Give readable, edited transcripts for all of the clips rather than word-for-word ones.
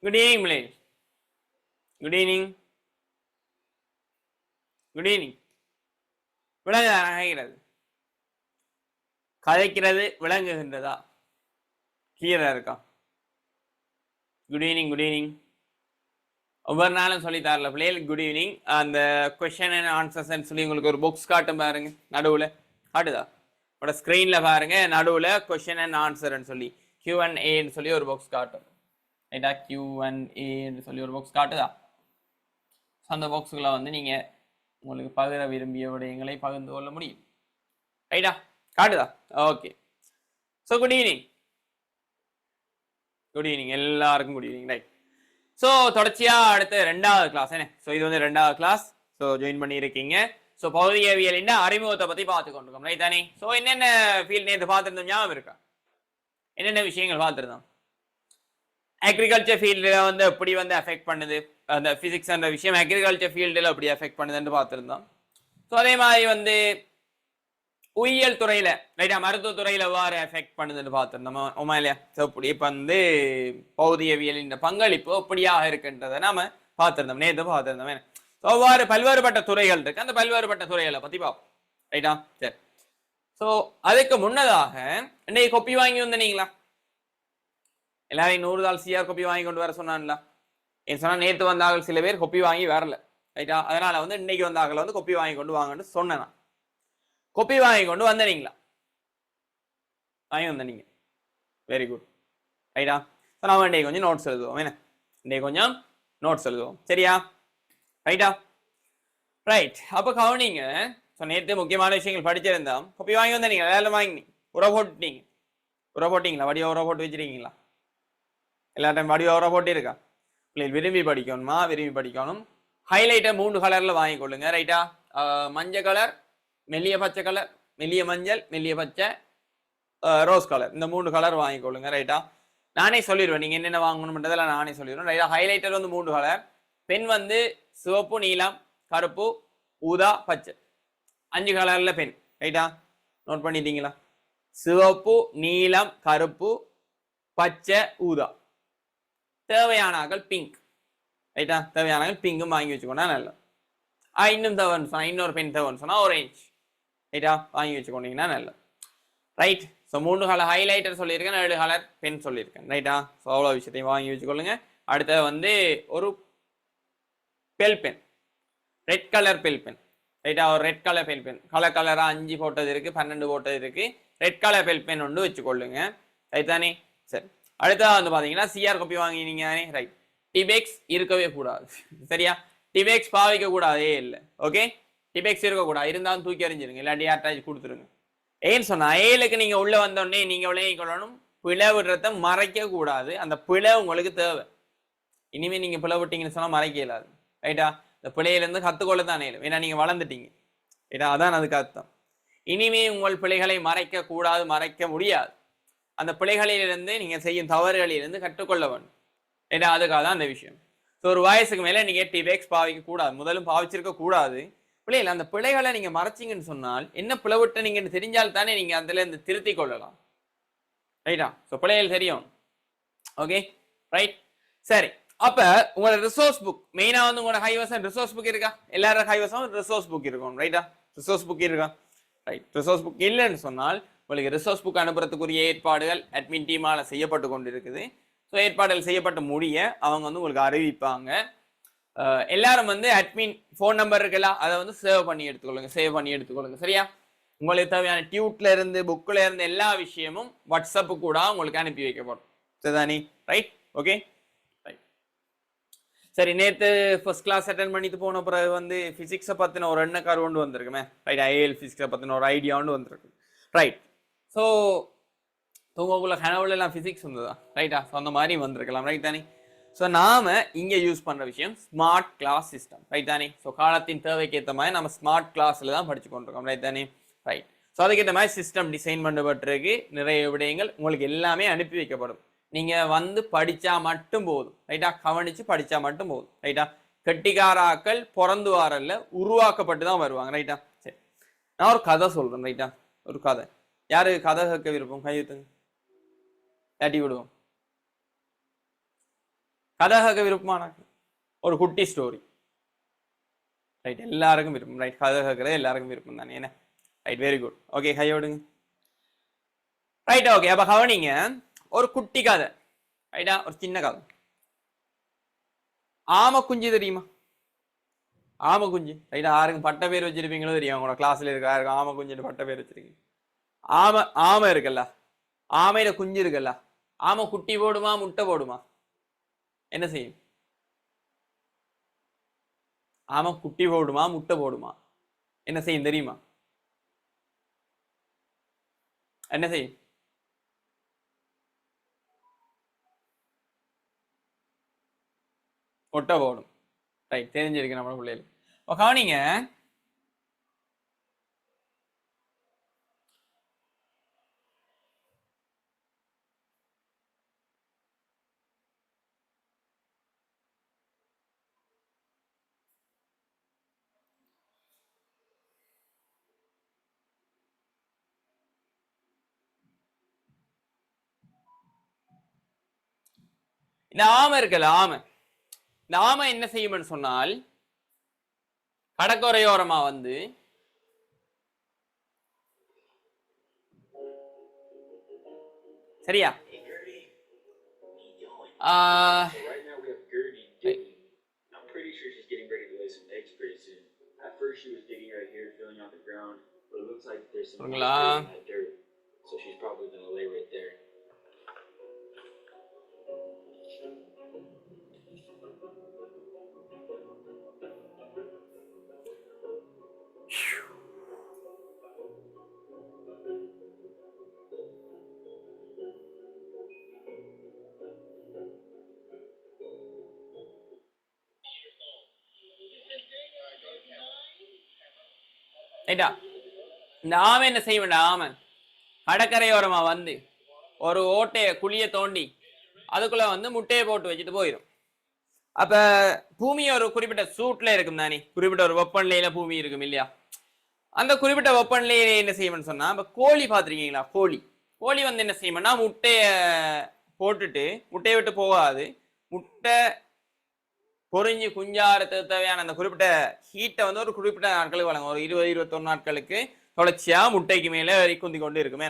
Good evening, Blaine. Good evening. Good evening. விளங்குகிறது கதைக்கிறது விளங்குகின்றதா? கிளியரா இருக்கா? Good evening, good evening. ஒவ்வொரு நாளும் சொல்லி தரல பிள்ளைகள் குட் ஈவினிங். அந்த கொஸ்டின் அண்ட் ஆன்சர்ஸ் சொல்லி உங்களுக்கு ஒரு புக்ஸ் காட்டும் பாருங்க, நடுவில் காட்டுதா? உங்களோட ஸ்க்ரீனில் பாருங்க, நடுவில் கொஸ்டின் அண்ட் ஆன்சர்ன்னு சொல்லி Q&Aன்னு சொல்லி ஒரு புக்ஸ் காட்டும். ரைட்டா? Q&Aன்னு சொல்லி ஒரு புக்ஸ் காட்டுதா? அந்த பாக்ஸுகளை வந்து நீங்கள் உங்களுக்கு பகிர விரும்பிய விடயங்களை பகிர்ந்து கொள்ள முடியும். ரைட்டா? காட்டுதா? Okay. So good evening, good evening எல்லாருக்கும் குட் ஈவினிங். ரைட். ஸோ தொடர்ச்சியாக அடுத்த 2வது கிளாஸ் என்ன? ஸோ இது வந்து 2வது கிளாஸ். ஸோ ஜாயின் பண்ணியிருக்கீங்க. ஸோ பகுதியவியலின் அறிமுகத்தை பற்றி பார்த்து கொண்டிருக்கோம். ரைட் தானே? ஸோ என்னென்ன ஃபீல்ட் நேற்று பார்த்துருந்தோம் ஞாபகம் இருக்கா? என்னென்ன விஷயங்கள் பார்த்துருந்தோம்? அக்ரிகல்ச்சர் ஃபீல்டில் வந்து எப்படி வந்து அஃபெக்ட் பண்ணுது, அந்த ஃபிசிக்ஸ் என்ற விஷயம் அக்ரிகல்ச்சர் ஃபீல்டில் எப்படி அஃபெக்ட் பண்ணுதுன்னு பார்த்துருந்தோம். ஸோ அதே மாதிரி வந்து உயிரியல் துறையில், ரைட்டா, மருத்துவத்துறையில் எவ்வாறு எஃபெக்ட் பண்ணுதுன்னு பார்த்துருந்தோம். உமா இல்லையா? ஸோ இப்படி இப்போ வந்து பௌதியவியலின் பங்களிப்பு எப்படியாக இருக்குன்றதை நாம பார்த்துருந்தோம், நேற்று பார்த்துருந்தோம். ஸோ அவ்வாறு பல்வேறுபட்ட துறைகள் இருக்கு, அந்த பல்வேறுபட்ட துறைகளை பற்றி பார்ப்போம். ரைட்டா? சரி. ஸோ அதுக்கு முன்னதாக இன்னைக்கு கொப்பி வாங்கி வந்தீங்களா? எல்லாரையும் 100 தாள் சிஆர் கொப்பி வாங்கி கொண்டு வர சொன்னான்ல. ஏன் சொன்னா நேற்று வந்தார்கள் சில பேர் கொப்பி வாங்கி வரல. ரைட்டா? அதனால வந்து இன்னைக்கு வந்தார்கள் வந்து கொப்பி வாங்கி கொண்டு வாங்கன்னு சொன்னேன். கொப்பி வாங்கி கொண்டு வந்தீங்களா? வாங்கி வந்தீங்க, வெரி குட். ரைட்டா? நாம இன்னைக்கு கொஞ்சம் நோட்ஸ் எழுதுவோம். என்ன? இன்னைக்கு கொஞ்சம் நோட்ஸ் எழுதுவோம், சரியா? ரைட்டா? ரைட். அப்போ கவனிங்க. ஸோ நேற்று முக்கியமான விஷயங்கள் படிச்சிருந்தோம். கொப்பி வாங்கி வந்தீங்க, எல்லாரும் வாங்கினீங்க, உர போட்டுட்டீங்க. உர போட்டிங்களா? வடிவ உர போட்டு வச்சிருக்கீங்களா? எல்லா டைம் வடிவ உர போட்டு இருக்கா? பிள்ளைகள் விரும்பி படிக்கணுமா? விரும்பி படிக்கணும். ஹைலைட்டை 3 கலர்ல வாங்கிக்கொள்ளுங்க. ரைட்டா? மஞ்சள் கலர், மெல்லிய பச்சை கலர், மெல்லிய மஞ்சள், மெல்லிய பச்சை, ரோஸ் கலர், இந்த 3 கலர் வாங்கிக்கொள்ளுங்க. ரைட்டா? நானே சொல்லிடுவேன் நீங்க என்னென்ன வாங்கணும்ன்றதெல்லாம் நானே சொல்லிடுவேன். ரைட்டா? ஹைலைட்டர் வந்து 3 கலர், பென் வந்து சிவப்பு, நீலம், கருப்பு, ஊதா, பச்சை, 5 கலர்ல பென். ரைட்டா? நோட் பண்ணிட்டீங்களா? சிவப்பு, நீலம், கருப்பு, பச்சை, ஊதா. தேவையானாக்கள் பிங்க். ரைட்டா? தேவையானாக்கள் பிங்கும் வாங்கி வச்சுக்கோனா நல்லது. இன்னும் தேவைன்னு சொன்னா, இன்னொரு பென் தேவைன்னு சொன்னா ஆரஞ்சு. ரைட்டா? வாங்கி வச்சுக்கோனீங்கன்னா நல்லது. ரைட். ஸோ 3 கலர் ஹைலைட்டர் சொல்லியிருக்கேன், 7 கலர் பென் சொல்லியிருக்கேன். ரைட்டா? ஸோ அவ்வளோ விஷயத்தையும் வாங்கி வச்சுக்கொள்ளுங்க. அடுத்தது வந்து ஒரு bell pen, red colour bell pen. ரைட்டா? ஒரு red colour bell pen, colour கலராக 5 போட்டது இருக்கு, 12 போட்டது இருக்கு. ரெட் கலர் பெல் பென் ஒன்று வச்சுக்கொள்ளுங்க. ரைட் தானே? சரி. அடுத்தது வந்து பார்த்தீங்கன்னா சிஆர் காப்பி வாங்கினீங்க. ரைட். டிபெக்ஸ் இருக்கவே கூடாது, சரியா? டிபெக்ஸ் பாவிக்க கூடாதே இல்லை. ஓகே? டிபெக்ஸ் இருக்கக்கூடாது, இருந்தாலும் தூக்கி எறிஞ்சிருங்க, இல்லாட்டி யார்ட்டாச்சும் கொடுத்துருங்க. ஏன்னு சொன்னா ஏழுக்கு நீங்க உள்ள வந்தோடனே நீங்க விளங்கி கொள்ளணும், பிழை விடுறத மறைக்க கூடாது. அந்த பிழை உங்களுக்கு தேவை. இனிமே நீங்க பிழை விட்டீங்கன்னு சொன்னா மறைக்க இயலாது. ரைட்டா? இந்த பிழையிலிருந்து கத்துக்கொள்ள தான் இயலும், ஏன்னா நீங்க வளர்ந்துட்டீங்க. ரைட்டா? அதான் அதுக்கு அர்த்தம். இனிமே உங்கள் பிழைகளை மறைக்க கூடாது, மறைக்க முடியாது. அந்த பிழைகளிலிருந்து நீங்க செய்யும் தவறுகளிலிருந்து கற்றுக்கொள்ள வேண்டும். ரைட்டா? அதுக்காக தான் அந்த விஷயம். ஸோ ஒரு வயசுக்கு மேல நீங்க டிபெக்ஸ் பாவிக்க கூடாது, முதலும் பாவிச்சிருக்க கூடாது. பிள்ளைகள் அந்த பிழைகளை நீங்க மறைச்சிங்கன்னு சொன்னால் என்ன பிளவிட்ட நீங்க தெரிஞ்சால் தானே நீங்க அதுல இருந்து திருத்தி கொள்ளலாம். ரைட்டா? ஸோ பிள்ளைகள் தெரியும். ஓகே? ரைட். சரி. அப்ப உங்களோட ரிசோர்ஸ் புக் மெயினா வந்து உங்களோட ஹைவசம் ரிசோர்ஸ் புக் இருக்கா? எல்லாரும் ஹைவசம் ரிசோர்ஸ் புக் இருக்கும். ரைட்டா? ரிசோர்ஸ் புக் இருக்கா? ரைட். ரிசோர்ஸ் புக் இல்லைன்னு சொன்னால் உங்களுக்கு ரிசோர்ஸ் புக் அனுப்புறதுக்குரிய ஏற்பாடுகள் அட்மின் டீமால செய்யப்பட்டு கொண்டு இருக்குது. ஸோ ஏற்பாடுகள் செய்யப்பட்டு முடிய அவங்க வந்து உங்களுக்கு அறிவிப்பாங்க. எல்லாரும் வந்து அட்மின் ஃபோன் நம்பர் இருக்குல்ல, அதை வந்து சேவ் பண்ணி எடுத்துக்கொள்ளுங்க. சரியா? உங்களுக்கு தேவையான டியூட்ல இருந்து புக்ல இருந்து எல்லா விஷயமும் வாட்ஸ்அப்பு கூட உங்களுக்கு அனுப்பி வைக்கப்படும். சரிதானே? ரைட். ஓகே? ரைட். சரி. நேற்று ஃபர்ஸ்ட் கிளாஸ் அட்டன் பண்ணிட்டு போன பிறகு வந்து பிசிக்ஸை பத்தின ஒரு எண்ணக்கார் கொண்டு வந்திருக்குமே. ரைட். ஐஏஎல் பிசிக்ஸை பத்தின ஒரு ஐடியா கொண்டு வந்திருக்கு. ரைட். ஸோ தூங்கக்குள்ள கனவுல எல்லாம் பிசிக்ஸ் வந்ததா? ரைட்டா? ஸோ அந்த மாதிரி வந்திருக்கலாம். ரைட் தானே? ஸோ நாம இங்கே யூஸ் பண்ற விஷயம் ஸ்மார்ட் கிளாஸ் சிஸ்டம். ரைட் தானே? ஸோ காலத்தின் தேவைக்கு ஏற்ற மாதிரி நம்ம ஸ்மார்ட் கிளாஸ்ல தான் படிச்சு கொண்டிருக்கோம். ரைட் தானே? ரைட். ஸோ அதுக்கேற்ற மாதிரி சிஸ்டம் டிசைன் பண்ணப்பட்டிருக்கு. நிறைய விடயங்கள் உங்களுக்கு எல்லாமே அனுப்பி வைக்கப்படும். நீங்க வந்து படிச்சா மட்டும் போதும். ரைட்டா? கவனிச்சு படிச்சா மட்டும் போதும். ரைட்டா? கெட்டிக்காராக்கள் பிறந்து வாரல்ல, உருவாக்கப்பட்டு தான் வருவாங்க. ரைட்டா? சரி. நான் ஒரு கதை சொல்றேன். ரைட்டா? ஒரு கதை. யாரு கதை கேட்க விருப்பம்? கையெழுத்துங்க, தட்டி விடுவோம். கதை கேட்க விருப்பமான ஒரு குட்டி ஸ்டோரி. ரைட், எல்லாருக்கும் விருப்பம். ரைட், கதை கேட்கறது எல்லாருக்கும் விருப்பம் தானே என்ன? Right, very good. ஓகே, கையோடுங்க. Right, okay. அப்ப கவனிங்க, ஒரு குட்டி கதை. ரைட்டா, ஒரு சின்ன கதை. ஆம குஞ்சு தெரியுமா? ஆம குஞ்சு. ரைட்டா, யாருக்கும் பட்ட பேர் வச்சிருப்பீங்களோ தெரியும். உங்களோட கிளாஸ்ல இருக்க யாருக்கும் ஆம குஞ்சுன்னு பட்ட பேர் வச்சிருக்கீங்க? ஆம ஆம இருக்குல்ல, ஆமையில குஞ்சு இருக்குல்ல, ஆம குட்டி போடுமா முட்டை போடுமா? என்ன செய்யும்? ஆம குட்டி போடுமா முட்டை போடுமா? என்ன செய்யும் தெரியுமா? என்ன செய்யும்? முட்டை போடும். ரைட், தெரிஞ்சிருக்கு நம்ம பிள்ளைகள். கவனிங்க, இந்த ஆமை இருக்குல்ல, ஆமை, இந்த ஆமை என்ன செய்யும்னு சொன்னால், கடற்கரையோரமா வந்து சரியா இந்த ஆமை என்ன செய்வேன், ஆமை கடற்கரையோரமா வந்து ஒரு ஓட்டைய குழிய தோண்டி அதுக்குள்ள வந்து முட்டையை போட்டு வச்சுட்டு போயிடும். அப்ப பூமி ஒரு குறிப்பிட்ட சூட்ல இருக்கும் தானே, குறிப்பிட்ட ஒரு வெப்பநிலையில பூமி இருக்கும் இல்லையா? அந்த குறிப்பிட்ட வெப்பநிலையில என்ன செய்யணும்னு சொன்னா, இப்ப கோழி பாத்திருக்கீங்களா? கோழி கோழி வந்து என்ன செய்யணும்னா, முட்டைய போட்டுட்டு முட்டையை விட்டு போகாது, முட்டை பொறிஞ்சு குஞ்சாரத்துக்கு தேவையான அந்த குறிப்பிட்ட ஹீட்டை வந்து ஒரு குறிப்பிட்ட நாட்களுக்கு வழங்கும். ஒரு 20-21 நாட்களுக்கு தொடர்ச்சியா முட்டைக்கு மேல குந்தி கொண்டு இருக்குமே.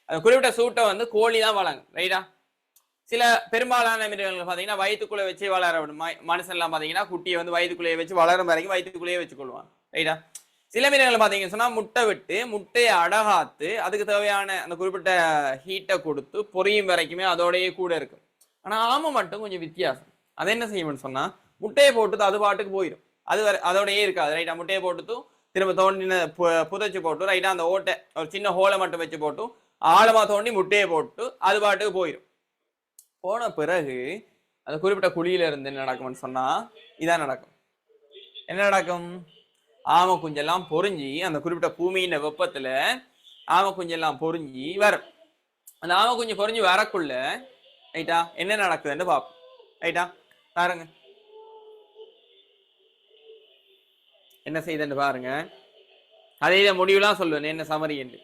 அந்த குறிப்பிட்ட சூட்டை வந்து கோழி தான் வழங்கும். ரைட்டா? சில பெரும்பாலான மிருகங்கள் பாத்தீங்கன்னா வயிற்றுக்குள்ள வச்சு வளர விடும். மனுஷன் எல்லாம் பாத்தீங்கன்னா குட்டியை வந்து வயிற்றுக்குள்ளேயே வச்சு வளரும் வரைக்கும் வயிற்றுக்குள்ளேயே வச்சு கொள்வாங்க. ரைட்டா? சில மிருகங்கள் பாத்தீங்கன்னு சொன்னா முட்டை விட்டு முட்டையை அடகாத்து அதுக்கு தேவையான அந்த குறிப்பிட்ட ஹீட்டை கொடுத்து பொரியும் வரைக்குமே அதோடயே கூட இருக்கும். ஆனா ஆமை மட்டும் கொஞ்சம் வித்தியாசம். அதை என்ன செய்யணும்னு சொன்னா, முட்டையை போட்டு அது பாட்டுக்கு போயிடும். அது அதோடயே இருக்காது. ரைட்டா? முட்டையை போட்டு திரும்ப தோண்டின புதைச்சு போட்டு ரைட்டா அந்த ஓட்டை ஒரு சின்ன ஹோலை மட்டும் வச்சு போட்டு ஆழமா தோண்டி முட்டையை போட்டு அது பாட்டுக்கு போயிடும். போன பிறகு அந்த குறிப்பிட்ட குழியில இருந்து என்ன நடக்கும்னு சொன்னா, இதான் நடக்கும். என்ன நடக்கும்? ஆமை குஞ்செல்லாம் பொறிஞ்சி அந்த குறிப்பிட்ட பூமியின் வெப்பத்துல ஆமை குஞ்செல்லாம் பொறிஞ்சி வரும். அந்த ஆமை குஞ்சு பொறிஞ்சு வரக்குள்ள ரைட்டா என்ன நடக்குதுன்னு பார்ப்போம். ரைட்டா, பாருங்க என்ன செய்யுதுன்னு பாருங்க. அதே முடிவுலாம் சொல்லுவேன் என்ன சமரி என்று.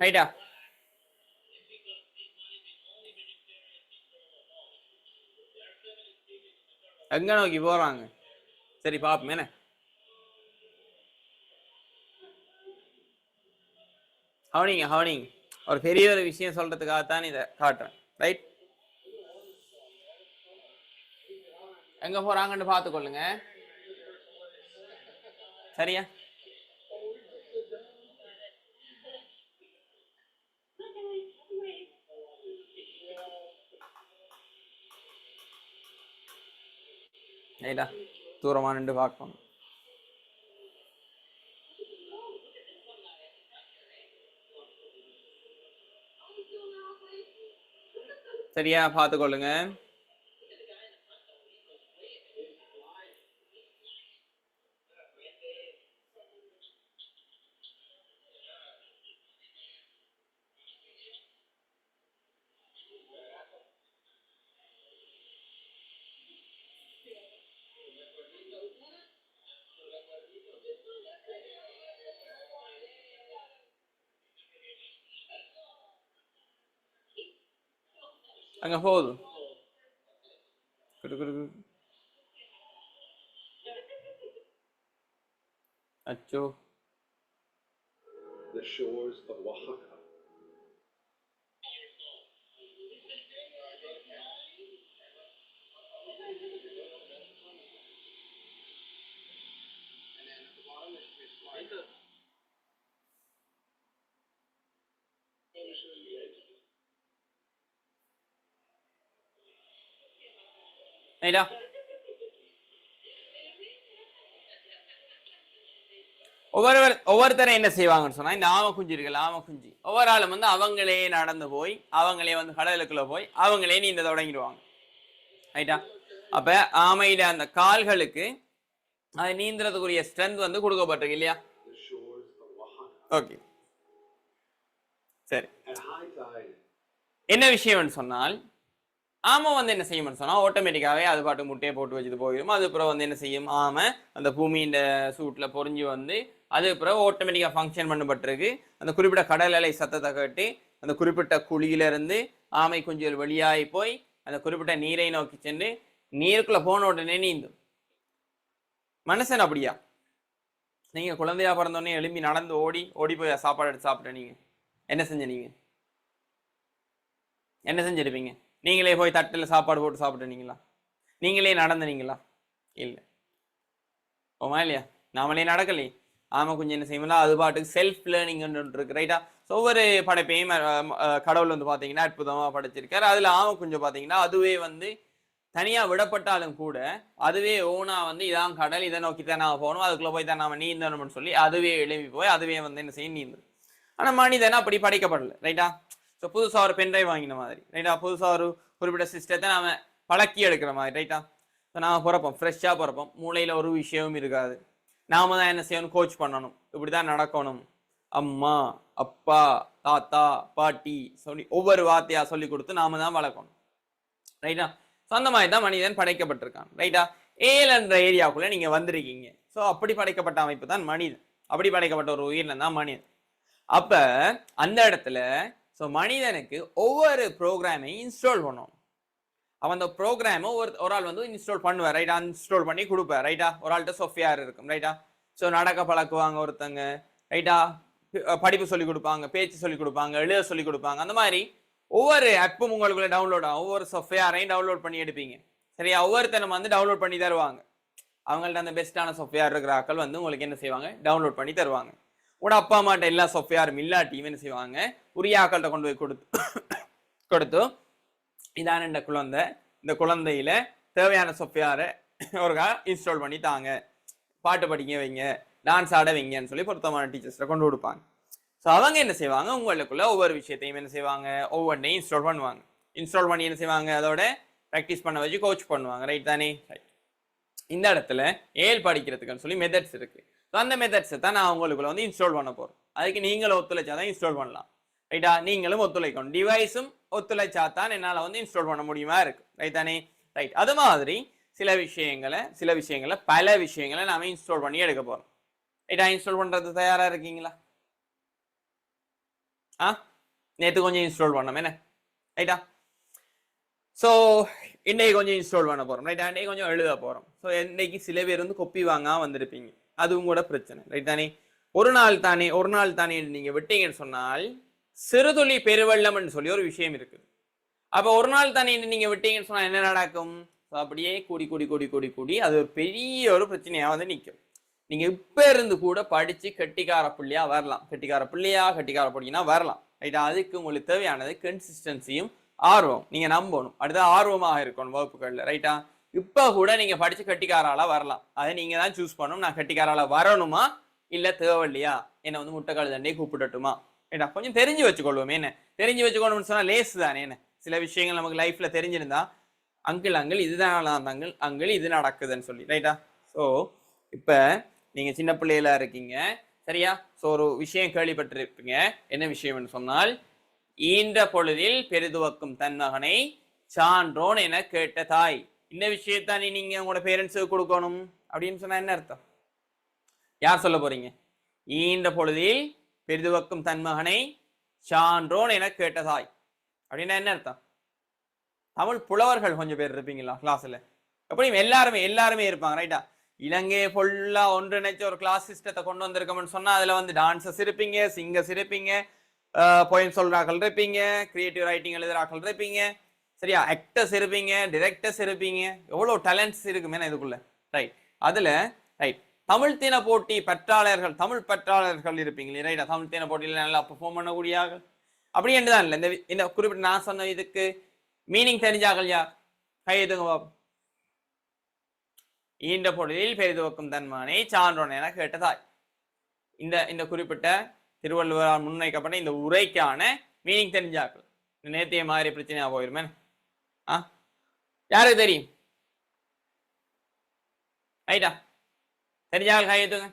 ரைட்டா, எங்க நோக்கி போறாங்க? சரி பாப்போம். என்ன ஹவனிங்க ஹவனிங்க ஒரு பெரிய ஒரு விஷயம் சொல்றதுக்காகத்தான் இதை காட்டுறேன். ரைட், எங்க போறாங்கன்னு பார்த்துக்கொள்ளுங்க. சரியா? ரைட்டா, தூரமா நின்று பார்க்கணும். சரியா? பார்த்துக்கொள்ளுங்க. அங்க போகுது. அச்சோ. The shores of Oaxaca. ரைட்டா? ஒவ்வொருத்தரை என்ன செய்வாங்கன்னு சொன்னா, இந்த ஆம குஞ்சு இருக்குல்ல, ஆம குஞ்சு ஒவ்வொரு ஆளும் வந்து அவங்களே நடந்து போய் அவங்களே வந்து கடலுக்குள்ள போய் அவங்களே நீந்த தொடங்கிடுவாங்க. ரைட்டா? அப்ப ஆமையில அந்த கால்களுக்கு அது நீந்துறதுக்குரிய ஸ்ட்ரென்த் வந்து கொடுக்கப்பட்டிருக்கு இல்லையா? ஓகே, சரி. என்ன விஷயம்னு சொன்னால், ஆமை வந்து என்ன செய்யும்னு சொன்னா ஆட்டோமேட்டிக்காவே அது பாட்டு முட்டையை போட்டு வச்சுட்டு போயிடும். அதுக்கப்புறம் வந்து என்ன செய்யும், ஆமை அந்த பூமியின் சூட்ல பொறிஞ்சு வந்து அதுக்கப்புறம் ஆட்டோமேட்டிக்கா ஃபங்க்ஷன் பண்ணப்பட்டிருக்கு. அந்த குறிப்பிட்ட கடல் அலை சத்தத்தை கேட்டு அந்த குறிப்பிட்ட குழியிலிருந்து ஆமை குஞ்சுகள் வெளியாகி போய் அந்த குறிப்பிட்ட நீரை நோக்கி சென்று நீருக்குள்ள போன உடனே நீந்தும். மனுஷன் அப்படியா? நீங்க குழந்தையா பிறந்தோடனே எழும்பி நடந்து ஓடி ஓடி போய் சாப்பாடு எடுத்து சாப்பிட்ட நீங்க என்ன செஞ்ச? நீங்க என்ன செஞ்சிருப்பீங்க? நீங்களே போய் தட்டில் சாப்பாடு போட்டு சாப்பிட்டுனீங்களா? நீங்களே நடந்துனீங்களா? இல்லை. ஓமா இல்லையா? நாமளே நடக்கலையே. ஆமா, கொஞ்சம் என்ன செய்யலாம், அது பாட்டுக்கு செல்ஃப் லேர்னிங் இருக்கு. ரைட்டா? ஒவ்வொரு படைப்பையும் கடவுள் வந்து பார்த்தீங்கன்னா அற்புதமாக படைச்சிருக்காரு. அதில் ஆமை கொஞ்சம் பார்த்தீங்கன்னா அதுவே வந்து தனியாக விடப்பட்டாலும் கூட அதுவே ஓனா வந்து இதான் கடல், இதை நோக்கி தான் நான் போகணும், அதுக்குள்ளே போய் தான் நாம நீந்தணும்னு சொல்லி அதுவே எழுப்பி போய் அதுவே வந்து என்ன செய்யும், நீந்து. ஆனால் மனிதனா அப்படி படைக்கப்படலை. ரைட்டா? ஸோ புதுசாக ஒரு பென்ட்ரைவ் வாங்கின மாதிரி. ரைட்டா? புதுசாக ஒரு குறிப்பிட்ட சிஸ்டத்தை நாம பழக்கி எடுக்கிற மாதிரி. ரைட்டா? ஸோ நாம பிறப்போம், ஃப்ரெஷ்ஷாக பிறப்போம், மூளையில் ஒரு விஷயமும் இருக்காது. நாம தான் என்ன செய்யணும், கோச் பண்ணணும், இப்படி தான் நடக்கணும், அம்மா அப்பா தாத்தா பாட்டி சொல்லி ஒவ்வொரு வார்த்தையா சொல்லி கொடுத்து நாம தான் வளர்க்கணும். ரைட்டா? ஸோ அந்த மாதிரி தான் மனிதன் படைக்கப்பட்டிருக்கான். ரைட்டா? ஏல் என்ற ஏரியாவுக்குள்ள நீங்க வந்திருக்கீங்க. ஸோ அப்படி படைக்கப்பட்ட அமைப்பு தான் மனிதன். அப்படி படைக்கப்பட்ட ஒரு உயிரினம் தான் மனிதன். அப்ப அந்த இடத்துல ஸோ மனிதனுக்கு ஒவ்வொரு ப்ரோக்ராமையும் இன்ஸ்டால் பண்ணணும். அவன் அந்த ப்ரோக்ராமை ஒரு ஆள் வந்து இன்ஸ்டால் பண்ணுவார். ரைட்டா? இன்ஸ்டால் பண்ணி கொடுப்பார். ரைட்டா? ஒரு ஆள்கிட்ட சாஃப்ட்வேர் இருக்கும். ரைட்டா? ஸோ நடக்க பழக்குவாங்க ஒருத்தங்க. ரைட்டா? படிப்பு சொல்லி கொடுப்பாங்க, பேச்சு சொல்லி கொடுப்பாங்க, எழுத சொல்லி கொடுப்பாங்க. அந்த மாதிரி ஒவ்வொரு ஆப்பும் உங்களுக்குள்ள டவுன்லோட் ஆகும். ஒவ்வொரு சாஃப்ட்வேரையும் டவுன்லோட் பண்ணி எடுப்பீங்க. சரியா? ஒவ்வொருத்தரும் வந்து டவுன்லோட் பண்ணி தருவாங்க. அவங்கள்ட்ட அந்த பெஸ்ட்டான சாஃப்ட்வேர் இருக்கிற ஆக்கள் வந்து உங்களுக்கு என்ன செய்வாங்க, டவுன்லோட் பண்ணி தருவாங்க. உங்களோட அப்பா அம்மாட்ட எல்லா சாஃப்ட்வேரும் இல்லாட்டியும் என்ன செய்வாங்க, உரிய ஆக்கள்கிட்ட கொண்டு போய் கொடுத்து இதான இந்த குழந்தை, இந்த குழந்தையில தேவையான சாஃப்ட்வேரை ஒருக்கா இன்ஸ்டால் பண்ணி தாங்க, பாட்டு படிக்க வைங்க, டான்ஸ் ஆட வைங்கன்னு சொல்லி பொருத்தமான டீச்சர்ஸ்ட கொண்டு கொடுப்பாங்க. ஸோ அவங்க என்ன செய்வாங்க, உங்களுக்குள்ள ஒவ்வொரு விஷயத்தையும் என்ன செய்வாங்க, ஒவ்வொன்றையும் இன்ஸ்டால் பண்ணுவாங்க. இன்ஸ்டால் பண்ணி என்ன செய்வாங்க, அதோட ப்ராக்டிஸ் பண்ண வச்சு கோச் பண்ணுவாங்க. ரைட் தானே? ரைட். இந்த இடத்துல ஏல் படிக்கிறதுக்குன்னு சொல்லி மெத்தட்ஸ் இருக்கு. ஸோ அந்த மெத்தட்ஸை தான் நான் உங்களுக்குள்ள வந்து இன்ஸ்டால் பண்ண போறேன். அதுக்கு நீங்களும் ஒத்துழைச்சாதான் இன்ஸ்டால் பண்ணலாம். ரைட்டா? நீங்களும் ஒத்துழைக்கணும். டிவைஸும் ஒத்துழைச்சாதான் என்னால் வந்து இன்ஸ்டால் பண்ண முடியுமா இருக்கு. ரைட் தானே? ரைட். அது மாதிரி சில விஷயங்களை பல விஷயங்களை நாம இன்ஸ்டால் பண்ணி எடுக்க போறோம். ரைட்டா? இன்ஸ்டால் பண்றது தயாரா இருக்கீங்களா? நேற்று கொஞ்சம் இன்ஸ்டால் பண்ணோம் என்ன? ரைட்டா? ஸோ இன்னைக்கு கொஞ்சம் இன்ஸ்டால் பண்ண போறோம். ரைட்டா? இன்னைக்கு கொஞ்சம் எழுத போறோம். ஸோ இன்னைக்கு சில பேர் வந்து கொப்பி வாங்காம வந்திருப்பீங்க. அதுவும் கூட பிரச்சனை. ரைட் தானே? ஒரு நாள் தானே நீங்க விட்டீங்கன்னு சொன்னால் சிறுதுளி பெருவெள்ளம்னு சொல்லி ஒரு விஷயம் இருக்குது. அப்ப ஒரு நாள் தானே நீங்க விட்டீங்கன்னு சொன்னா என்ன நடக்கும்? அப்படியே கூடி கூடி கூடி கூடி கூடி அது ஒரு பெரிய ஒரு பிரச்சனையா வந்து நிற்கும். நீங்க இப்ப இருந்து கூட படிச்சு கெட்டிக்கார பிள்ளையா வரலாம். கெட்டிக்கார பிள்ளைனா வரலாம். ரைட்டா? அதுக்கு உங்களுக்கு தேவையானது கன்சிஸ்டன்சியும் ஆர்வம். நீங்க நம்பணும். அடுத்த ஆர்வமாக இருக்கணும் வகுப்புகள்ல. ரைட்டா? இப்ப கூட நீங்க படிச்சு கெட்டிக்காரால வரலாம். அதை நீங்க தான் சூஸ் பண்ணணும். நான் கெட்டிக்காரால வரணுமா இல்ல தேவையில்லையா, என்ன வந்து முட்டைக்கால் தண்டையை கூப்பிடட்டுமா? ஏடா கொஞ்சம் தெரிஞ்சு வச்சுக்கொள்வோமே. என்ன தெரிஞ்சு வச்சுக்கணும்னு சொன்னா லேஸ் தானே. என்ன சில விஷயங்கள் நமக்கு லைஃப்ல தெரிஞ்சிருந்தா அங்கிள் இதுதான் அங்கிள் இது நடக்குதுன்னு சொல்லி. ரைட்டா? ஸோ இப்ப நீங்க சின்ன பிள்ளைகளா இருக்கீங்க. சரியா? ஸோ ஒரு விஷயம் கேள்விப்பட்டிருப்பீங்க. என்ன விஷயம்னு சொன்னால், ஈன்ற பொழுதில் பெரிதுவக்கும் தன் மகனை சான்றோன் என கேட்ட தாய். இந்த விஷயத்தானே நீங்க உங்களோட பேரண்ட்ஸுக்கு கொடுக்கணும் அப்படின்னு சொன்னா என்ன அர்த்தம்? யார் சொல்ல போறீங்க? ஈன்ற பொழுதில் பெரிதுவக்கும் தன் மகனை சான்றோன் என கேட்டதாய் அப்படின்னா என்ன அர்த்தம்? தமிழ் புலவர்கள் கொஞ்சம் பேர் இருப்பீங்களா கிளாஸ்ல? எப்படியும் எல்லாருமே இருப்பாங்க, ரைட்டா? இலங்கையை ஃபுல்லா ஒன்றிணைச்ச ஒரு கிளாஸ் சிஸ்டத்தை கொண்டு வந்திருக்கோம்னு சொன்னா அதுல வந்து டான்சர்ஸ் இருப்பீங்க, சிங்கர்ஸ் இருப்பீங்க, போயம் சொல்றாக்கள் இருப்பீங்க, கிரியேட்டிவ் ரைட்டிங் எழுதுறாக்கள் இருப்பீங்க, சரியா? ஆக்டர்ஸ் இருப்பீங்க, டிரெக்டர்ஸ் இருப்பீங்க, எவ்வளவு டேலண்ட்ஸ் இருக்குமே இதுக்குள்ள, ரைட்? அதுல ரைட் தமிழ் தின போட்டி பற்றாளர்கள், தமிழ் பற்றாளர்கள் இருப்பீங்களே, ரைட்டா? தமிழ் தின போட்டியில நல்லா பெர்ஃபார்ம் பண்ணக்கூடியார்கள் அப்படி என்றுதான் இல்லை. இந்த குறிப்பிட்ட நான் சொன்ன இதுக்கு மீனிங் தெரிஞ்சார்கள் யார்? கையெழுத்துங்க பாப்போம். ஈன்ற பொழுதில் பெரிதுவக்கும் தன்மானை சான்றோன் என கேட்டதாய். இந்த இந்த குறிப்பிட்ட திருவள்ளுவரால் முன்வைக்கப்பட்ட இந்த உரைக்கான மீனிங் தெரிஞ்சாக்கள். நேத்திய மாதிரி பிரச்சனையா போயிருமே. யாருக்கு தெரியும்? ரைட்டா? தெரிஞ்சாக்கள் கையெழுத்துங்க.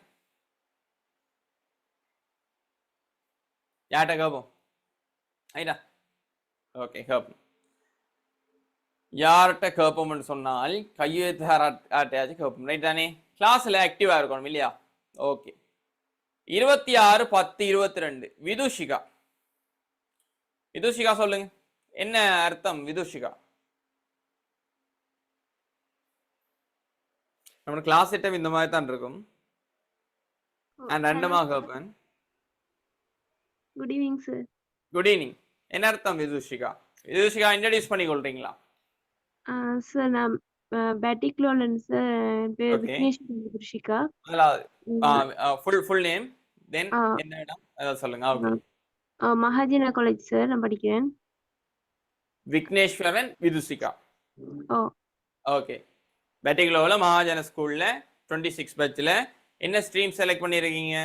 யார்கிட்ட கேட்போம்? ரைட்டா? ஓகே, கேட்போம். யார்கிட்ட கேட்போம்னு சொன்னால் கையெழுத்தாரையாச்சும் கேட்போம், ரைட் தானே? கிளாஸ்ல ஆக்டிவா இருக்கணும் இல்லையா? ஓகே. 26/10/22 விதுஷிகா. விதுஷிகா சொல்லுங்க, என்ன அர்த்தம் விதுஷிகா? நம்ம கிளாஸ் ஐட்டம் இந்த மாதிரி தான் இருக்கும். நான் ரெண்டுமா கேட்பேன். Good evening sir. Good evening. என்ன அர்த்தம் விதுஷிகா? விதுஷிகா இன்ட்ரடியூஸ் பண்ணி கொள்றீங்களா? சார் நான் பேட்டிக்லோலன் சார், பேர் விக்னேஷ் விதுஷிகா. ஃபுல் நேம் தென் என்ன இடம் அத சொல்லுங்க. ஓகே. மகாஜன காலேஜ் சார் நான் படிக்கிறேன். விக்னேஸ்வரன் விதுஷிகா. ஓ ஓகே. பேட்டிக்லோல மகாஜன ஸ்கூல்ல 26 பேட்ச்ல என்ன ஸ்ட்ரீம் செலக்ட் பண்ணிருக்கீங்க?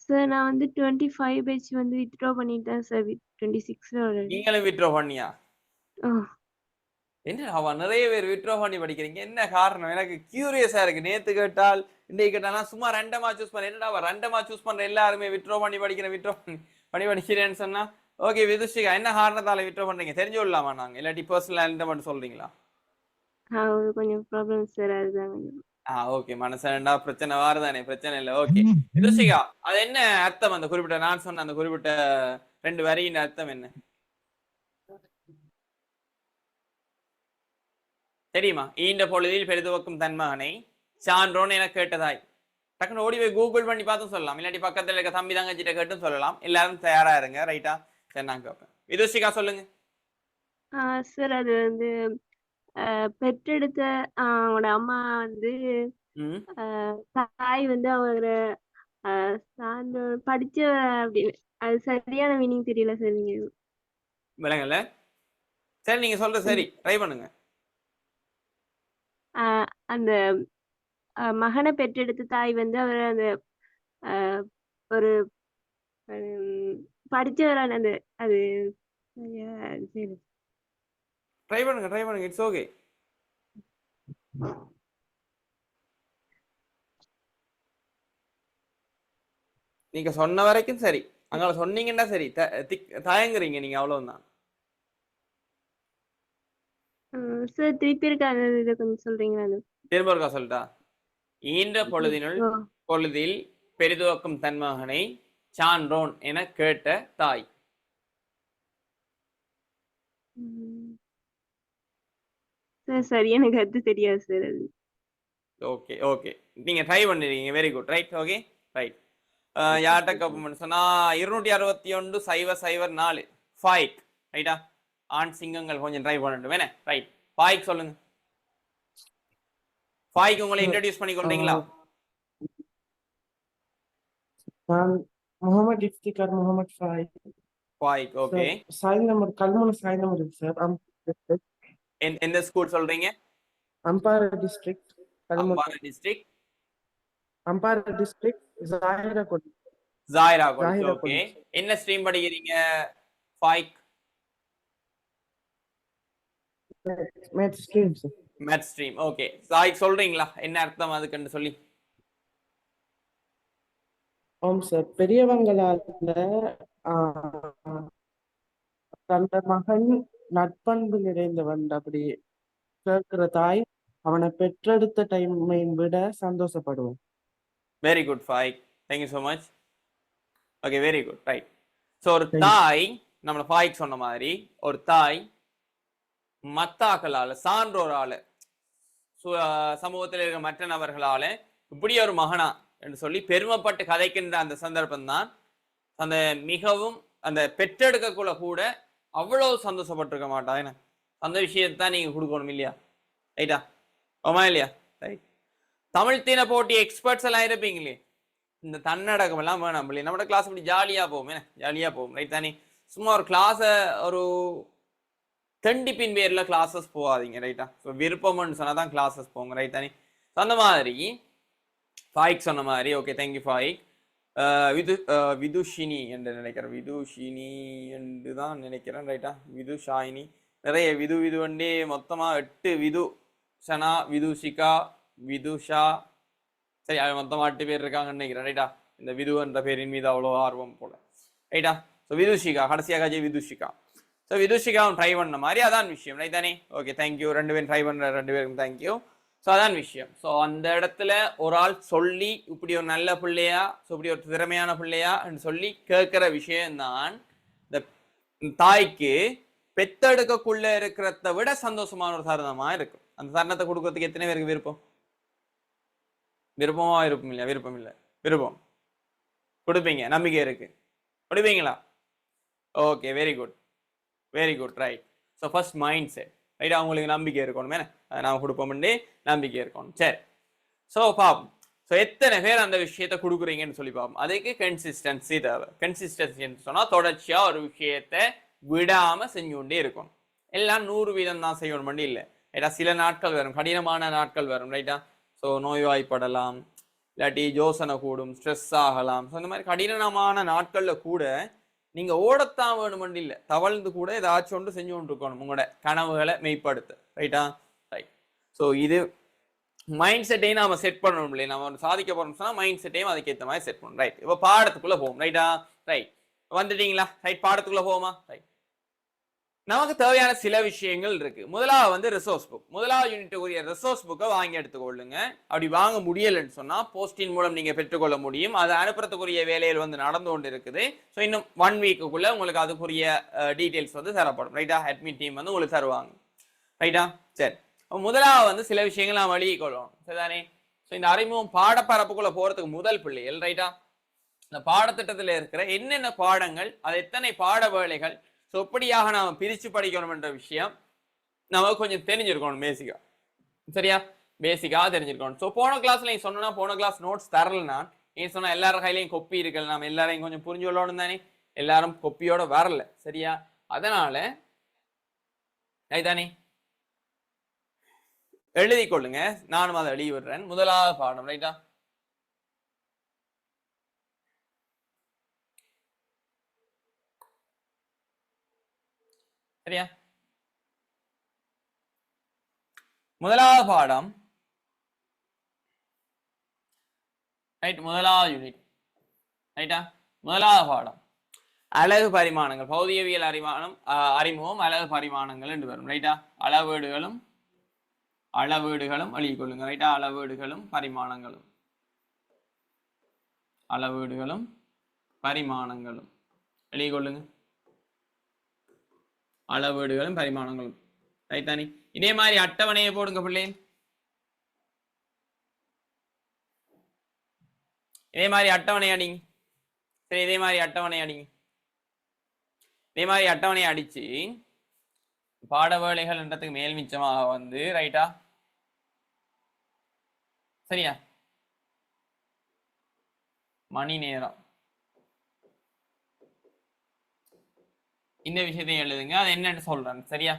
சார் நான் வந்து 25 பேட்ச் வந்து வித்ட்ரா பண்ணிட்டேன் சார். 26 ஆல்ரெடி. நீங்களும் வித்ட்ரா பண்ணியா? என்ன அவ நிறைய பேர் வித்ட்ரா பண்ணி படிக்கிறீங்க, என்ன காரணம்? எனக்கு கியூரியஸா இருக்கு. நேத்து கேட்டால் இன்னைக்கு கேட்டாலும் சும்மா ரேண்டமா சூஸ் பண்ண. என்னடா ரேண்டமா சூஸ் பண்ற எல்லாருமே வித்ட்ரா பண்ணி படிக்கிறேன், வித்ட்ரா பண்ணி படிக்கிறேன்னு சொன்னா ஓகே. விதுஷிகா என்ன காரணத்தால வித்ட்ரா பண்றீங்க தெரிஞ்சு கொள்ளலாமா? நாங்க இல்லாட்டி பர்சனலா எந்த மட்டும் சொல்றீங்களா? கொஞ்சம் ப்ராப்ளம் சார், அதுதான். ஓகே. மனசா பிரச்சனை வாருதானே, பிரச்சனை இல்லை. ஓகே விதுஷிகா, அது என்ன அர்த்தம்? அந்த குறிப்பிட்ட நான் சொன்ன அந்த குறிப்பிட்ட 2 வரியின் அர்த்தம் என்ன தெரியுமா? ஈன்ற பொழுதில் பெரிதுவக்கும் தன்மகனை சான்றோன் என கேட்டதாய். டக்குன்னு ஓடி போய் கூகுள் பண்ணி பார்த்தும் சொல்லலாம், இல்லாட்டி பக்கத்துல இருக்க தம்பி தங்கச்சிட்ட கேட்டும் சொல்லலாம். எல்லாரும் தயாரா இருங்க, ரைட்டா? சரி, நான் கேட்பேன். விதுஷிகா சொல்லுங்க. சார் அது வந்து பெற்றெடுத்த அவனோட அம்மா வந்து தாய் வந்து அவங்க சான்றோன் படிச்ச அப்படின்னு. அது சரியான மீனிங் தெரியல சார். நீங்க விளங்கல? சரி, நீங்க சொல்ற சரி, ட்ரை பண்ணுங்க. அந்த மகனை பெற்றெடுத்த தாய் வந்து அவர் அந்த ஒரு படிச்சவரான அந்த அது ட்ரை பண்ணுங்க, இட்ஸ் ஓகே. நீங்க சொன்ன வரைக்கும் சரி, அங்க சொன்னீங்கன்னா சரி. தயங்குறீங்க நீங்க, அவ்வளவுதான். சார் திருப்பி இருக்காது, இதை கொஞ்சம் சொல்றீங்களா? திரும்ப இருக்கா சொல்லிட்டா? ஈன்ற பொழுதில் பெரிதுவக்கும் தன்மகனை சான்றோன் என கேட்ட தாய். சார் சரி, எனக்கு அது தெரியாது சார். அது ஓகே ஓகே, நீங்க ட்ரை பண்ணிருக்கீங்க, very good, right. Okay right. யார்கிட்ட கப்பமெண்ட் சொன்னா 261-004 ஃபைக், ரைட்டா? ஆண் சிங்கங்கள் கொஞ்சம் ட்ரை பண்ணட்டும் வேணே, ரைட்? ஃபைக் சொல்லுங்க. ஃபைக் உங்களை இன்ட்ரோடியூஸ் பண்ணி கொள்றீங்களா? Muhammad Iftikhar Muhammad Faiq. Faiq, okay. Sign number Kalmunai sign number இருக்கு சார். எந்த ஸ்கூல் சொல்றீங்க? Ampara district. Ampara district. Ampara district Zahira college. Okay. என்ன ஸ்ட்ரீம் படிக்கிறீங்க Faiq? Maths stream sir. Maths stream, okay. Faiq சொல்றீங்களா என்ன அர்த்தம் அதுக்குன்னு சொல்லி? ஆம் சார், பெரியவங்களால தந்த மகன் நட்பண்பு நிறைந்தவன் அப்படி கேட்கிற தாய் அவனை பெற்றெடுத்த டைமை விட சந்தோஷப்படுவான். வெரி குட் ஃபாய், thank you so much. Okay, very good, right. So ஒரு Thank you. தாய், நம்மளை ஃபாய்க்கு சொன்ன மாதிரி ஒரு தாய் மத்தாக்களால, சான்றோரால, சமூகத்தில் இருக்கிற மற்ற நபர்களால இப்படி ஒரு மகனா என்று சொல்லி பெருமைப்பட்டு கதைக்கின்ற அந்த சந்தர்ப்பம் தான் அந்த மிகவும் அந்த பெற்றெடுக்கக்குள்ள கூட அவ்வளவு சந்தோஷப்பட்டிருக்க மாட்டாங்க. அந்த விஷயத்தான் நீங்க கொடுக்கணும் இல்லையா? ரைட்டா? ஆமா இல்லையா? ரைட். தமிழ் தின போட்டி எக்ஸ்பர்ட்ஸ் எல்லாம் இருப்பீங்களே, இந்த தன்னடக்கம் எல்லாம் வேணாம் இல்லையா? நம்மளோட கிளாஸ் இப்படி ஜாலியா போகும், ஜாலியா போகும், ரைட் தானே? சும்மா ஒரு கிளாஸை ஒரு கண்டிப்பின் பேர்ல கிளாஸஸ் போகாதீங்க, ரைட்டா? ஸோ விருப்பம்னு சொன்னா தான் கிளாஸஸ் போங்க, ரைட் தானே? அந்த மாதிரி ஃபாய்க் சொன்ன மாதிரி, ஓகே, தேங்க்யூ ஃபாய்க். விதுஷினி என்று நினைக்கிறேன், விதுஷினி என்று தான் நினைக்கிறேன், ரைட்டா? விதுஷாயினி, நிறைய விது வண்டி மொத்தமா 8 விது, சனா, விதுஷிகா, விதுஷா, சரி, அது மொத்தமா 8 பேர் இருக்காங்கன்னு நினைக்கிறேன், ரைட்டா? இந்த விது என்ற பேரின் மீது அவ்வளோ ஆர்வம் போல, ரைட்டா? ஸோ விதுஷிகா, கடைசியாக விதுஷிகா. ஸோ விதுஷிகாவும் ட்ரை பண்ண மாதிரி அதான் விஷயம், ரைட் தானே? Okay, thank you. 2 பேரும் ட்ரை பண்ணுற 2 பேருக்கும் தேங்க்யூ. ஸோ அதான் விஷயம். ஸோ அந்த இடத்துல ஒரு ஆள் சொல்லி இப்படி ஒரு நல்ல பிள்ளையா, ஸோ இப்படி ஒரு திறமையான பிள்ளையா சொல்லி கேட்குற விஷயம்தான் இந்த தாய்க்கு பெத்தெடுக்கக்குள்ள இருக்கிறத விட சந்தோஷமான ஒரு தருணமா இருக்கும். அந்த தருணத்தை கொடுக்கறதுக்கு எத்தனை பேருக்கு விருப்பம்? விருப்பமா? விருப்பம் இல்லையா? விருப்பம் இல்லை. விருப்பம் கொடுப்பீங்க, நம்பிக்கை இருக்கு, கொடுப்பீங்களா? Okay, very good, very good, right. So first mind set, right? அவங்களுக்கு நம்பிக்கை இருக்கணும், நான் கொடுப்போம்னு நம்பிக்கை இருக்கணும். சரி, ஸோ பாப்போம். ஸோ எத்தனை பேர் அந்த விஷயத்த கொடுக்குறீங்கன்னு சொல்லி பார்ப்போம். அதுக்கு கன்சிஸ்டன்சி தேவை. கன்சிஸ்டன்சின்னு சொன்னால் தொடர்ச்சியாக ஒரு விஷயத்தை விடாம செஞ்சு கொண்டே இருக்கணும். எல்லாம் 100% தான் செய்யணும் மட்டும் இல்லை, ரைட்டா? சில நாட்கள் வரும், கடினமான நாட்கள் வரும், ரைட்டா? ஸோ நோய்வாய்ப்படலாம், இல்லாட்டி யோசனை கூடும், ஸ்ட்ரெஸ் ஆகலாம். ஸோ இந்த மாதிரி கடினமான நாட்களில் கூட நீங்க ஓடத்தான் வேணுமென்று இல்லை, தவழ்ந்து கூட ஏதாச்சும் ஒன்று செஞ்சு கொண்டு இருக்கணும் உங்களோட கனவுகளை மெய்ப்படுத்த, ரைட்டா? ரைட். ஸோ இது மைண்ட் செட்டையும் நாம செட் பண்ணணும் இல்லையா? நம்ம ஒன்று சாதிக்க போறோம்னு சொன்னா மைண்ட் செட்டையும் அதுக்கேற்ற மாதிரி செட் பண்ணணும், ரைட்? இப்போ பாடத்துக்குள்ள போவோம், ரைட்டா? ரைட், வந்துட்டீங்களா? ரைட், பாடத்துக்குள்ள போவோமா? ரைட். நமக்கு தேவையான சில விஷயங்கள் இருக்கு. முதலாவது ரிசோர்ஸ் புக். முதலாவது யூனிட்டுக்குரிய ரிசோர்ஸ் புக்கை வாங்கி எடுத்துக்கொள்ளுங்க. அப்படி வாங்க முடியலன்னு சொன்னா போஸ்டின் மூலம் நீங்க பெற்றுக்கொள்ள முடியும். அதை அனுப்புறதுக்குரிய வேலையில் நடந்து கொண்டு இருக்குது. ஸோ இன்னும் 1 வீக்குக்குள்ள உங்களுக்கு அதுக்குரிய டீடைல்ஸ் தரப்படும், ரைட்டா? அட்மிட் டீம் உங்களுக்கு தருவாங்க, ரைட்டா? சரி, முதலாவது சில விஷயங்கள் நாம் வழி கொள்ளணும், சரிதானே? ஸோ இந்த அறிமுகம் பாடப்பரப்புக்குள்ள போறதுக்கு முதல் பிள்ளைகள், ரைட்டா? இந்த பாடத்திட்டத்தில் இருக்கிற என்னென்ன பாடங்கள், அது எத்தனை பாட வேலைகள், ஸோ இப்படியாக நாம் பிரித்து படிக்கணும் என்ற விஷயம் நமக்கு கொஞ்சம் தெரிஞ்சிருக்கணும், பேசிக்கா, சரியா? பேசிக்காக தெரிஞ்சிருக்கணும். ஸோ போன கிளாஸ்ல நீ சொன்னா, போன கிளாஸ் நோட்ஸ் தரலனா நீ சொன்னா எல்லாரும் கையிலையும் கொப்பி இருக்கல, நம்ம எல்லாரையும் கொஞ்சம் புரிஞ்சு கொள்ளணும் தானே? எல்லாரும் கொப்பியோட வரல, சரியா? அதனால தானே எழுதி கொள்ளுங்க, நானும் அதை எழுதி விடுறேன். முதலாவது பாடம், ரைட்டா? சரியா? முதலாவது பாடம், ரைட்? முதலாவது யூனிட், ரைட்டா? முதலாவது பாடம் அலகு பரிமாணங்கள், பௌதிகவியல் அறிமுகம் அலகு பரிமாணங்கள் என்று வரும், ரைட்டா? அளவீடுகளும் எழுதி கொள்ளுங்க, ரைட்டா? அளவீடுகளும் பரிமாணங்களும், அளவீடுகளும் பரிமாணங்களும் எழுதி கொள்ளுங்க, அளவீடுகளும் பரிமாணங்களும், ரைட் தானே? இதே மாதிரி அட்டவணையை போடுங்க பிள்ளை, இதே மாதிரி அட்டவணை அடிங்க. சரி, இதே மாதிரி அட்டவணை அடிங்க. இதே மாதிரி அட்டவணை அடிச்சு பாட வேலைகள் என்றதுக்கு மேல் மிச்சமாக ரைட்டா? சரியா? மணி நேரம், இந்த விஷயத்தையும் எழுதுங்க. அது என்னன்னு சொல்றேன், சரியா?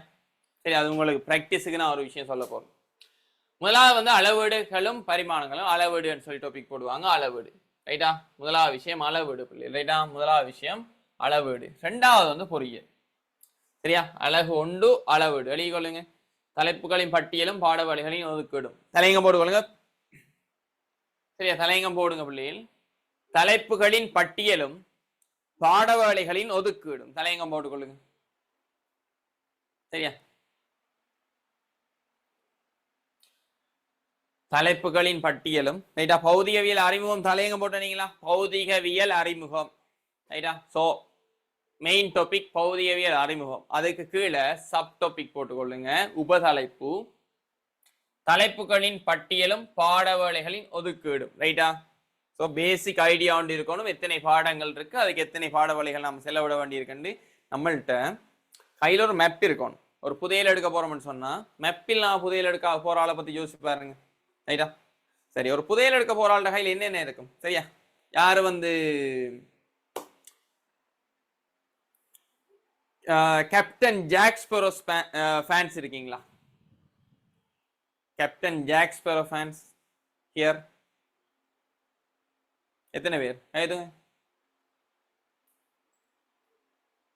சரி, அது உங்களுக்கு பிராக்டிஸுக்கு நான் ஒரு விஷயம் சொல்ல போறேன். முதலாவது அளவீடுகளும் பரிமாணங்களும், அளவீடுன்னு சொல்லி டாபிக் போடுவாங்க, அளவீடு, ரைட்டா? முதலாவது விஷயம் அளவீடு பிள்ளை, ரைட்டா? முதலாவது விஷயம் அளவீடு. ரெண்டாவது பொறியியல், சரியா? அழகு 1 அளவீடு எழுதி கொள்ளுங்க. தலைப்புகளின் பட்டியலும் பாட வேலைகளையும் ஒதுக்கிடும். தலையங்கம் போட்டுக்கொள்ளுங்க, சரியா? தலையங்கம் போடுங்க பிள்ளைகள். தலைப்புகளின் பட்டியலும் பாட வேலைகளின் ஒதுக்கீடும், தலையங்கம் போட்டுக்கொள்ளுங்க, சரியா? தலைப்புகளின் பட்டியலும் ரைட்டா. பௌதிகவியல் அறிமுகம் தலையங்க போட்டீங்களா? பௌதிகவியல் அறிமுகம் ரைட்டா. ஸோ மெயின் டாபிக் பௌதிகவியல் அறிமுகம். அதுக்கு கீழே சப் டாபிக் போட்டுக்கொள்ளுங்க. உபதலைப்பு தலைப்புகளின் பட்டியலும் பாடவேளைகளின் ஒதுக்கீடும் ரைட்டா. ஸோ பேசிக் ஐடியா ஒன்று இருக்கணும். எத்தனை பாடங்கள் இருக்கு, அதுக்கு எத்தனை பாடவேளைகள் நம்ம செலவிட வேண்டியிருக்குன்னு நம்மள்கிட்ட கையில் ஒரு மேப் இருக்கணும். ஒரு புதையல் எடுக்க போறோம்னு சொன்னா மெப்பில் நான் புதையல் எடுக்க போற ஆளை பத்தி யோசிச்சு பாருங்க ரைட்டா. சரி, ஒரு புதையல் எடுக்க போற ஆள்கிட்ட கையில் என்னென்ன இருக்கும்? சரியா, யாரு கேப்டன் ஜாக் ஸ்பெரோ ஃபேன்ஸ் இருக்கீங்களா? கேப்டன் ஜாக் ஸ்பெரோ ஃபேன்ஸ் ஹியர் எத்தனை பேர்? எதுங்க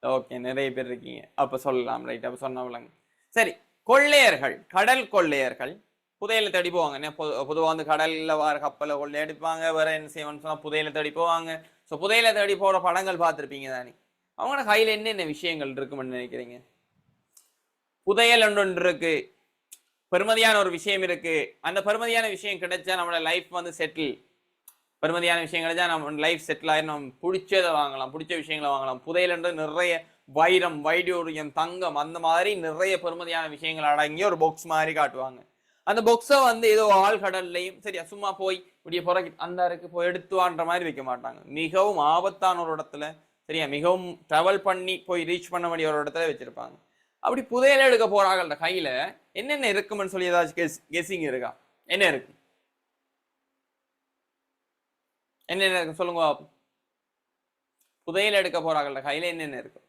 ஓகே, நிறைய பேர் இருக்கீங்க. அப்ப சொல்லலாம் ரைட். அப்ப சொன்னவங்க சரி. கொள்ளையர்கள், கடல் கொள்ளையர்கள் புதையலை தேடி போவாங்க. பொதுவாக வந்து கடல்ல வார கப்பலை கொள்ளையடிப்பாங்க. வேற என்ன செய்வான்னு சொன்னா புதையலை தேடி போவாங்க. ஸோ புதையலை தேடி போற படங்கள் பார்த்துருப்பீங்க தானே. அவங்களோட கையில என்னென்ன விஷயங்கள் இருக்குன்னு நினைக்கிறீங்க? புதையல் ஒன்று இருக்கு, பெருமதியான ஒரு விஷயம் இருக்கு. அந்த பெருமதியான விஷயம் கிடைச்சா நம்மளோட லைஃப் வந்து செட்டில். பெருமதியான விஷயம் கிடைச்சா நம்ம லைஃப் செட்டில் ஆயிரும். நம்ம பிடிச்சதை வாங்கலாம், பிடிச்ச விஷயங்களை வாங்கலாம். புதையல்ன்றது நிறைய வைரம், வைடூரியம், தங்கம், அந்த மாதிரி நிறைய பெருமதியான விஷயங்கள் அடங்கி ஒரு பாக்ஸ் மாதிரி காட்டுவாங்க. அந்த பாக்ஸை வந்து ஏதோ ஆழ்கடல்லையும் சரியா சும்மா போய் இப்படியே புறக்கி அந்த இருக்கு போய் எடுத்துவான்ற மாதிரி வைக்க மாட்டாங்க. மிகவும் ஆபத்தான ஒரு இடத்துல சரியா, மிகவும் டிராவல் பண்ணி போய் ரீச் பண்ண வேண்டிய ஒரு இடத்துல வச்சிருப்பாங்க. அப்படி புதையல் எடுக்க போறாங்கள்ட்ட கையில என்னென்ன இருக்குன்னு சொல்லி ஏதாச்சும் கெஸிங் இருக்கா? என்ன இருக்கு? என்னென்ன இருக்கு சொல்லுங்க. புதையல் எடுக்க போறாங்கள்ட்ட கையில என்னென்ன இருக்கு?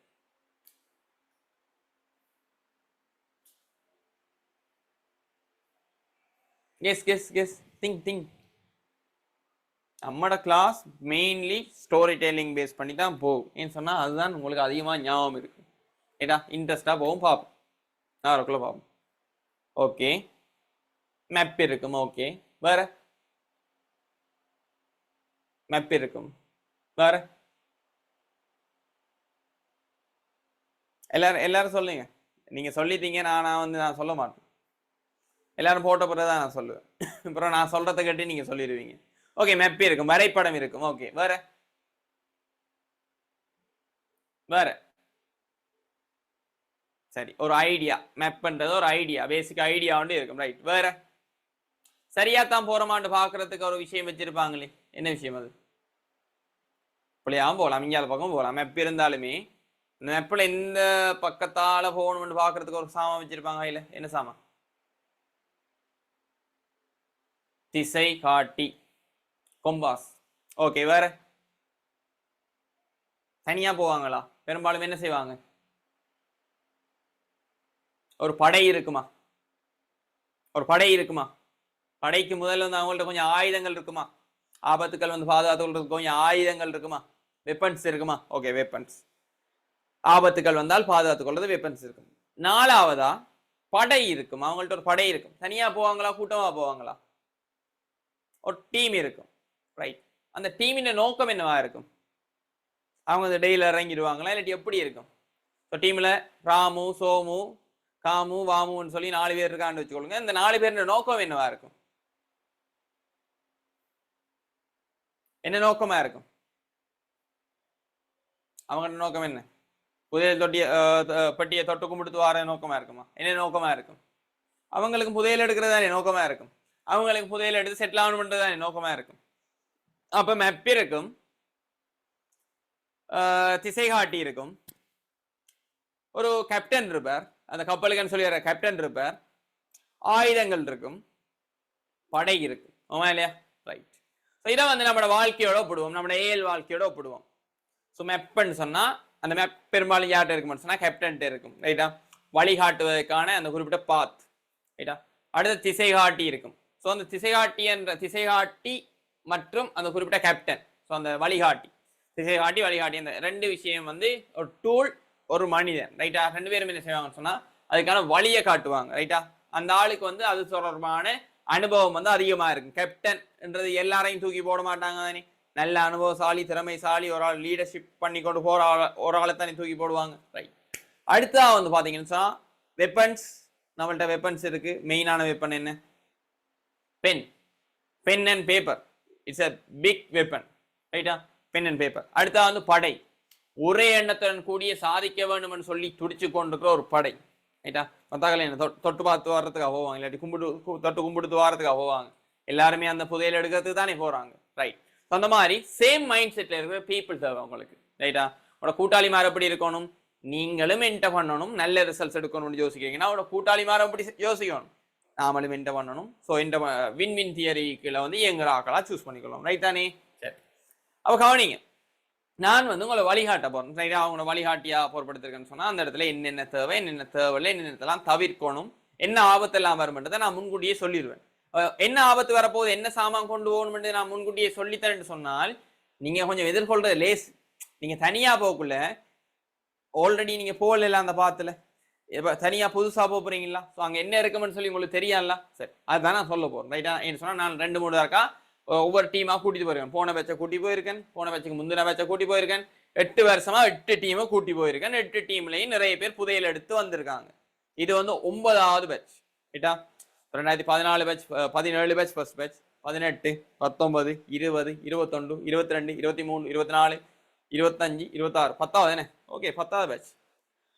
Guess guess guess, think think. நம்மளோட class mainly story telling base பண்ணி தான் போகும். ஏன்னு சொன்னா அதுதான் உங்களுக்கு அதிகமாக ஞாபகம் இருக்கு. ஏடா இன்ட்ரெஸ்டா போகும், பார்ப்போம். நாருக்குள்ள பார்ப்போம். ஓகே, மேப் இருக்கும். ஓகே, வேற மேப் இருக்கும். வேற எல்லாரும் சொல்லுங்க. நீங்க சொல்லிட்டீங்க, நான் சொல்ல மாட்டேன். எல்லாரும் போட்ட பிறகு தான் நான் சொல்லுவேன். அப்புறம் நான் சொல்றதை கேட்டு நீங்க சொல்லிடுவீங்க. ஓகே, மேப் இருக்கும், வரைபடம் இருக்கும். ஓகே, வேற வேற சரி, ஒரு ஐடியா. மேப் பண்றது ஒரு ஐடியா, பேசிக் ஐடியா வந்து இருக்கும். ரைட். வேற சரியா தான் போறோமான்னு பாக்குறதுக்கு ஒரு விஷயம் வச்சிருப்பாங்களே, என்ன விஷயம் அது? இப்படியாவும் போகலாம், இங்கால பக்கம் போகலாம். மேப் இருந்தாலுமே இந்த மேப்ல எந்த பக்கத்தால போகணும்னு பாக்குறதுக்கு ஒரு சாமான் வச்சிருப்பாங்க. இல்ல என்ன சாமான்? திசை காட்டி, கொம்பாஸ். ஓகே, வேற தனியா போவாங்களா? பெரும்பாலும் என்ன செய்வாங்க? ஒரு படை இருக்குமா? ஒரு படை இருக்குமா? படைக்கு முதல்ல வந்து அவங்கள்ட்ட கொஞ்சம் ஆயுதங்கள் இருக்குமா? ஆபத்துக்கள் வந்து பாதுகாத்துக் கொஞ்சம் ஆயுதங்கள் இருக்குமா? வெப்பன்ஸ் இருக்குமா? Okay, weapons. ஆபத்துக்கள் வந்தால் பாதுகாத்துக் கொள்றது வெப்பன்ஸ் இருக்கும். நாலாவதா படை இருக்கும். அவங்கள்ட்ட ஒரு படை இருக்கும். தனியா போவாங்களா, கூட்டமா போவாங்களா? ஒரு டீம் இருக்கும். ரைட். அந்த டீமின் நோக்கம் என்னவா இருக்கும்? அவங்க அந்த டெய்ல இறங்கிடுவாங்களா, இல்லாட்டி எப்படி இருக்கும்? ஸோ டீம்ல ராமு, சோமு, காமு, வாமுன்னு சொல்லி 4 பேர் இருக்கான்னு வச்சுக்கொள்ளுங்க. இந்த 4 பேர் நோக்கம் என்னவா இருக்கும்? என்ன நோக்கமா இருக்கும்? அவங்க நோக்கம் என்ன? புதையல் பெட்டியை தொட்டு கும்பிடுத்து வார நோக்கமா இருக்குமா? என்ன நோக்கமா இருக்கும்? அவங்களுக்கு புதையல் எடுக்கிறதானே நோக்கமா இருக்கும். அவங்களுக்கு புதையல் எடுத்து செட்டில் ஆன் பண்றதுதானே நோக்கமா இருக்கும். அப்ப மேப் இருக்கும், திசை காட்டி இருக்கும், ஒரு கேப்டன் இருப்பார், அந்த கப்பலுக்குன்னு சொல்லி வர கேப்டன் இருப்பார், ஆயுதங்கள் இருக்கும், படை இருக்கும். ஆமா இல்லையா? ரைட். ஸோ இதை வந்து நம்மளோட வாழ்க்கையோட ஒப்பிடுவோம், நம்மளோட ஏஎல் வாழ்க்கையோட ஒப்பிடுவோம். ஸோ மேப்னு சொன்னா அந்த மேப் பெரும்பாலும் யார்கிட்ட இருக்கும்னு சொன்னா கேப்டன் இருக்கும். ரைட்டா? வழிகாட்டுவதற்கான அந்த குறிப்பிட்ட பாத். ரைட்டா? அடுத்த திசை காட்டி இருக்கும். ஸோ அந்த திசைகாட்டி மற்றும் அந்த குறிப்பிட்ட கேப்டன், ஸோ அந்த வழிகாட்டி, திசைகாட்டி வழிகாட்டி, அந்த 2 விஷயம் வந்து ஒரு டூல், ஒரு மனிதன். ரைட்டா? 2 பேரும் என்ன செய்வாங்கன்னு சொன்னா அதுக்கான வழியை காட்டுவாங்க. ரைட்டா? அந்த ஆளுக்கு வந்து அது தொடர்பான அனுபவம் வந்து அதிகமா இருக்கும். கேப்டன் என்றது எல்லாரையும் தூக்கி போட மாட்டாங்க தானே. நல்ல அனுபவசாலி, திறமைசாலி ஒரு ஆள் லீடர்ஷிப் பண்ணி கொண்டு போற ஒரு ஆளை தானே தூக்கி போடுவாங்க. ரைட். அடுத்தா வந்து பாத்தீங்கன்னு சொன்னா வெப்பன்ஸ். நம்மள்ட்ட வெப்பன்ஸ் இருக்கு. மெயினான வெப்பன் என்ன? Pen. Pen and paper, it's a big weapon, ரைட்டா? Pen and paper. அடுத்தா வந்து படை, ஒரே எண்ணத்துடன் கூடிய சாதிக்க வேண்டும்னு சொல்லி துடிச்சு கொண்டிருக்கிற ஒரு படை, ரைட்டா? மத்தாக்கள் என்ன தொட்டு பார்த்து வர்றதுக்காக போவாங்க, இல்லாட்டி தொட்டு கும்பிடுத்து வாரத்துக்காக போவாங்க, எல்லாருமே அந்த புதையல் எடுக்கிறதுக்கு தானே போறாங்க, ரைட்? அந்த மாதிரி சேம் மைண்ட் செட்ல இருக்கிற பீப்புள் தேவை உங்களுக்கு, ரைட்டா? உங்களோட கூட்டாளி மாதிரி எப்படி இருக்கணும், நீங்களும் என்ட பண்ணணும், நல்ல ரிசல்ட்ஸ் எடுக்கணும்னு யோசிக்கிறீங்கன்னா உங்களோட கூட்டாளி மாதிரி எப்படி யோசிக்கணும், நாமளும் என்ட பண்ணணும். ஸோ இந்த வின் வின் தியரிக்குள்ள வந்து எங்களை ஆக்களா சூஸ் பண்ணிக்கலாம், ரைட் தானே? சரி, அப்ப கவனிங்க, நான் வந்து உங்களை வழிகாட்ட போறேன், ரைட்டா? அவங்களோட வழிகாட்டியா பொறுப்படுத்திருக்கேன்னு சொன்னா அந்த இடத்துல என்னென்ன தேவை, என்னென்ன தேவையில்லை, என்னென்னலாம் தவிர்க்கணும், என்ன ஆபத்தெல்லாம் வரும்ன்றதை நான் முன்கூட்டியே சொல்லிடுவேன். என்ன ஆபத்து வரப்போகுது, என்ன சாமான் கொண்டு போகணும்னு நான் முன்கூட்டியே சொல்லித்தரேன்னு சொன்னால் நீங்க கொஞ்சம் எதிர்கொள்றது லேஸ். நீங்க தனியா போகக்குள்ள ஆல்ரெடி நீங்க போகல அந்த பாத்துல, இப்ப தனியா புதுசா போறீங்களா, ஸோ அங்க என்ன இருக்குன்னு சொல்லி உங்களுக்கு தெரியாதுல. சரி, அதுதான் நான் சொல்ல போறேன், ரைட்டா? என்ன சொன்னா நான் 2-3 இருக்கா ஒவ்வொரு டீமா கூட்டிட்டு போயிருக்கேன். போன பேட்சை கூட்டி போயிருக்கேன், போன பேட்சுக்கு முந்தின பேட்சை கூட்டி போயிருக்கேன், 8 வருஷமா 8 டீமை கூட்டி போயிருக்கேன். 8 டீம்லயும் நிறைய பேர் புதையல் எடுத்து வந்திருக்காங்க. இது வந்து 9வது பேட்ச், ரைட்டா? 2014 பேட்ச், 17 பேட்ச் ஃபர்ஸ்ட் பேட்ச், 18, 19, 20, 21, 22, 23, 24, 25, 26, 10வது என்ன? ஓகே, 10வது பேட்ச்,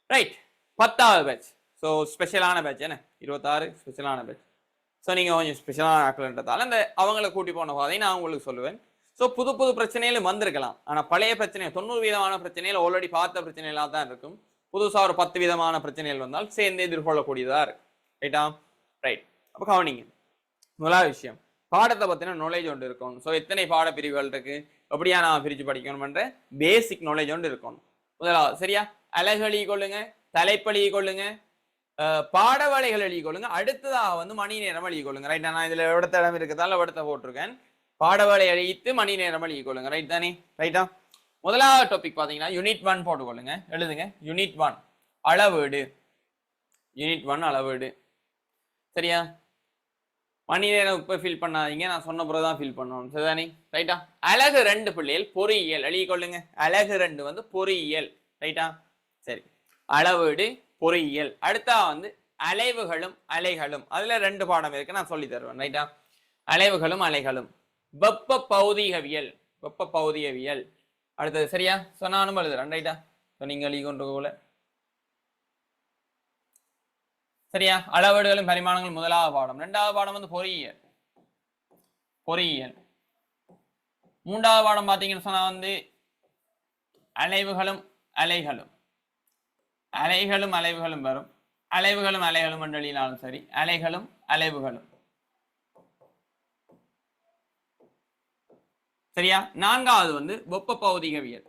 ரைட்? 10வது பேட்ச். ஸோ ஸ்பெஷலான பேட்ச் என்ன? 26 ஸ்பெஷலான பேட்ச். ஸோ நீங்கள் கொஞ்சம் ஸ்பெஷலான ஆக்கலன்றதால அந்த அவங்கள கூட்டி போன பாதை நான் உங்களுக்கு சொல்லுவேன். ஸோ புது புது பிரச்சனைகள் வந்திருக்கலாம், ஆனால் பழைய பிரச்சனை 90 விதமான பிரச்சனைகள் ஆல்ரெடி பார்த்த பிரச்சனைகளாக தான் இருக்கும். புதுசாக ஒரு 10 விதமான பிரச்சனைகள் வந்தால் சேர்ந்து எதிர்கொள்ளக்கூடியதாக இருக்கு, ரைட்டா? ரைட், அப்போ கவனிங்க. முதலாவது விஷயம், பாடத்தை பற்றின நாலேஜ் ஒன்று இருக்கணும். ஸோ எத்தனை பாட பிரிவுகள் இருக்கு, எப்படியா நான் பிரித்து படிக்கணும்ன்ற பேசிக் நாலேஜ் ஒன்று இருக்கணும். முதலாவது, சரியா? அழகு எழுதி கொள்ளுங்க, தலைப்பு எழுதி கொள்ளுங்க, பாடவளைகள் எழுதி கொள்ளுங்க. அடுத்ததாக வந்து மணி நேரம் எழுதி கொள்ளுங்க, ரைட்? நான் இதுல இடத்த இடம் இருக்கிறதால இடத்த போட்டிருக்கேன். பாடவளை எழுதித்து மணி நேரம் எழுதி கொள்ளுங்க, ரைட் தானே? ரைட்டா? முதலாவது டாபிக் பார்த்தீங்கன்னா யூனிட் 1 போட்டுக்கொள்ளுங்க, எழுதுங்க. யூனிட் 1 அளவீடு, யூனிட் 1 அளவீடு, சரியா? மணி நேரம் இப்போ ஃபில் பண்ணாதீங்க, நான் சொன்ன பிறகு தான் ஃபில் பண்ணணும், சரிதானே? ரைட்டா? அழகு 2 பிள்ளைகள் பொறியியல் எழுதி கொள்ளுங்க. அழகு 2 வந்து பொறியியல், ரைட்டா? சரி, அளவீடு பொறியியல். அடுத்தா வந்து அலைவுகளும் அலைகளும், அதுல 2 பாடம் இருக்கு, நான் சொல்லி தருவேன், ரைட்டா? அலைவுகளும் அலைகளும். வெப்ப பௌதிகவியல், வெப்ப பௌதிகவியல் அடுத்தது, சரியா? சொன்னாலும் எழுதுறேன், ரைட்டா? நீங்க எழுதி கொண்டு போகல, சரியா? அளவீடுகளும் பரிமாணங்களும் முதலாவது பாடம். 2வது பாடம் வந்து பொறியியல், பொறியியல். 3வது பாடம் பார்த்தீங்கன்னு சொன்னா வந்து அலைவுகளும் அலைகளும், அலைகளும் அலைவுகளும் வரும். அலைவுகளும் அலைகளும் மண்டலினாலும் சரி, அலைகளும் அலைவுகளும், சரியா? 4வது வந்து வெப்ப பௌதிகவியல்,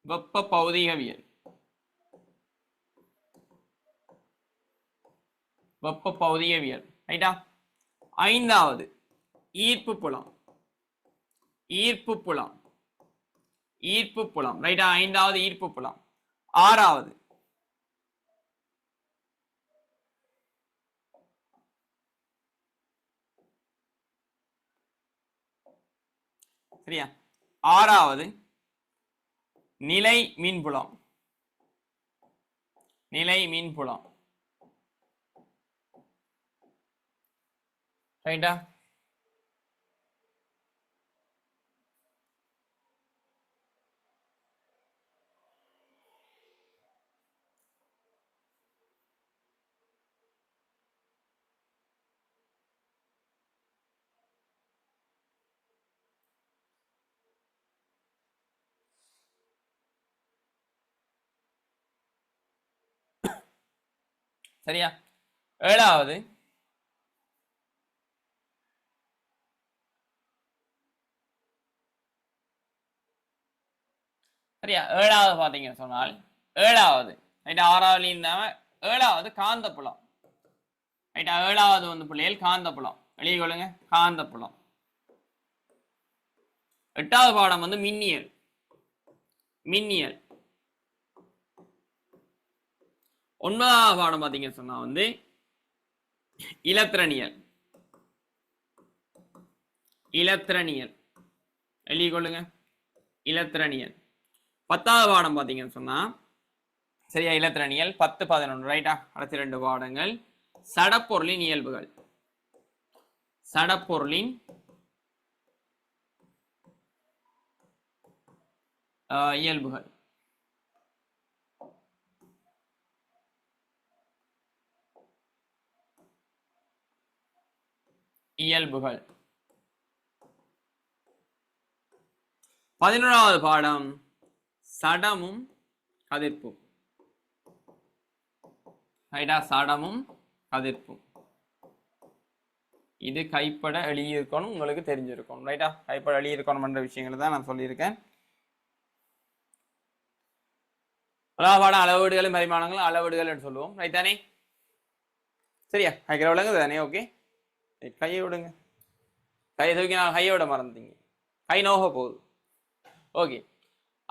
வெப்ப பௌதிகவியல், வெப்ப பௌதிகவியல், ரைட்டா? 5வது ஈர்ப்பு புலம், ஈர்ப்பு புலம், ஈர்ப்பு புலம், ரைட்டா? 5வது ஈர்ப்பு புலம். 6வது சரியா? 6வது நிலை மின்புலம், நிலை மின்புலம், ரைட்டா? சரியா? 7வது சரியா? 7வது பாத்தீங்கன்னு சொன்னால் 7வது, ரைட்டா? 6வது இல்லாம 7வது காந்தப்புலம், ரைட்டா? 7வது வந்து பிள்ளைகள் காந்தப்புலம் எழுதி கொள்ளுங்க, காந்தப்புலம். 8வது பாடம் வந்து மின்னியல், மின்னியல். 9வது பாடம் பார்த்தீங்கன்னு சொன்னா வந்து இலத்திரனியல், இலத்திரனியல் எழுதி கொள்ளுங்க, இலத்திரனியல். 10வது பாடம் பார்த்தீங்கன்னு சொன்னா சரியா, இலத்திரனியல் 10, 11, ரைட்டா? அடுத்த 2 பாடங்கள் சடப்பொருளின் இயல்புகள், சடப்பொருளின் இயல்புகள். இயல்புகள். 11வது பாடம் சடமும் கதிர்ப்பும். ரைட்டா? சடமும் கதிர்ப்பும். இது கைப்பட எழுதியிருக்கணும், உங்களுக்கு தெரிஞ்சிருக்கணும். ரைட்டா? கைப்பட எழுதியிருக்கணும்ன்ற விஷயங்களை தான் நான் சொல்லியிருக்கேன். பாடம் அளவீடுகளும் பரிமாணங்களும் அளவீடுகள் சொல்லுவோம். ரைட் தானே? சரியா? கைக்கிற விளங்கு தானே? ஓகே, கையை விடுங்க. கையை தூக்கி நான் கையை விட மறந்தீங்க, கை நோக போகுது. ஓகே,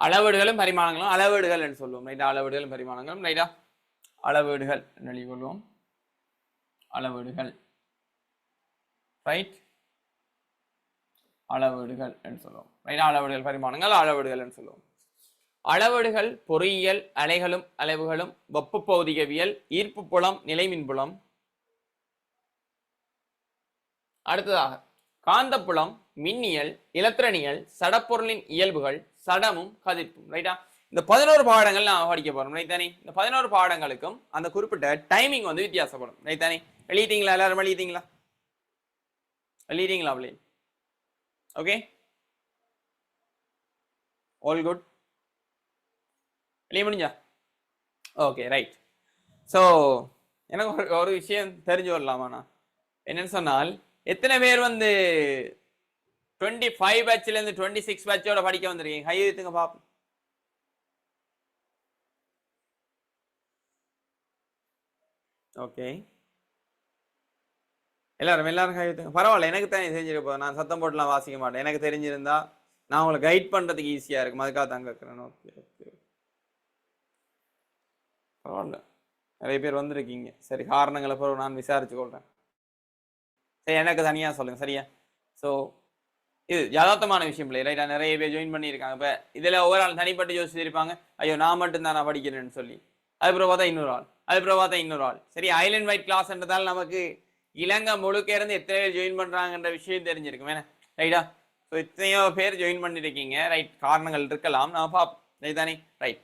அளவீடுகளும் பரிமாணங்களும் அளவீடுகள் என்று சொல்லுவோம். ரைட்டா? அளவீடுகளும் பரிமாணங்களும். ரைட்டா? அளவீடுகள் என்று கொள்வோம். அளவீடுகள். ரைட்? அளவீடுகள் என்று சொல்லுவோம். ரைட்டா? அளவீடுகள் பரிமாணங்கள் அளவீடுகள் என்று சொல்லுவோம். அளவீடுகள் பொறியியல், அலைகளும் அளவுகளும், வெப்ப பௌதிகவியல், ஈர்ப்பு புலம், நிலைமின்புலம். அடுத்ததாக காந்தப்புலம், மின்னியல், இலத்திரனியல், சடப்பொருளின் இயல்புகள், சடமும் கதிர்ப்பும். ரைட்டா? இந்த 11 பாடங்கள் நான் படிக்க போறோம். ரைட் தானே? இந்த 11 பாடங்களுக்கும் அந்த குறிப்பிட்ட டைமிங் வந்து வித்தியாசப்படும். ரைட் தானே? எழுதிட்டீங்களா? எல்லாரும் எழுதிட்டீங்களா? எழுதிட்டீங்களா? Okay, all good. எழுதி முடிஞ்சா? Okay, right. ஸோ எனக்கு ஒரு விஷயம் தெரிஞ்சு வரலாமாண்ணா? என்னன்னு சொன்னால், எத்தனை பேர் வந்து 25 பேட்ச்ல இருந்து 26 பேட்சோட படிக்க வந்திருக்கீங்க? கை வைத்துங்க பாப்போம். ஓகே, எல்லாரும் கை வைத்துங்க. பரவாயில்ல, எனக்கு தான் தெரிஞ்சிருப்போம். நான் சத்தம் போட்டுலாம் வாசிக்க மாட்டேன். எனக்கு தெரிஞ்சிருந்தா நான் உங்களை கைட் பண்றதுக்கு ஈஸியா இருக்கும். அதுக்காக தான் கேட்கிறேன். ஓகே ஓகே, பரவாயில்ல, நிறைய பேர் வந்திருக்கீங்க. சரி, காரணங்களை பிறகு நான் விசாரிச்சு கொள்றேன். சரி, எனக்கு தனியா சொல்லுங்க. சரியா? ஸோ இது யதார்த்தமான விஷயம் இல்லை. ரைட்டா? நிறைய பேர் ஜாயின் பண்ணியிருக்காங்க. இப்போ இதில் ஒவ்வொரு ஆள் தனிப்பட்டு யோசிச்சிருப்பாங்க, ஐயோ நான் மட்டும் தான் நான் படிக்கிறேன்னு சொல்லி. அதுக்கப்புறம் பார்த்தா இன்னொரு ஆள், அதுக்கப்புறம் பார்த்தா இன்னொரு ஆள். சரி, ஐலண்ட் வைட் கிளாஸ்ன்றதால் நமக்கு இலங்கை முழுக்க இருந்து எத்தனை பேர் ஜாயின் பண்ணுறாங்கன்ற விஷயம் தெரிஞ்சிருக்கும். ஏன்னா ரைட்டா? ஸோ எத்தனையோ பேர் ஜாயின் பண்ணியிருக்கீங்க. ரைட், காரணங்கள் இருக்கலாம், நான் பார்ப்போம். ரைட் தானே? ரைட்.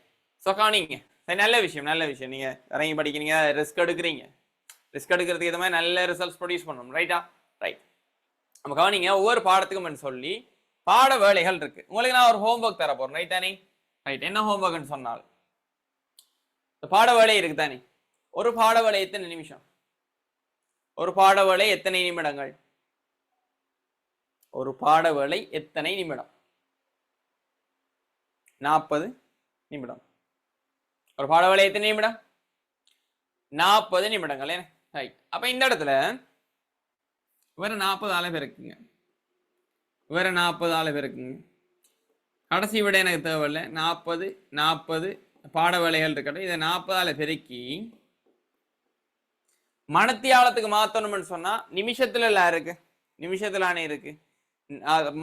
ஸோ காணிங்க. சரி, நல்ல விஷயம், நல்ல விஷயம். நீங்கள் இறங்கி படிக்கிறீங்க, ரிஸ்க் எடுக்கிறீங்க. ரிஸ்க் எடுக்கிறதுக்கு இது மாதிரி நல்ல ரிசல்ட்ஸ் ப்ரொடியூஸ் பண்ணணும். ரைட்டா? ரைட். நம்ம கவனிங்க, ஒவ்வொரு பாடத்துக்கும் சொல்லி பாட வேலைகள் இருக்கு. உங்களுக்கு நான் ஒரு ஹோம்ஒர்க் தர போறேன். ரைட் தானே? ரைட். என்ன ஹோம்ஒர்க்னு சொன்னால், பாட வேலை இருக்கு தானே? ஒரு பாட வேலை எத்தனை நிமிஷம்? ஒரு பாட வேலை எத்தனை நிமிடங்கள்? ஒரு பாட வேலை எத்தனை நிமிடம்? 40 நிமிடம். ஒரு பாட வேலை எத்தனை நிமிடம்? 40 நிமிடங்கள். ரைட். அப்ப இந்த இடத்துல வேற 40 ஆள இருக்குங்க. வேற 40 ஆள இருக்குங்க. கடைசி விட எனக்கு தேவையில்லை. 40 பாட வேலைகள் இருக்கட்டும். இதை 40 ஆள பெருக்கி மணத்தியாலத்துக்கு மாத்தணும்னு சொன்னா நிமிஷத்துல எல்லாம் இருக்கு, நிமிஷத்துலானே இருக்கு.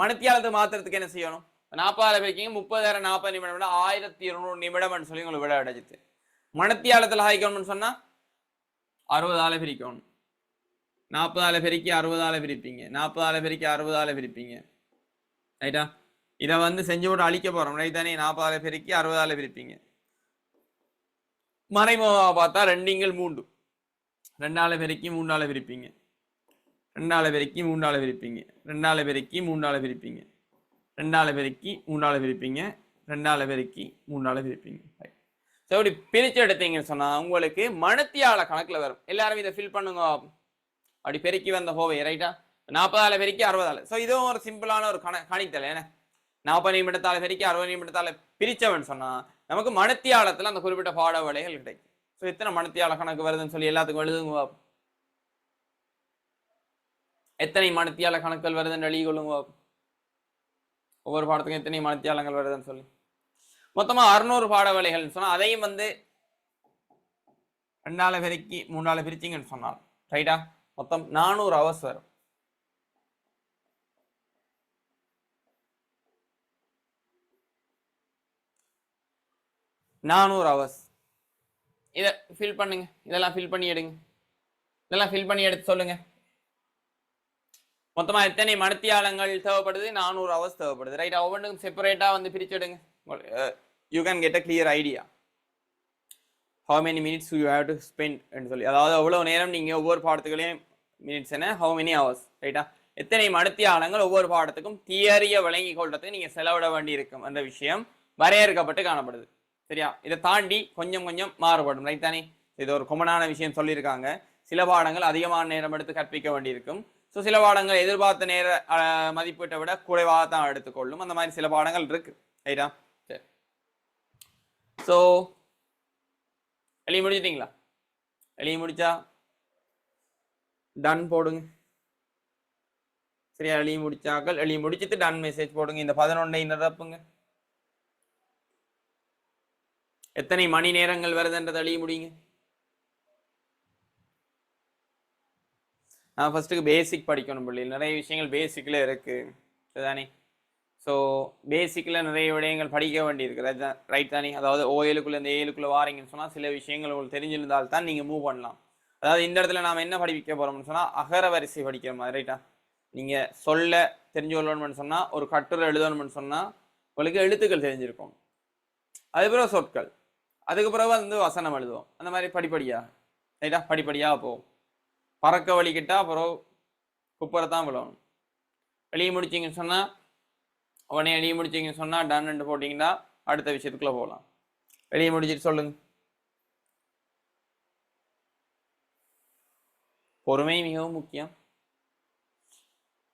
மணத்தியாலத்துக்கு மாத்துறதுக்கு என்ன செய்யணும்? 40 ஆள பெருக்கிங்க 30 40 நிமிடம் 1200 நிமிடம் சொல்லி உங்களுக்கு விட அடைச்சிட்டு. மணத்தியாலத்துல ஆயிக்கணும்னு சொன்னா 60 ஆள பிரிக்கணும். 40 ஆள பெருக்கி 60 ஆள பிரிப்பீங்க, 40 ஆள பெருக்கி 60 ஆள பிரிப்பீங்க. ரைட்டா? இதை வந்து செஞ்சு விட்டு அழிக்க போறோம். ரைட் தானே? 40 ஆள பெருக்கி 60 ஆள பிரிப்பீங்க. மறைமுகமா பார்த்தா 2 3 2 ஆள பெருக்கி 3 ஆள பிரிப்பீங்க, 2 ஆள பெருக்கி 3 ஆள பிரிப்பீங்க, 2 ஆள பெருக்கி 3 ஆள பிரிப்பீங்க, 2 ஆள பெருக்கி 3 ஆள பிரிப்பீங்க, 2 ஆள பெருக்கி 3 ஆள பிரிப்பீங்க. ஸோ இப்படி பிரிச்சு எடுத்தீங்கன்னு சொன்னா உங்களுக்கு மணத்தியால கணக்குல வரும். எல்லாரும் இதை ஃபில் பண்ணுங்க. அப்படி பெருக்கி வந்த ஹோவை. ரைட்டா? 40 ஆள பெருக்கி 60 ஆள. ஸோ இதுவும் ஒரு சிம்பிளான ஒரு கணித்தல். ஏன்னா 40 நிமிடத்தால பெருக்கி 60 நிமிடத்தால பிரிச்சவன் சொன்னா நமக்கு மணத்தியாலத்துல அந்த குறிப்பிட்ட பாட வேலைகள் கிடைக்கும். ஸோ எத்தனை மணத்தியால கணக்கு வருதுன்னு சொல்லி எல்லாத்துக்கும் எழுதுங்க. எத்தனை மணத்தியால கணக்குகள் வருதுன்னு எழுதி கொள்ளுங்க. ஒவ்வொரு பாடத்துக்கும் எத்தனை மணத்தியாலங்கள் வருதுன்னு சொல்லி மொத்தமா 600 பாட வேலைகள் சொன்னா அதையும் வந்து 2 ஆள பெருக்கி 3 ஆள பிரிச்சிங்கன்னு சொன்னால் ரைட்டா மொத்தம் 400 ஹவர்ஸ் வரும். இதை ஃபில் பண்ணுங்க. இதெல்லாம் ஃபில் பண்ணி எடுங்க. இதெல்லாம் ஃபில் பண்ணி எடுத்து சொல்லுங்க. மொத்தமா எத்தனை மணித்தியாலங்கள் தேவைப்படுது? 400 ஹவர்ஸ் தேவைப்படுது. ரைட், ஒவ்வொன்றுக்கும் செப்பரேட்டா வந்து பிரிச்சுடுங்க. You can get a clear idea how many minutes you have to spend என்று சொல்லி, அதாவது எவ்வளவு நேரம் நீங்க ஒவ்வொரு பாடத்துக்களையும் மினிட்ஸ் என்ன how many hours, ரைட்டா? எத்தனை மணித்தியாலங்கள் ஒவ்வொரு பாடத்துக்கும் தியரியை வழங்கி கொள்றதுக்கு நீங்க செலவிட வேண்டி இருக்கும் என்ற விஷயம் வரையறுக்கப்பட்டு காணப்படுது. சரியா? இதை தாண்டி கொஞ்சம் கொஞ்சம் மாறுபடும். ரைட் தானே? இது ஒரு கொமனான விஷயம் சொல்லியிருக்காங்க. சில பாடங்கள் அதிகமான நேரம் எடுத்து கற்பிக்க வேண்டியிருக்கும். ஸோ சில பாடங்கள் எதிர்பார்த்த நேர மதிப்பீட்டை விட குறைவாக தான் எடுத்துக்கொள்ளும். அந்த மாதிரி சில பாடங்கள் இருக்கு. ரைட்டா? சரி. ஸோ எழுதி முடிச்சிட்டீங்களா? எழுதி முடிச்சா டன் போடுங்க. சரியா? எழுதி முடிச்சாக்கள் எழுதி முடிச்சுட்டு டன் மெசேஜ் போடுங்க. இந்த 11 நிரப்புங்க. எத்தனை மணி நேரங்கள் வருதுன்றதை எழுதி முடியுங்க. நான் ஃபர்ஸ்ட்டுக்கு பேசிக் படிக்கணும் பிள்ளைகள். நிறைய விஷயங்கள் பேசிக்கில் இருக்கு. சரிதானே? ஸோ பேசிக்கில் நிறைய விடயங்கள் படிக்க வேண்டியிருக்கு. ரைட் தானே? அதாவது ஓஏலுக்குள்ள இந்த ஏழுக்குள்ளே வாரீங்கன்னு சொன்னால் சில விஷயங்கள் உங்களுக்கு தெரிஞ்சிருந்தால் தான் நீங்கள் மூவ் பண்ணலாம். அதாவது இந்த இடத்துல நாம் என்ன படிக்க போகிறோம்னு சொன்னால் அகர வரிசை படிக்கிற மாதிரி. ரைட்டா? நீங்கள் சொல்ல தெரிஞ்சு கொள்ளணும்னு சொன்னால், ஒரு கட்டுரை எழுதணும்னு சொன்னால் உங்களுக்கு எழுத்துக்கள் தெரிஞ்சிருக்கும். அதுக்கப்புறம் சொற்கள், அதுக்கு பிறகு வந்து வசனம் எழுதுவோம். அந்த மாதிரி படிப்படியாக. ரைட்டா? படிப்படியாக போகும். பறக்க வலிக்கிட்டா அப்புறம் குப்பரை தான் விழணும். வெளியே முடிச்சிங்கன்னு சொன்னால் உடனே வெளியே முடிச்சிங்கன்னு சொன்னால் டன் போட்டிங்கன்னா அடுத்த விஷயத்துக்குள்ளே போகலாம். வெளியே முடிச்சிட்டு சொல்லுங்க. பொறுமை மிகவும் முக்கியம்.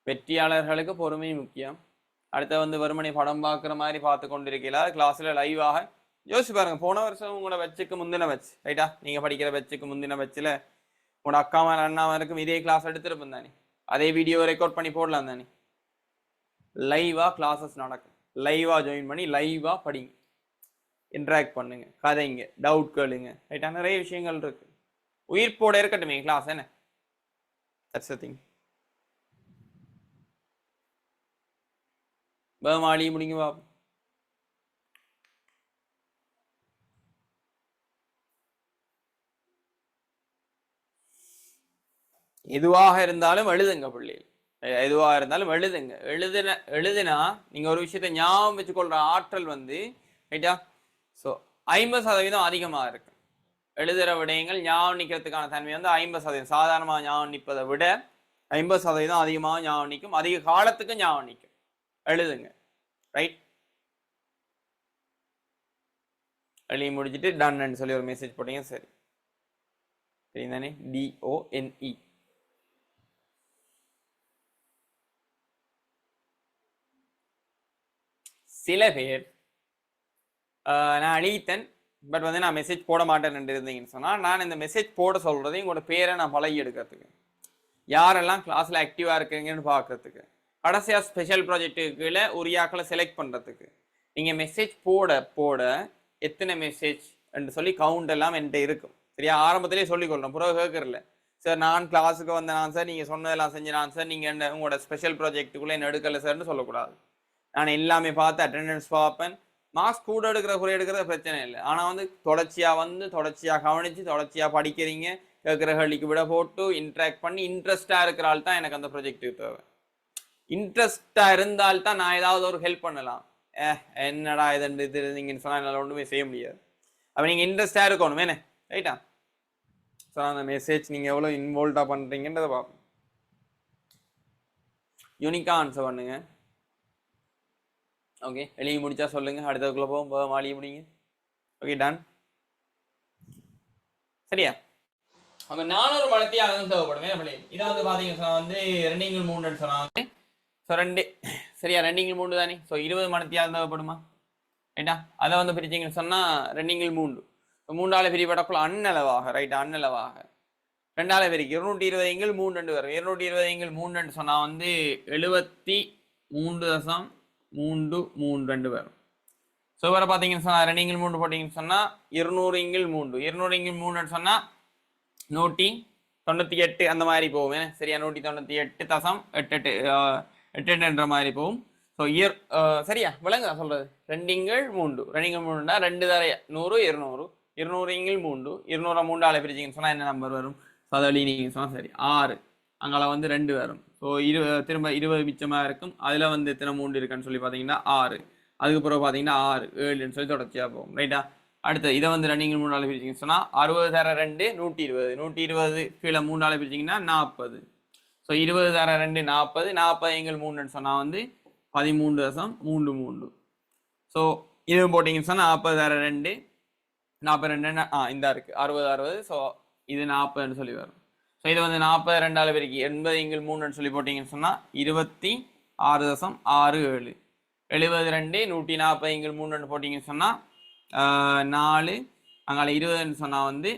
வெற்றியாளர்களுக்கு பொறுமை முக்கியம். அடுத்த வந்து வெறுமனை படம் பார்க்குற மாதிரி பார்த்து கொண்டிருக்கீங்களா? கிளாஸில் லைவாக யோசிச்சு பாருங்க. போன வருஷம் உங்களோட வச்சுக்கு முந்தின வச்சு, ரைட்டா? நீங்கள் படிக்கிற வச்சுக்கு முந்தின வச்சில் உங்களோட அக்காவும் அண்ணாவருக்கும் இதே கிளாஸ் எடுத்துருப்பேன் தானே? அதே வீடியோ ரெக்கார்ட் பண்ணி போடலாம் தானே? லைவா கிளாஸஸ் நடக்கும். லைவா ஜாயின் பண்ணி லைவா படிங்க, இன்ட்ராக்ட் பண்ணுங்க, கதைங்க, டவுட் கேளுங்க. ரைட்டா? நிறைய விஷயங்கள் இருக்கு. உயிர்ப்போட இருக்கட்டுமே கிளாஸ். என்ன தட்ஸ் தி திங். பேமாளி முடிங்க பாப்போம். எதுவாக இருந்தாலும் எழுதுங்க பிள்ளைகள். எதுவாக இருந்தாலும் எழுதுங்க. எழுதுனா நீங்க ஒரு விஷயத்தை ஞாபகம் வச்சுக்கொள்ற ஆற்றல் வந்து, ரைட்டா? ஸோ 50% அதிகமாக இருக்கு. எழுதுற விடயங்கள் ஞாபகம் நிற்கிறதுக்கான தன்மை வந்து 50%. சாதாரணமாக ஞாபகம் நிற்பதை விட 50% அதிகமாக ஞாபகம் நிற்கும். அதிக காலத்துக்கு ஞாபகம் நிற்கும். எழுதுங்க. ரைட்? எழுதி முடிச்சுட்டு டன் சொல்லி ஒரு மெசேஜ் போட்டீங்க. சரி சரிதானே? DONE. சில பேர் நான் அழித்தன் பட் வந்து நான் மெசேஜ் போட மாட்டேன் இருந்தீங்கன்னு சொன்னால், நான் இந்த மெசேஜ் போட சொல்றது உங்களோட பேரை நான் பழகி எடுக்கிறதுக்கு, யாரெல்லாம் கிளாஸில் ஆக்டிவாக இருக்குங்கன்னு பார்க்கறதுக்கு, கடைசியாக ஸ்பெஷல் ப்ராஜெக்டுக்குள்ள உரியாக்களை செலக்ட் பண்ணுறதுக்கு. நீங்கள் மெசேஜ் போட போட எத்தனை மெசேஜ் என்று சொல்லி கவுண்ட் எல்லாம் என்கிட்ட இருக்கும். சரியா? ஆரம்பத்திலே சொல்லிக்கொள்ளணும். புறவு கேட்கறல சார் நான் கிளாஸுக்கு வந்தேன் சார், நீங்கள் சொன்னதெல்லாம் செஞ்சேன் சார், நீங்கள் என்ன உங்களோட ஸ்பெஷல் ப்ராஜெக்டுக்குள்ளே என்ன எடுக்கலை சார்னு சொல்லக்கூடாது. நான் எல்லாமே பார்த்து அட்டெண்டன்ஸ் பார்ப்பேன். மார்க்ஸ் கூட எடுக்கிற குறை எடுக்கிறது பிரச்சனை இல்லை. ஆனால் வந்து தொடர்ச்சியாக கவனித்து தொடர்ச்சியாக படிக்கிறீங்க, கேட்குற கேள்விக்கு விட போட்டு இன்ட்ராக்ட் பண்ணி இன்ட்ரெஸ்டாக இருக்கிற ஆள் தான் எனக்கு அந்த ப்ராஜெக்ட்டுக்கு தேவை. இன்ட்ரெஸ்டாக இருந்தால்தான் நான் ஏதாவது ஒரு ஹெல்ப் பண்ணலாம். என்னடா இது நீங்கன்னு சொன்னால் என்னால் ஒன்றுமே செய்ய முடியாது. அப்போ நீங்கள் இன்ட்ரெஸ்டாக இருக்கணும். என்ன? ரைட்டா? ஸோ அந்த மெசேஜ் நீங்கள் எவ்வளோ இன்வால்வ்டாக பண்ணுறீங்கன்றதை பார்ப்போம். யூனிக்காக ஆன்சர் பண்ணுங்க. ஓகே, எழுதி முடிச்சா சொல்லுங்க. அடுத்ததுக்குள்ள போகும் மாளிகை முடிங்க. Okay, done. சரியா? அப்ப 400 மணித்தியாலம் தேவைப்படுமே. இதை வந்து பாத்தீங்கன்னா வந்து 2 சொன்னாங்க. ஸோ 2 சரியா? 2 தானே? ஸோ 20 மணித்தியாலம் தேவைப்படுமா? ரைட்டா? அதை வந்து பிரிச்சிங்கன்னு சொன்னா 2 3 பிரிப்படக்குள்ள அன்னளவாக. ரைட்டா? அன்னளவாக 2 பிரிக்கு 220 3 வரும். 220 3 சொன்னா வந்து 73.332 வரும். ஸோ வர பார்த்தீங்கன்னு சொன்னால் 2 போட்டிங்கன்னு சொன்னால் 200 சொன்னா 198 அந்த மாதிரி போகும். சரியா? 198.88 மாதிரி போகும். ஸோ சரியா விளங்க சொல்றது? 2 2 தர 100 200 200 200 3 பிரிச்சிங்கன்னு சொன்னால் என்ன நம்பர் வரும்? ஸோ அதை நீங்கள் சொன்னால் சரி 6 அங்கே வந்து 2 வரும். ஸோ ஸோ திரும்ப 20 மிச்சமாக இருக்கும். அதில் வந்து எத்தனை 3 இருக்குன்னு சொல்லி பார்த்தீங்கன்னா 6. அதுக்கப்புறம் பார்த்தீங்கன்னா 6 7ன்னு சொல்லி தொடர்ச்சியாக போகும். ரைட்டா? அடுத்து இதை வந்து ரன்னிங் 3 நாள் பிரிச்சிங்கன்னு சொன்னால் 60 தர 2 120. 120 கீழே 3 நாள் பிரிச்சிங்கன்னா 40. ஸோ 20 தர 2 40. 40 எங்கள் 3ன்னு சொன்னால் வந்து 13.33. ஸோ இதுவும் போட்டிங்கன்னு சொன்னால் 40 தர 2 42 இந்த இருக்குது 60 60. ஸோ இது 40ன்னு சொல்லி வரும். ஸோ இது வந்து 42 பெருக்கி 80 எங்கள் 3ன்னு சொல்லி போட்டிங்கன்னு சொன்னால் 26.67. 72 140 எங்கள் 3ன்னு போட்டிங்கன்னு சொன்னால் 4 அங்கால 20ன்னு சொன்னால் வந்து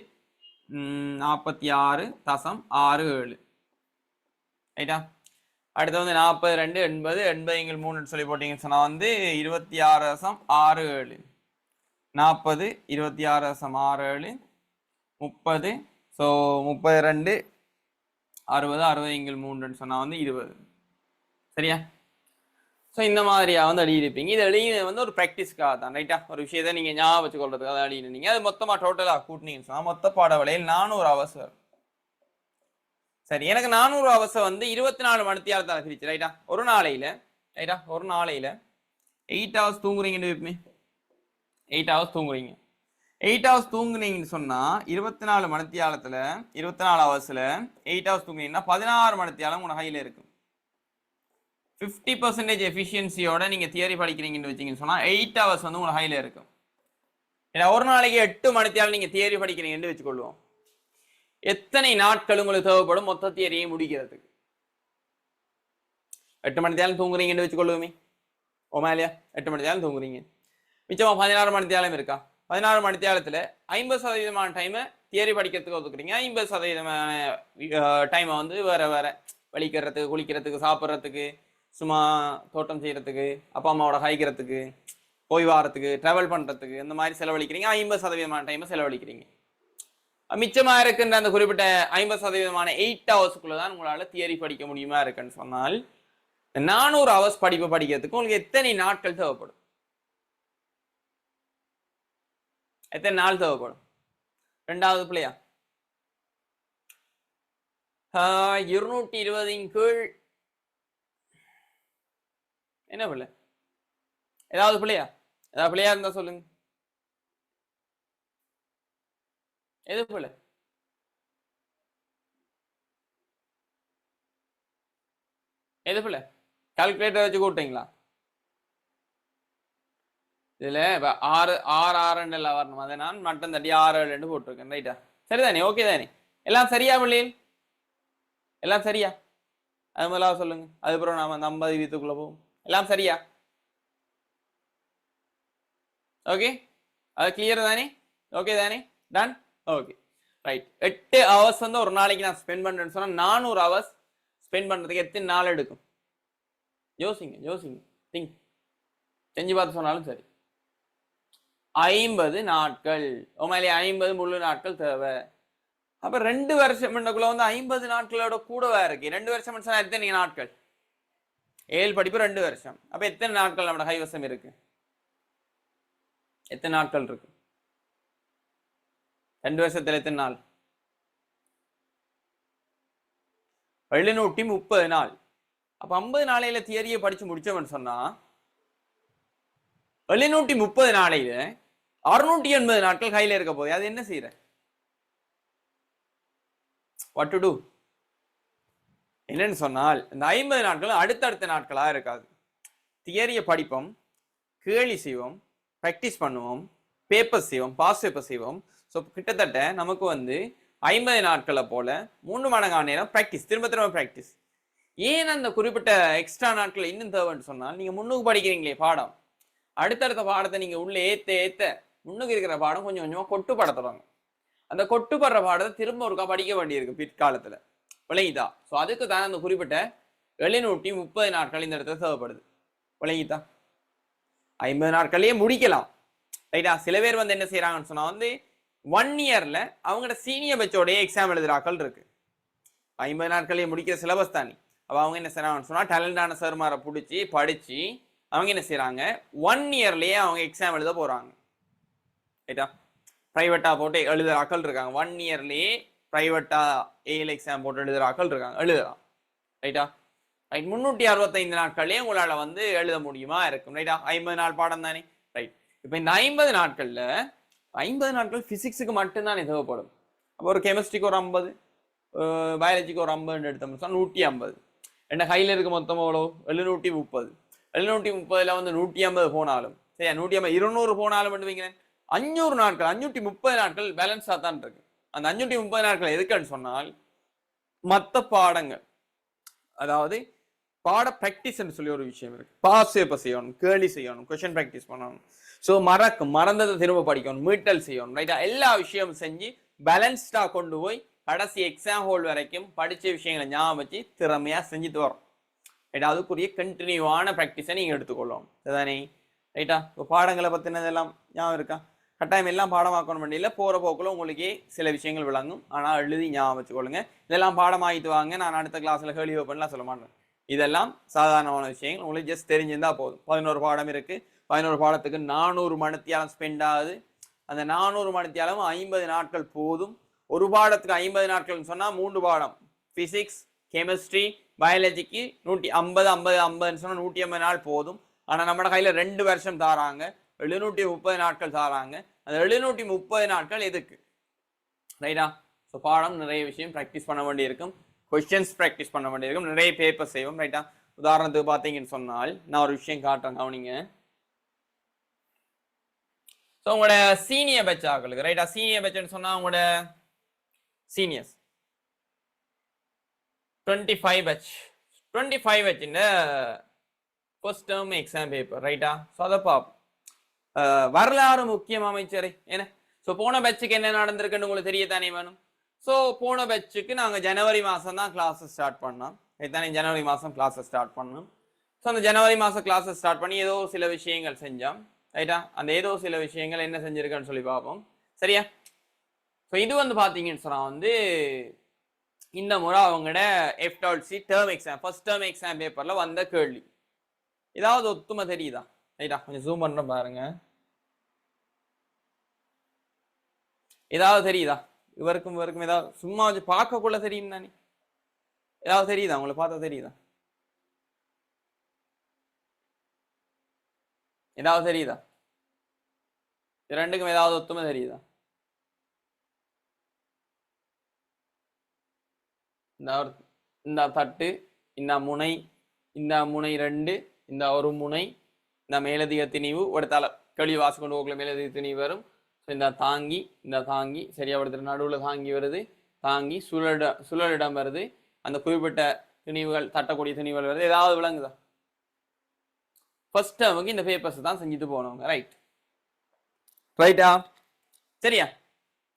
46.67. ரைட்டா? அடுத்து வந்து 42 80 80 எங்கள் 3ன்னு சொல்லி போட்டிங்கன்னு சொன்னால் வந்து 26.67. 40 26.67 30. ஸோ 32 60 60 எங்கள் 3ன்னு சொன்னால் வந்து 20. சரியா? ஸோ இந்த மாதிரியா வந்து எழுதியிருப்பீங்க. இது எழுதி வந்து ஒரு ப்ராக்டிஸ்க்காக தான். ரைட்டா? ஒரு விஷயத்தை நீங்கள் ஞாபகம் வச்சுக்கொள்றதுக்காக எழுதினீங்க. அது மொத்தமாக டோட்டலாக கூட்டினீங்கன்னு சொன்னால் மொத்த பாட விலையில் 400 hours வரும். சரி, எனக்கு 400 hours வந்து 24 மணித்தியாலத்தால் பிரிச்சு. ரைட்டா? ஒரு நாளையில் ரைட்டா ஒரு நாளையில் 8 hours தூங்குறீங்கன்னு வைப்பமே. 8 hours தூங்குறீங்க. 8 hours தூங்குனீங்கன்னு சொன்னால் 24 மணித்தியாலத்தில் 24 ஹவர்ஸில் 8 hours தூங்குனீங்கன்னா 16 மணித்தியாலம் உங்கள் கையில் இருக்கும். 50% எஃபிஷியன்சியோட நீங்கள் தியரி படிக்கிறீங்கன்னு வச்சிங்கன்னு சொன்னால் 8 hours வந்து உங்கள் கையில் இருக்கும். ஏன்னா ஒரு நாளைக்கு 8 மணித்தியாலம் நீங்கள் தியரி படிக்கிறீங்கன்னு வச்சுக்கொள்வோம். எத்தனை நாட்கள் உங்களுக்கு தேவைப்படும் மொத்த தியரியை முடிக்கிறதுக்கு? 8 மணித்தியாலம் தூங்குறீங்கன்னு வச்சுக்கொள்ளுவோமே. ஓமா இல்லையா? 8 மணித்தியாலம் தூங்குறீங்க. மிச்சமாக 16 மணித்தியாலம் இருக்கா? 16 மணித்தியாலத்தில் 50% டைமை தியரி படிக்கிறதுக்கு ஒதுக்குறீங்க. 50% டைமை வந்து வேற வேற வலிக்கிறதுக்கு, குளிக்கிறதுக்கு, சாப்பிட்றதுக்கு, சும்மா தோட்டம் செய்யறதுக்கு, அப்பா அம்மாவோட ஹைக்கிறதுக்கு, போய் வாரத்துக்கு, ட்ராவல் பண்ணுறதுக்கு, இந்த மாதிரி செலவழிக்கிறீங்க. 50% டைமை செலவழிக்கிறீங்க. மிச்சமாக இருக்கின்ற அந்த குறிப்பிட்ட 50% 8 ஹவர்ஸுக்குள்ள தான் உங்களால் தியரி படிக்க முடியுமா இருக்குன்னு சொன்னால் 400 hours படிப்பு படிக்கிறதுக்கு உங்களுக்கு எத்தனை நாட்கள் தேவைப்படும்? எத்தனை நாள் தேவைப்படும்? ரெண்டாவது பிள்ளையா 220 கீழ் என்ன பிள்ளை? ஏதாவது பிள்ளையா? ஏதாவது பிள்ளையா இருந்தா சொல்லுங்க. எது பிள்ளை? எது பிள்ளை? கால்குலேட்டர் வச்சு கூப்பிட்டீங்களா? இதுல 6 6 6 வரணும். அதை நான் மட்டம் தட்டி 6 7 போட்டிருக்கேன். ரைட்டா? சரிதானே? ஓகே தானே? எல்லாம் சரியா பிள்ளைகள்? எல்லாம் சரியா? அது முதலாவது சொல்லுங்க. அதுக்கப்புறம் நாம அந்த 50 வீட்டுக்குள்ள போவோம். எல்லாம் சரியா? ஓகே, அது கிளியர் தானே? ஓகே தானே? டன். Okay right. 8 hours வந்து ஒரு நாளைக்கு நான் ஸ்பெண்ட் பண்றேன்னு சொன்னா 400 hours ஸ்பெண்ட் பண்றதுக்கு எத்தனை நாள் எடுக்கும்? யோசிங்க யோசிங்க, திங்க். செஞ்சு பார்த்து சொன்னாலும் சரி. 50 நாட்கள். உண்மையிலே 50 முழு நாட்கள் தேவை. அப்ப 2 வருஷம் வந்து 50 நாட்களோட கூடவா இருக்கு. 2 வருஷம் சொன்னா எத்தனை நாட்கள்? 7 படிப்பு 2 வருஷம். அப்ப எத்தனை நாட்கள் நம்ம கைவசம் இருக்கு? எத்தனை நாட்கள் இருக்கு 2 வருஷத்துல? எத்தனை நாள்? 730 நாள். அப்ப 50 நாளையில தியரியை படிச்சு முடிச்சவன் சொன்னா 730 நாளையில 680 நாட்கள் கையில இருக்க போகுது. அது என்ன செய்யற? What to do? என்னன்னு சொன்னால் இந்த 50 நாட்கள் அடுத்தடுத்த நாட்களா இருக்காது. தியரியை படிப்போம், கேள்வி செய்வோம், ப்ராக்டிஸ் பண்ணுவோம், பேப்பர் செய்வோம், பாஸ் பேப்பர் செய்வோம். ஸோ கிட்டத்தட்ட நமக்கு வந்து 50 நாட்களை போல 3 மடங்கான நேரம் ப்ராக்டிஸ், திரும்ப திரும்ப ப்ராக்டிஸ். ஏன் அந்த குறிப்பிட்ட எக்ஸ்ட்ரா நாட்கள் இன்னும் தேவைன்னு சொன்னால் நீங்க முன்னுக்கு படிக்கிறீங்களே பாடம், அடுத்தடுத்த பாடத்தை நீங்க உள்ள ஏத்த ஏத்த முன்னுக்கு இருக்கிற பாடம் கொஞ்சம் கொஞ்சமா கொட்டுப்படத்துறாங்க. அந்த கொட்டுப்படுற பாடத்தை திரும்ப ஒருக்கா படிக்க வேண்டியிருக்கு பிற்காலத்துல. விளங்கிதா? ஸோ அதுக்கு தான் அந்த குறிப்பிட்ட 730 நாட்கள் இந்த இடத்துல தேவைப்படுது. விளங்கிதா? 50 நாட்கள்லயே முடிக்கலாம். ரைட்டா? சில பேர் வந்து என்ன செய்யறாங்கன்னு சொன்னா வந்து 1 இயர்ல அவங்களோட சீனியர் பெச்சோடைய எக்ஸாம் எழுதுறாக்கள் இருக்கு. 50 நாட்கள்லயே முடிக்கிற சிலபஸ் தானே. அப்ப அவங்க என்ன செய்யறாங்கன்னு சொன்னா டேலண்டான சார்மாரை பிடிச்சி படிச்சு அவங்க என்ன செய்யறாங்க 1 இயர்லயே அவங்க எக்ஸாம் எழுத போறாங்க. ரைட்டா? பிரைவேட்டா போட்டு எழுதுற ஆக்கள் இருக்காங்க. 1 இயர்லயே பிரைவேட்டா ஏஎல் எக்ஸாம் போட்டு எழுதுற ஆக்கள் இருக்காங்க. எழுதலாம். ரைட்டா? ரைட் 365 நாட்கள்லயே உங்களால வந்து எழுத முடியுமா இருக்கும் ரைட்டா 50 நாள் பாடம் தானே ரைட் இப்போ இந்த 50 நாட்கள்ல 50 நாட்கள் பிசிக்ஸுக்கு மட்டும்தான் தேவைப்படும் அப்போ ஒரு கெமிஸ்ட்ரிக்கு ஒரு 50 பயாலஜிக்கு ஒரு 50 எடுத்தோம்னு சொன்னா 150 என்ன கையில இருக்கு மொத்தம் எவ்வளோ 730 730ல வந்து 150 போனாலும் சரியா 150 200 போனாலும் மட்டும் வைக்கிறேன் 500 நாட்கள் 530 நாட்கள் பேலன்ஸா தான் இருக்கு அந்த 530 நாட்கள் எதுக்குன்னு சொன்னால் மற்ற பாடங்கள் அதாவது பாட பிராக்டிஸ் சொல்லி ஒரு விஷயம் இருக்கு பாஸ் பேப்பர் செய்யணும் கேள்வி செய்யணும் கொஸ்டின் பிராக்டிஸ் பண்ணணும் ஸோ மறந்ததை திரும்ப படிக்கணும் மீட்டல் செய்யணும் ரைட்டா எல்லா விஷயமும் செஞ்சு பேலன்ஸ்டா கொண்டு போய் கடைசி எக்ஸாம் ஹோல் வரைக்கும் படிச்ச விஷயங்களை ஞாபகம் வச்சு திறமையா செஞ்சுட்டு வரும் ரைட்டா அதுக்குரிய கண்டினியூவான ப்ராக்டிஸை நீங்க எடுத்துக்கொள்ளணும் சரிதானே ரைட்டா இப்போ பாடங்களை பத்தினதெல்லாம் ஞாபகம் இருக்கா கட்டாயம் எல்லாம் பாடமாக்கணும் வேண்டிய போற போக்குள்ள உங்களுக்கே சில விஷயங்கள் விளங்கும் ஆனா எழுதி ஞாபகம் வச்சுக்கொள்ளுங்க இதெல்லாம் பாடமாகிட்டு வாங்க நான் அடுத்த கிளாஸ்ல கேள்வி வைப்பேன்லாம் சொல்ல மாட்டேன் இதெல்லாம் சாதாரணமான விஷயங்கள் உங்களுக்கு ஜஸ்ட் தெரிஞ்சிருந்தா போதும் 11 பாடம் இருக்கு 11 பாடத்துக்கு 400 மணித்தியாலம் ஸ்பெண்ட் ஆகுது அந்த 400 மணித்தியாலம் 50 நாட்கள் போதும் ஒரு பாடத்துக்கு 50 நாட்கள்னு சொன்னா 3 பாடம் பிசிக்ஸ் கெமிஸ்ட்ரி பயாலஜிக்கு 150 50 50 சொன்னா 150 நாள் போதும் ஆனா நம்ம கையில 2 வருஷம் தாராங்க 730 நாட்கள் தாராங்க அந்த 730 நாட்கள் எதுக்கு ரைட்டா ஸோ பாடம் நிறைய விஷயம் ப்ராக்டிஸ் பண்ண வேண்டியிருக்கும் கொஸ்டின்ஸ் ப்ராக்டிஸ் பண்ண வேண்டியிருக்கும் நிறைய பேப்பர் செய்வோம் ரைட்டா உதாரணத்துக்கு பார்த்தீங்கன்னு சொன்னால் நான் ஒரு விஷயம் காட்டுறேன் கவனிங்க ஸோ உங்களோட சீனியர் பேட்ச் ஆக்களுக்கு ரைட்டா சீனியர் பேட்ச்னு சொன்னா உங்களோட seniors 25 batch 25 batch first term exam paper ரைட்டா ஸோ அதை பார்ப்போம் வரலாறு முக்கியம் அமைச்சரே என்ன ஸோ போன பேட்சுக்கு என்ன நடந்திருக்குன்னு உங்களுக்கு தெரியத்தானே வேணும் ஸோ போன பேட்சுக்கு நாங்கள் ஜனவரி மாதம் தான் கிளாஸஸ் ஸ்டார்ட் பண்ணோம் இதுதானே ஜனவரி மாதம் கிளாஸஸ் ஸ்டார்ட் பண்ணோம் ஸோ அந்த ஜனவரி மாதம் கிளாஸஸ் ஸ்டார்ட் பண்ணி ஏதோ சில விஷயங்கள் செஞ்சோம் ரைட்டா அந்த ஏதோ சில விஷயங்கள் என்ன செஞ்சிருக்கேன்னு சொல்லி பார்ப்போம் சரியா ஸோ இது வந்து பார்த்தீங்கன்னு சொன்னால் வந்து இந்த முறை அவங்களோட எஃப்டால்சி term exam first term exam பேப்பரில் வந்த கேள்வி ஏதாவது ஒத்துமை தெரியுதா ரைட்டா கொஞ்சம் ஜூம் பண்ணுற பாருங்க ஏதாவது தெரியுதா இவருக்கும் ஏதாவது சும்மா வச்சு பார்க்கக்குள்ள தெரியும் தானே ஏதாவது தெரியுதா உங்களை பார்த்தா தெரியுதா ஏதாவது தெரியுதா ரெண்டுக்கும் ஏதாவது ஒத்துமை தெரியுதா இந்த தட்டு இந்த முனை 2 இந்த ஒரு முனை இந்த மேலதிக திணிவு ஒரு தலை கேள்வி வாசி கொண்டு போகல மேலதிக திணிவு வரும் இந்த தாங்கி சரியா படுத்துற நடுவில் தாங்கி வருது தாங்கி சுழலிடம் வருது அந்த குறிப்பிட்ட திணிவுகள் தட்டக்கூடிய திணிவுகள் வருது ஏதாவது விளங்குதா ஃபர்ஸ்ட் டேர்முக்கு இந்த பேப்பர்ஸ் தான் செஞ்சுட்டு போனவங்க ரைட்டா சரியா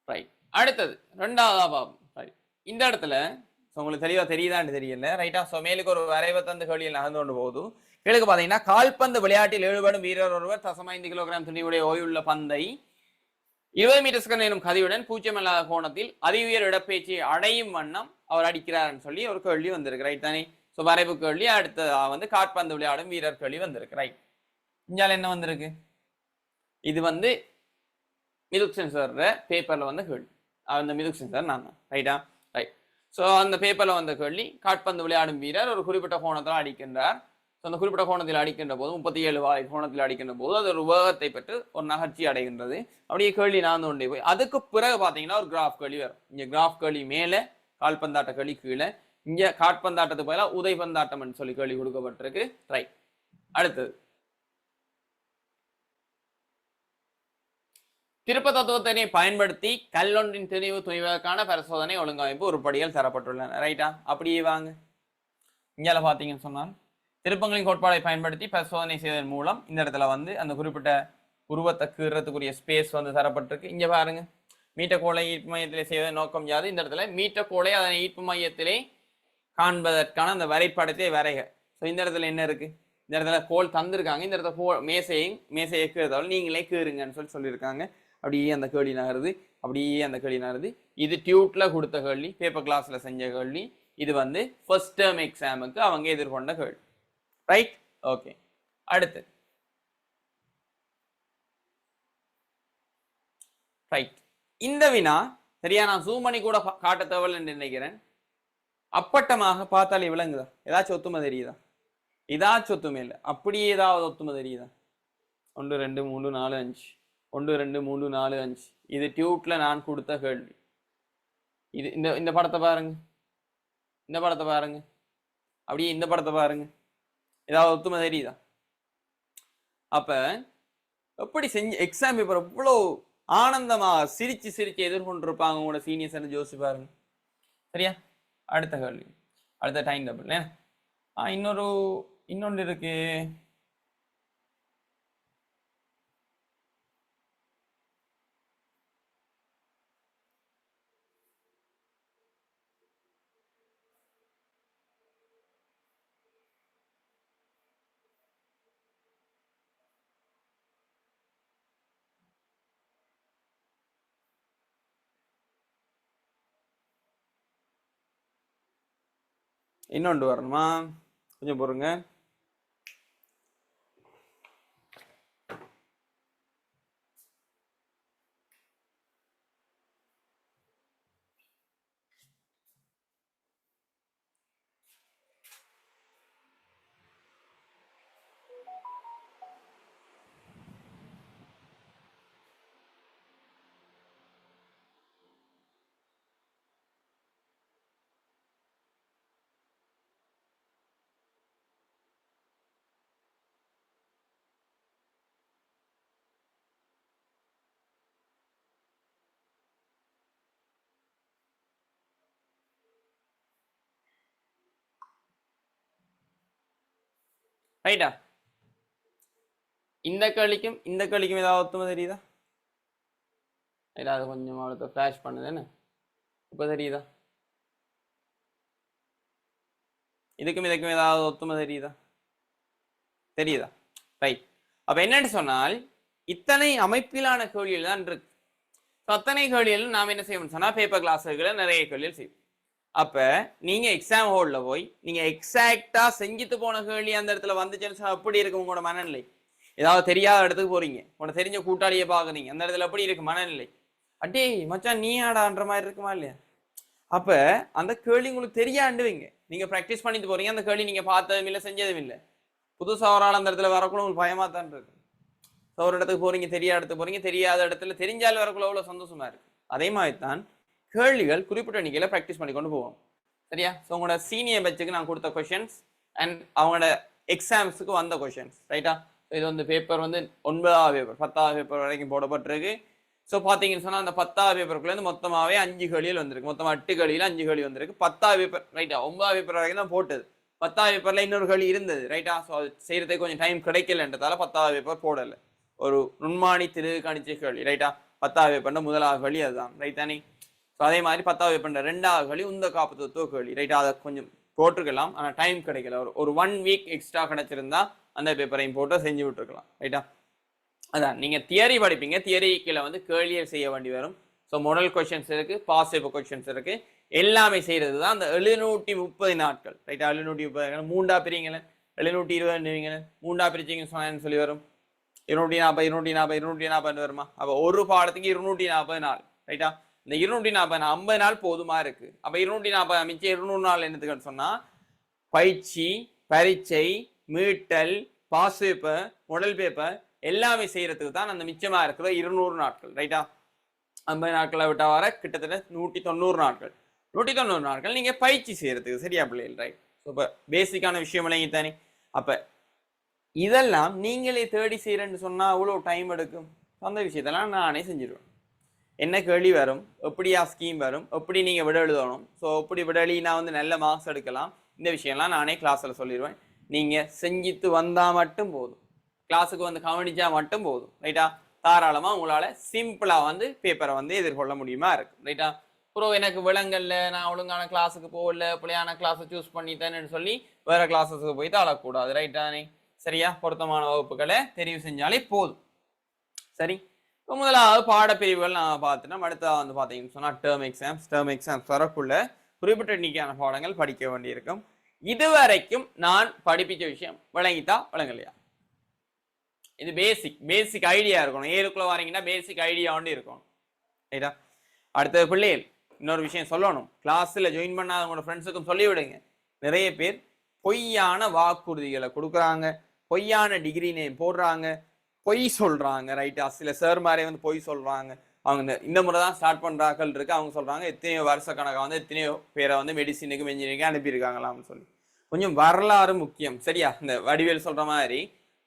ரைட் அடுத்தது ரெண்டாவதா பாப்போம் ரைட் இந்த இடத்துல உங்களுக்கு தெளிவா தெரியுதான்னு தெரியல ரைட்டா ஸோ மேலுக்கு ஒரு வரைவை தந்து கேள்வியில் நகர்ந்து கொண்டு போகுது கேளுக்கு பார்த்தீங்கன்னா கால்பந்து விளையாட்டில் ஈடுபடும் வீரர் ஒருவர் 5 கிலோகிராம் துணிவுடைய ஓய்வுள்ள பந்தை 20 மீட்டர் எனும் கதியுடன் பூஜ்ஜியம் இல்லாத கோணத்தில் அதிஉயர் இடப்பெயர்ச்சி அடையும் வண்ணம் அவர் அடிக்கிறார்னு சொல்லி ஒரு கேள்வி வந்திருக்கு ரைட் தானே ஸோ வரைவு கேள்வி அடுத்ததா வந்து கால்பந்து விளையாடும் வீரர் கேள்வி வந்திருக்கு ரைட் இஞ்சால என்ன வந்திருக்கு இது வந்து மிதுக் சென்சார் பேப்பர்ல வந்த கேள்வி அந்த மிதுக் சென்சார் நான் தான் ரைட்டா ரைட் ஸோ அந்த பேப்பர்ல வந்த கேள்வி கால்பந்து விளையாடும் வீரர் ஒரு குறிப்பிட்ட கோணத்தில் அடிக்கின்றார் ஸோ அந்த குறிப்பிட்ட கோணத்தில் அடிக்கின்ற போது 37 வாய் கோணத்தில் அடிக்கின்ற போது அது ஒரு வேகத்தை பெற்று ஒரு நகர்ச்சி அடைகின்றது அப்படியே கேள்வி நான் கொண்டே போய் அதுக்கு பிறகு பார்த்தீங்கன்னா ஒரு கிராஃப் கேள்வி வரும் இங்கே கிராஃப் கேள்வி மேலே கால்பந்தாட்ட கேள்வி கீழே இங்கே காட்பந்தாட்டத்துக்கு பதிலாக உதைபந்தாட்டம் சொல்லி கேள்வி கொடுக்கப்பட்டிருக்கு ரைட் அடுத்தது திருப்ப தத்துவத்தினை பயன்படுத்தி கல்லொன்றின் திணிவு துணிவதற்கான பரிசோதனை ஒழுங்கமைப்பு உருப்படிகள் தரப்பட்டுள்ளன ரைட்டா அப்படியே வாங்க இங்கே பார்த்தீங்கன்னு சொன்னால் திருப்பங்களின் கோட்பாடை பயன்படுத்தி பரிசோதனை செய்வதன் மூலம் இந்த இடத்துல வந்து அந்த குறிப்பிட்ட உருவத்தை கீறதுக்குரிய ஸ்பேஸ் வந்து தரப்பட்டிருக்கு இங்க பாருங்க மீட்டக்கோளை ஈர்ப்பு மையத்திலே செய்வதன் நோக்கம் யாது இந்த இடத்துல மீட்டக்கோளை அதனை ஈர்ப்பு மையத்திலே காண்பதற்கான அந்த வரைபடத்தை வரைக ஸோ இந்த இடத்துல என்ன இருக்கு இந்த இடத்துல கோல் தந்திருக்காங்க இந்த இடத்துல மேசையை கீறதால் நீங்களே கீறுங்கன்னு சொல்லியிருக்காங்க அப்படியே அந்த கேள்வி நகருது இது டியூட்ல கொடுத்த கேள்வி பேப்பர் கிளாஸ்ல செஞ்ச கேள்வி இது வந்து ஃபர்ஸ்ட் டேர்ம் எக்ஸாமுக்கு அவங்க எதிர்கொண்ட கேள்வி ரைட் ஓகே அடுத்து ரைட் இந்த வினா சரியா நான் ஜூம் பண்ணி கூட காட்ட தேவையில்லை என்று நினைக்கிறேன் அப்பட்டமாக பார்த்தாலே விளங்குதா? ஏதாச்சும் ஒத்துமை தெரியுதா? ஏதாச்சும் ஒத்துமை இல்லை. அப்படியே ஏதாவது ஒத்துமை தெரியுதா? 1 2 3 4 5 1 2 3 4 5 இது டியூட்ல நான் கொடுத்த கேள்வி. இது இந்த படத்தை பாருங்க, இந்த படத்தை பாருங்க, அப்படியே இந்த படத்தை பாருங்க, ஏதாவது ஒத்துமை தெரியுதா? அப்ப எப்படி செஞ்சு எக்ஸாம் பேப்பர் எவ்வளோ ஆனந்தமா சிரிச்சு சிரிச்சு எதிர்கொண்டிருப்பாங்க உங்களோட சீனியர்ஸ் யோசிச்சு பாருங்க. சரியா? அடுத்த கேள்வி, அடுத்த டைம் டேபிள். இன்னொன்று இருக்கு. இன்னொன்று வரணுமா? கொஞ்சம் பொறுங்க. ரைட்டா? இந்த கேள்விக்கும் ஏதாவது ஒத்துமை தெரியுதா? அது கொஞ்சம் அவ்வளோ ஃபிளாஷ் பண்ணுது என்ன? இப்போ தெரியுதா? இதுக்கும் ஏதாவது ஒத்துமை தெரியுதா? தெரியுதா? ரைட். அப்ப என்னன்னு சொன்னால் இத்தனை அமைப்பிலான கேள்விகள் தான் இருக்கு. அத்தனை கேள்விகள் நாம் என்ன செய்யணும் சொன்னா பேப்பர் கிளாஸுகளை நிறைய கேள்விகள் செய்வோம். அப்ப நீங்க எக்ஸாம் ஹால்ல போய் நீங்க எக்ஸாக்டா செஞ்சுட்டு போன கேள்வி அந்த இடத்துல வந்துச்சுன்னு சொன்னா எப்படி இருக்கும் உங்களோட மனநிலை? ஏதாவது தெரியாத இடத்துக்கு போறீங்க, உன தெரிஞ்ச கூட்டாளியை பாக்குறீங்க, அந்த இடத்துல எப்படி இருக்கு மனநிலை? அடே மச்சான் நீ ஆடான்ற மாதிரி இருக்குமா இல்லையா? அப்ப அந்த கேள்வி உங்களுக்கு தெரியாண்டுவீங்க. நீங்க பிராக்டிஸ் பண்ணிட்டு போறீங்க, அந்த கேள்வி நீங்க பார்த்ததும் இல்லை செஞ்சதும் இல்லை. புதுசா ஒரு ஆள் அந்த இடத்துல வரக்குள்ள உங்களுக்கு பயமா தான் இருக்கு. ஒரு இடத்துக்கு போறீங்க, தெரியாத இடத்துக்கு போறீங்க, தெரியாத இடத்துல தெரிஞ்சாலும் வரக்குள்ள அவ்வளவு சந்தோஷமா இருக்கு. அதே மாதிரி தான் கேள்விகள் குறிப்பிட்ட எண்ணிக்கையில ப்ராக்டிஸ் பண்ணி கொண்டு போவோம். சரியா? ஸோ உங்களோட சீனியர் பேட்சுக்கு நான் கொடுத்த கொஷின்ஸ் அண்ட் அவங்களோட எக்ஸாம்ஸுக்கு வந்த கொஷின்ஸ். ரைட்டா? இது வந்து பேப்பர் வந்து 9வது பேப்பர் 10வது பேப்பர் வரைக்கும் போடப்பட்டிருக்கு. ஸோ பார்த்தீங்கன்னு சொன்னால் அந்த 10வது பேப்பருக்குள்ளேருந்து மொத்தமாகவே 5 கேள்விகள் வந்திருக்கு. மொத்தமாக 8 கேள்வியில் 5 கேள்வி வந்திருக்கு. 10வது பேப்பர் ரைட்டா? 9வது பேப்பர் வரைக்கும் தான் போட்டது. 10வது பேப்பரில் இன்னொரு கேள்வி இருந்தது. ரைட்டா? ஸோ அது செய்யறதுக்கு கொஞ்சம் டைம் கிடைக்கலன்றதால 10வது பேப்பர் போடலை. ஒரு நுண்மானி திரு கணிச்ச கேள்வி. ரைட்டா? 10வது பேப்பர்ல 1வது கேள்வி அதுதான். ரைட்டானே? ஸோ அதே மாதிரி 10வது பேப்பர் 2வது கேள்வி உந்த காப்பு தத்துவ கேள்வி. ரைட்டா? அதை கொஞ்சம் போட்டிருக்கலாம், ஆனால் டைம் கிடைக்கல. ஒரு 1 வீக் எக்ஸ்ட்ரா கிடைச்சிருந்தா அந்த பேப்பரையும் போட்டு செஞ்சு விட்டுருக்கலாம். ரைட்டா? அதான் நீங்கள் தியரி படிப்பீங்க, தியரிக்கில் வந்து கேள்வியர் செய்ய வேண்டி வரும். ஸோ மாடல் கொஸ்டின்ஸ் இருக்கு, பாஸ் பேப்பர் கொஸ்டின்ஸ் இருக்கு, எல்லாமே செய்யறது தான் அந்த 730 நாட்கள். ரைட்டா? 730 மூண்டா பிரிங்களேன், 720 மூண்டா பிரிச்சிங்கன்னு சொன்னான்னு சொல்லி வரும் 240 240 240 வருமா? அப்போ ஒரு பாடத்துக்கு 240 நாள். ரைட்டா? இந்த 240 50 நாள் போதுமா இருக்கு. அப்ப 240 மிச்சம் 200 நாள் என்னத்துக்குன்னு சொன்னா பயிற்சி, பரீட்சை, மீட்டல், பாஸ் பேப்பர், மாடல் பேப்பர் எல்லாமே செய்யறதுக்கு தான் அந்த மிச்சமா இருக்கிற 200 நாட்கள். ரைட்டா? 50 நாட்களை விட்டா வர கிட்டத்தட்ட 190 நாட்கள். 190 நாட்கள் நீங்க பயிற்சி செய்யறதுக்கு. சரியா பிள்ளைகள்? ரைட். இப்போ பேசிக்கான விஷயம் இல்லைங்க தானே? அப்ப இதெல்லாம் நீங்களே தேடி செய்யறேன்னு சொன்னா அவ்வளவு டைம் எடுக்கும். அந்த விஷயத்தெல்லாம் நானே செஞ்சிருவேன். என்ன கேள்வி வரும், எப்படியா ஸ்கீம் வரும், எப்படி நீங்க விட எழுதணும், ஸோ எப்படி விட எழுதினா வந்து நல்ல மார்க்ஸ் எடுக்கலாம், இந்த விஷயம்லாம் நானே கிளாஸ்ல சொல்லிடுவேன். நீங்க செஞ்சுட்டு வந்தா மட்டும் போதும், கிளாஸுக்கு வந்து கவனிச்சா மட்டும் போதும். ரைட்டா? தாராளமா உங்களால சிம்பிளா வந்து பேப்பரை வந்து எதிர்கொள்ள முடியுமா இருக்கு. ரைட்டா? அப்புறம் எனக்கு விலங்கல்ல, நான் ஒழுங்கான கிளாஸுக்கு போகல, பிள்ளையான கிளாஸை சூஸ் பண்ணிட்டேன்னு சொல்லி வேற கிளாஸஸுக்கு போய் தாழக்கூடாது. ரைட்டானே? சரியா? பொருத்தமான வகுப்புகளை தெரிவு செஞ்சாலே போதும். சரி? இப்போ முதலாவது பாடப்பிரிவுகள் நான் பார்த்துட்டோம். அடுத்ததாக வந்து பார்த்தீங்கன்னு சொன்னால் டேர்ம் எக்ஸாம்ஸ் வரக்குள்ள குறிப்பிட்ட எண்ணிக்கையான பாடங்கள் படிக்க வேண்டியிருக்கும். இதுவரைக்கும் நான் படிப்பிச்ச விஷயம் விளங்கிட்டா விளங்கலையா? இது பேசிக் ஐடியா இருக்கணும். ஏழுக்குள்ள வாரீங்கன்னா பேசிக் ஐடியா ஒன்று இருக்கணும். ரைட்டா? அடுத்த பிள்ளைகள் இன்னொரு விஷயம் சொல்லணும், கிளாஸ்ல ஜாயின் பண்ணாத உங்களோட ஃப்ரெண்ட்ஸுக்கும் சொல்லி விடுங்க. நிறைய பேர் பொய்யான வாக்குறுதிகளை கொடுக்குறாங்க, பொய்யான டிகிரி நேம் போடுறாங்க, பொய் சொல்றாங்க. ரைட்டா? சில சார் மாதிரி வந்து பொய் சொல்றாங்க. அவங்க இந்த முறை தான் ஸ்டார்ட் பண்றாக்கள் இருக்கு. அவங்க சொல்றாங்க எத்தனையோ வருஷ கணக்காக வந்து எத்தனையோ பேரை வந்து மெடிசினுக்கும் இன்ஜினியரிங்கும் அனுப்பியிருக்காங்களாம்னு சொல்லி. கொஞ்சம் வரலாறு முக்கியம். சரியா? இந்த வடிவேல் சொல்ற மாதிரி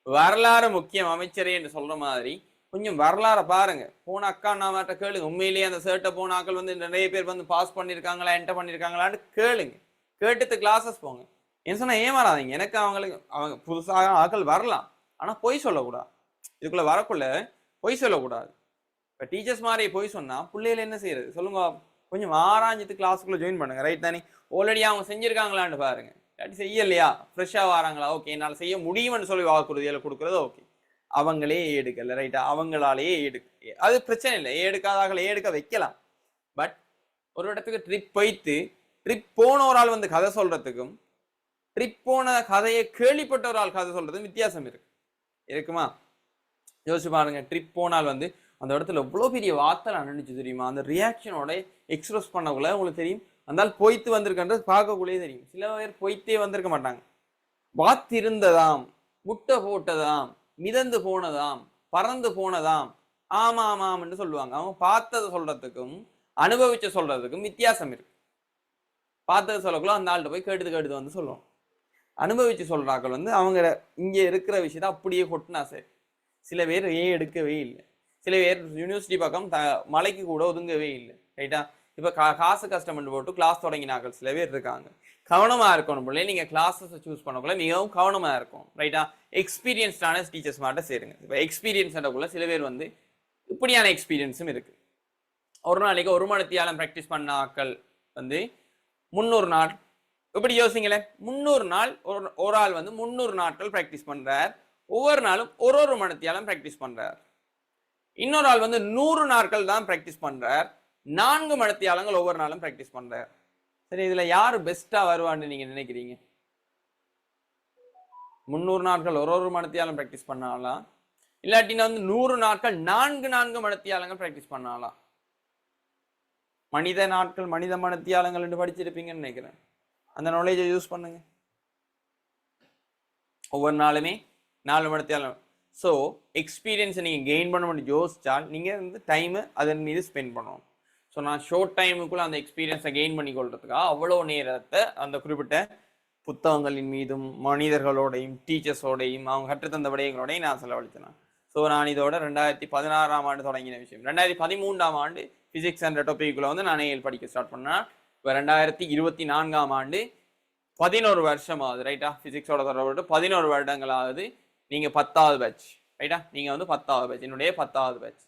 வரலாறு முக்கியம் அமைச்சரே என்று சொல்ற மாதிரி கொஞ்சம் வரலாறை பாருங்க. போன அக்கா நான் கேளுங்க, உண்மையிலேயே அந்த சர்ட்டை போன ஆக்கள் வந்து நிறைய பேர் வந்து பாஸ் பண்ணியிருக்காங்களா, என்டர் பண்ணியிருக்காங்களான்னு கேளுங்க. கேட்டுட்டு கிளாஸஸ் போங்க. என்ன சொன்னா ஏமாறாதீங்க. எனக்கு அவங்க புதுசாக ஆக்கள் வரலாம், ஆனா பொய் சொல்லக்கூடாது. இதுக்குள்ள வரக்குள்ள பொய் சொல்லக்கூடாது. இப்போ டீச்சர்ஸ் மாதிரி பொய் சொன்னா பிள்ளைகள் என்ன செய்யறது சொல்லுங்க. கொஞ்சம் ஆராய்ஞ்சிட்டு கிளாஸுக்குள்ள ஜாயின் பண்ணுங்க. ரைட் தானே? ஆல்ரெடி அவங்க செஞ்சிருக்காங்களான்னு பாருங்க. இல்லாட்டி செய்யலையா, ஃப்ரெஷ்ஷாக வராங்களா, ஓகே என்னால் செய்ய முடியும்னு சொல்லி வாக்குறுதிகளை கொடுக்குறது ஓகே. அவங்களே எடுக்கல. ரைட்டா? அவங்களாலேயே எடுக்க அது பிரச்சனை இல்லை. எடுக்காதாக்களை எடுக்க வைக்கலாம். பட் ஒரு இடத்துக்கு ட்ரிப் போய்த்து ட்ரிப் போன ஒரு ஆள் வந்து கதை சொல்றதுக்கும் ட்ரிப் போன கதையை கேள்விப்பட்ட ஒரு ஆள் கதை சொல்றதுக்கும் வித்தியாசம் இருக்குமா? யோசிச்சு பாருங்க. ட்ரிப் போனால் வந்து அந்த இடத்துல எவ்வளோ பெரிய வார்த்தை நினைச்சு தெரியுமா? அந்த ரியாக்ஷனோட எக்ஸ்பிரஸ் பண்ணக்குள்ள உங்களுக்கு தெரியும். அந்த ஆள் பொய்த்து வந்திருக்கன்றது பார்க்கக்குள்ளே தெரியும். சில பேர் பொய்த்தே வந்திருக்க மாட்டாங்க. வாத்திருந்ததாம், முட்டை போட்டதாம், மிதந்து போனதாம், பறந்து போனதாம், ஆமா ஆமாம்னு சொல்லுவாங்க. அவங்க பார்த்ததை சொல்றதுக்கும் அனுபவிச்ச சொல்றதுக்கும் வித்தியாசம் இருக்கு. பார்த்ததை சொல்லக்குள்ள அந்த ஆள்கிட்ட போய் கேட்டு வந்து சொல்லுவோம். அனுபவிச்சு சொல்றாக்கள் வந்து அவங்க இங்க இருக்கிற விஷயத்த அப்படியே கொட்டினா சரி. சில பேர் எடுக்கவே இல்லை. சில பேர் யூனிவர்சிட்டி பக்கம் மலைக்கு கூட ஒதுங்கவே இல்லை. ரைட்டா? இப்போ காசு கஷ்டப்பட்டு போட்டு கிளாஸ் தொடங்கினாக்கள் சில பேர் இருக்காங்க. கவனமா இருக்கணும் பிள்ளை. நீங்க கிளாஸஸ் சூஸ் பண்ணக்குள்ள மிகவும் கவனமா இருக்கும். ரைட்டா? எக்ஸ்பீரியன்ஸ்டான டீச்சர்ஸ் மட்டும் சேருங்க. இப்போ எக்ஸ்பீரியன்ஸ்ன்றக்குள்ள சில பேர் வந்து இப்படியான எக்ஸ்பீரியன்ஸும் இருக்கு. ஒரு நாளைக்கு 1 மணித்தியாலம் ப்ராக்டிஸ் பண்ண ஆக்கள் வந்து 300 நாள். இப்படி யோசிங்களேன். 300 நாள் ஒரு ஆள் வந்து 300 நாட்கள் ப்ராக்டிஸ் பண்றார். ஒவ்வொரு நாளும் ஒரு மணித்தியாலம் ப்ராக்டிஸ் பண்றார். இன்னொரு ஆள் வந்து 100 நாட்கள் தான் ப்ராக்டிஸ் பண்றார். 4 மணித்தியாலங்கள் ஒவ்வொரு நாளும் ப்ராக்டிஸ் பண்றார். சரி, இதுல யாரு பெஸ்டா வருவான்னு நீங்க நினைக்கிறீங்க? 300 நாட்கள் ஒரு மணித்தியாலம் ப்ராக்டிஸ் பண்ணாலாம், இல்லாட்டினா வந்து 100 நாட்கள் 4 மணித்தியாலங்கள் ப்ராக்டிஸ் பண்ணாலாம்? மனித நாட்கள் மனித மணித்தியாலங்கள் என்று படிச்சிருப்பீங்கன்னு நினைக்கிறேன். அந்த நாலேஜை யூஸ் பண்ணுங்க. ஒவ்வொரு நாளுமே 4 மணித்தியாலம். ஸோ எக்ஸ்பீரியன்ஸை நீங்கள் கெயின் பண்ண முடியும் யோசிச்சால் நீங்கள் வந்து டைமு அதன் மீது ஸ்பெண்ட் பண்ணணும். ஸோ நான் ஷார்ட் டைமுக்குள்ளே அந்த எக்ஸ்பீரியன்ஸை கெயின் பண்ணி கொள்றதுக்காக அவ்வளோ நேரத்தை அந்த குறிப்பிட்ட புத்தகங்களின் மீதும் மனிதர்களோடையும் டீச்சர்ஸோடையும் அவங்க கற்றுத்தந்த விடயங்களோடையும் நான் செலவழித்தேன். ஸோ நான் இதோட 2016ஆம் ஆண்டு தொடங்கின விஷயம். 2013ஆம் ஆண்டு ஃபிசிக்ஸ் என்ற டாபிக்குள்ளே வந்து நான் ஏஎல் படிக்க ஸ்டார்ட் பண்ணேன். இப்போ 2024ஆம் ஆண்டு 11 வருஷம் ஆகுது. ரைட்டா? ஃபிசிக்ஸோட தொடர்பு 11 வருடங்கள் ஆகுது. நீங்கள் 10வது பேட்ச். ரைட்டா? நீங்கள் வந்து 10வது பேட்ச், என்னுடைய 10வது பேட்ச்.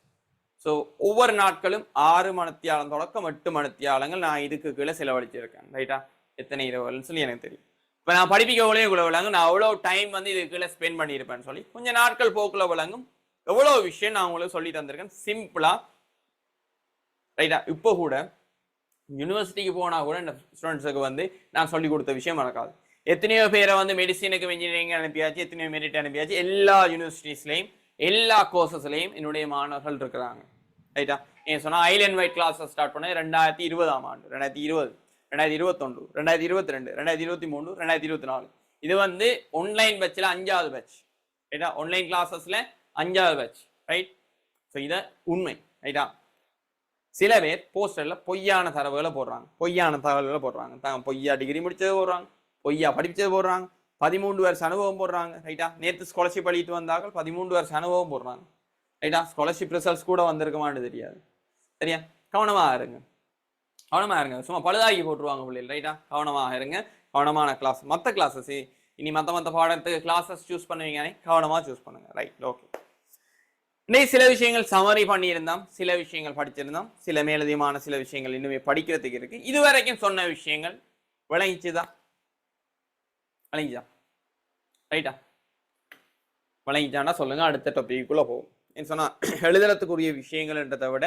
ஸோ ஒவ்வொரு நாட்களும் 6 மணித்தியாலம் தொடக்கம் 8 மணித்தியாலங்கள் நான் இதுக்கு கீழே செலவழிச்சிருக்கேன். ரைட்டா? எத்தனை இரவுன்னு சொல்லி எனக்கு தெரியும். இப்போ நான் படிப்பிக்கவுலேயே இவ்வளோ விளங்கும், நான் அவ்வளோ டைம் வந்து இதுக்கு கீழே ஸ்பெண்ட் பண்ணியிருப்பேன்னு சொல்லி கொஞ்சம் நாட்கள் போக்குள்ள விளங்கும். எவ்வளோ விஷயம் நான் உங்களுக்கு சொல்லி தந்திருக்கேன் சிம்பிளா. ரைட்டா? இப்போ கூட யூனிவர்சிட்டிக்கு போனால் கூட இந்த ஸ்டூடெண்ட்ஸுக்கு வந்து நான் சொல்லி கொடுத்த விஷயம் மறக்காது. எத்தனையோ பேரை வந்து மெடிசினுக்கு இன்ஜினியரிங் அனுப்பியாச்சு, எத்தனையோ மெரிட் அனுப்பியாச்சு. எல்லா யூனிவர்சிட்டிஸ்லையும் எல்லா கோர்சஸ்லையும் என்னுடைய மாணவர்கள் இருக்கிறாங்க. ரைட்டா? ஏன் சொன்னால் ஐலண்ட் வைட் கிளாஸஸ் ஸ்டார்ட் பண்ணது 2020ஆம் ஆண்டு, 2020, 2021, 2022, 2023, 2024. இது வந்து ஆன்லைன் பேட்சில் 5வது பேட்ச். ரைட்டா? ஆன்லைன் கிளாஸஸ்ல 5வது பேட்ச். ரைட்? ஸோ இதை உண்மை. ரைட்டா? சில பேர் போஸ்டர்ல பொய்யான தரவுகளை போடுறாங்க, தாங்க பொய்யா டிகிரி முடிச்சது போடுறாங்க, பொய்யா படிச்சது போடுறாங்க, 13 வருஷ அனுபவம் போடுறாங்க. ரைட்டா? நேற்று ஸ்காலர்ஷிப் அளித்து வந்தார்கள் 13 வருஷ அனுபவம் போடுறாங்க. ரைட்டா? ஸ்காலர்ஷிப் ரிசல்ட்ஸ் கூட வந்திருக்குமான்னு தெரியாது. சரியா? கவனமாக இருங்க. சும்மா பழுதாகி போட்டுருவாங்க பிள்ளைகள். ரைட்டா? கவனமாக இருங்க. கவனமான கிளாஸ். மற்ற கிளாஸஸ் இனி மற்ற பாடத்துக்கு கிளாஸஸ் சூஸ் பண்ணுவீங்க, கவனமாக சூஸ் பண்ணுங்க. ரைட்? ஓகே. இன்னைக்கு சில விஷயங்கள் சமரி பண்ணியிருந்தோம், சில விஷயங்கள் படிச்சிருந்தோம், சில மேலதிகமான சில விஷயங்கள் இன்னுமே படிக்கிறதுக்கு இருக்கு. இதுவரைக்கும் சொன்ன விஷயங்கள் விளங்கிச்சா? ரைட்டா? விளங்கிச்சான்னா சொல்லுங்க, அடுத்த டாபிக்குள்ள போகும். என்ன சொன்னா எழுதுறதுக்குரிய விஷயங்கள்ன்றதை விட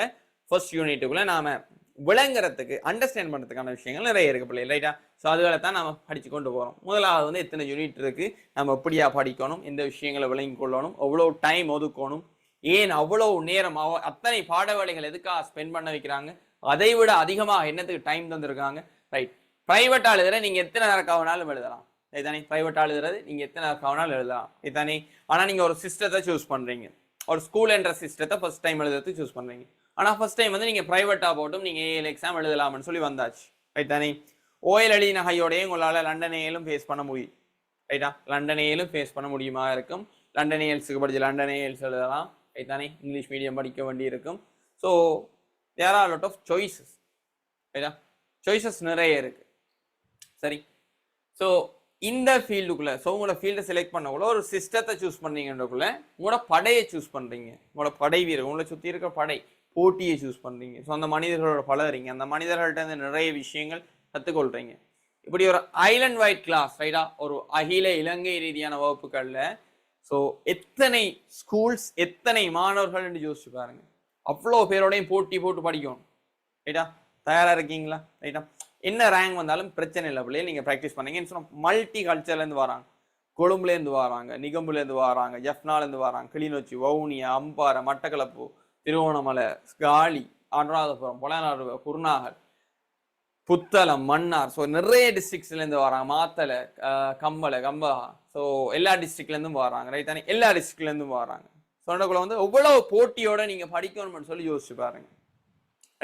ஃபர்ஸ்ட் யூனிட்டுக்குள்ள நாம விளங்குறதுக்கு அண்டர்ஸ்டாண்ட் பண்ணுறதுக்கான விஷயங்கள் நிறைய இருக்கு பிள்ளை. ரைட்டா? ஸோ அதுகளை தான் நம்ம படிச்சு கொண்டு போகிறோம். முதலாவது வந்து எத்தனை யூனிட் இருக்கு, நம்ம எப்படியா படிக்கணும், எந்த விஷயங்களை விளங்கி கொள்ளணும், எவ்வளோ டைம் ஒதுக்கணும், ஏன் அவ்வளவு நேரம், அத்தனை பாட வேலைகள் எதுக்காக ஸ்பெண்ட் பண்ண வைக்கிறாங்க, அதை விட அதிகமாக என்னத்துக்கு டைம் தந்திருக்காங்க. ரைட், பிரைவேட்டா எழுதுற நீங்க எத்தனை நேரம் வேணாலும் எழுதலாம். இதுதானே பிரைவேட்டா எழுதுறது, நீங்க எத்தனை நேரம் வேணாலும் எழுதலாம். இதுதானே. ஆனா நீங்க ஒரு சிஸ்டத்தை சூஸ் பண்றீங்க, ஒரு ஸ்கூல் என்ற சிஸ்டத்தை ஃபர்ஸ்ட் டைம் எழுதுறதுக்கு சூஸ் பண்றீங்க. ஆனா ஃபர்ஸ்ட் டைம் வந்து நீங்க பிரைவேட்டா போட்டும் நீங்க ஏஎல் எக்ஸாம் எழுதலாம்னு சொல்லி வந்தாச்சு. ரைட் தானே. ஓஎல் எழுதின ஹையோடையும் உங்களால லண்டன் ஏலும் ஃபேஸ் பண்ண முடியும். ரைட்டா, லண்டன் ஏலும் ஃபேஸ் பண்ண முடியுமா இருக்கும். லண்டன் ஏல்ஸுக்கு படிச்சு லண்டன் ஏல்ஸ் எழுதலாம். ரைட் தானே. இங்கிலீஷ் மீடியம் படிக்க வேண்டி இருக்கும். So there are lot of choices. ரைட்டா, சாய்ஸஸ் நிறைய இருக்கு. சரி, ஸோ இந்த ஃபீல்டுக்குள்ள, ஸோ உங்களோட ஃபீல்டை செலக்ட் பண்ணக்குள்ள ஒரு சிஸ்டத்தை சூஸ் பண்ணீங்கன்றக்குள்ள உங்களோட படையை சூஸ் பண்றீங்க. உங்களோட படை வீரர், உங்களை சுற்றி இருக்க படை போட்டியை சூஸ் பண்றீங்க. ஸோ அந்த மனிதர்களோட பழகிறீங்க, அந்த மனிதர்கள்ட்ட இருந்து நிறைய விஷயங்கள் கற்றுக்கொள்றீங்க. இப்படி ஒரு ஐலண்ட் வைட் கிளாஸ், ரைட்டா, ஒரு அகில இலங்கை ரீதியான வகுப்புகளில் ஸோ எத்தனை ஸ்கூல்ஸ், எத்தனை மாணவர்கள் என்று யோசிச்சு பாருங்க. அவ்வளோ பேரோடையும் போட்டி போட்டு படிக்கணும். ரைட்டா, தயாரா இருக்கீங்களா? ரைட்டா, என்ன ரேங்க் வந்தாலும் பிரச்சனை இல்லை பிள்ளைகள், நீங்கள் ப்ராக்டிஸ் பண்ணீங்கன்னு சொன்னால் மல்டி கல்ச்சர்லேருந்து வராங்க, கொழும்புலேருந்து வராங்க, நிகம்புலேருந்து வராங்க, ஜஃப்னாலேருந்து வராங்க, கிளிநொச்சி, வவுனியா, அம்பாறை, மட்டக்களப்பு, திருவோணமலை, காலி, அனுராதபுரம், பொலனாறு, குருநாகல், புத்தளம், மன்னார், ஸோ நிறைய டிஸ்ட்ரிக்ஸ்லேருந்து வராங்க, மாத்தலை, கம்பளை, கம்பா, ஸோ எல்லா டிஸ்ட்ரிக்ட்லேருந்தும் வராங்க. ரைட் தானே, எல்லா டிஸ்ட்ரிக்ட்லேருந்தும் வராங்க. சொன்னக்குள்ள வந்து எவ்வளவு போட்டியோட நீங்கள் படிக்கணும்னு சொல்லி யோசிச்சு பாருங்க.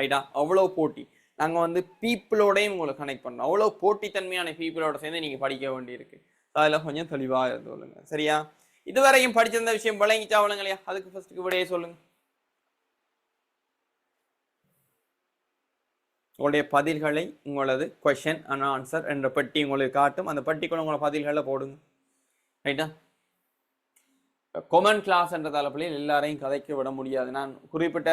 ரைட்டா, அவ்வளோ போட்டி. நாங்கள் வந்து பீப்புளோடையும் உங்களை கனெக்ட் பண்ணோம். அவ்வளோ போட்டித்தன்மையான பீப்புளோட சேர்ந்து நீங்கள் படிக்க வேண்டியிருக்கு. அதில் கொஞ்சம் தெளிவாக இருந்து சொல்லுங்க. சரியா, இதுவரையும் படிச்சிருந்த விஷயம் பழங்கிச்சா இல்லையா? அதுக்கு ஃபர்ஸ்ட்டுக்கு விடையே சொல்லுங்க. உங்களுடைய பதில்களை உங்களது கொஷன் அண்ட் ஆன்சர் என்ற பெட்டி உங்களுக்கு காட்டும். அந்த பெட்டிக்குள்ள உங்களோட பதில்களை போடுங்க. ரைட்டா, கொமன் கிளாஸ் என்ற தலைப்பில் எல்லாரையும் கதைக்க விட முடியாது. நான் குறிப்பிட்ட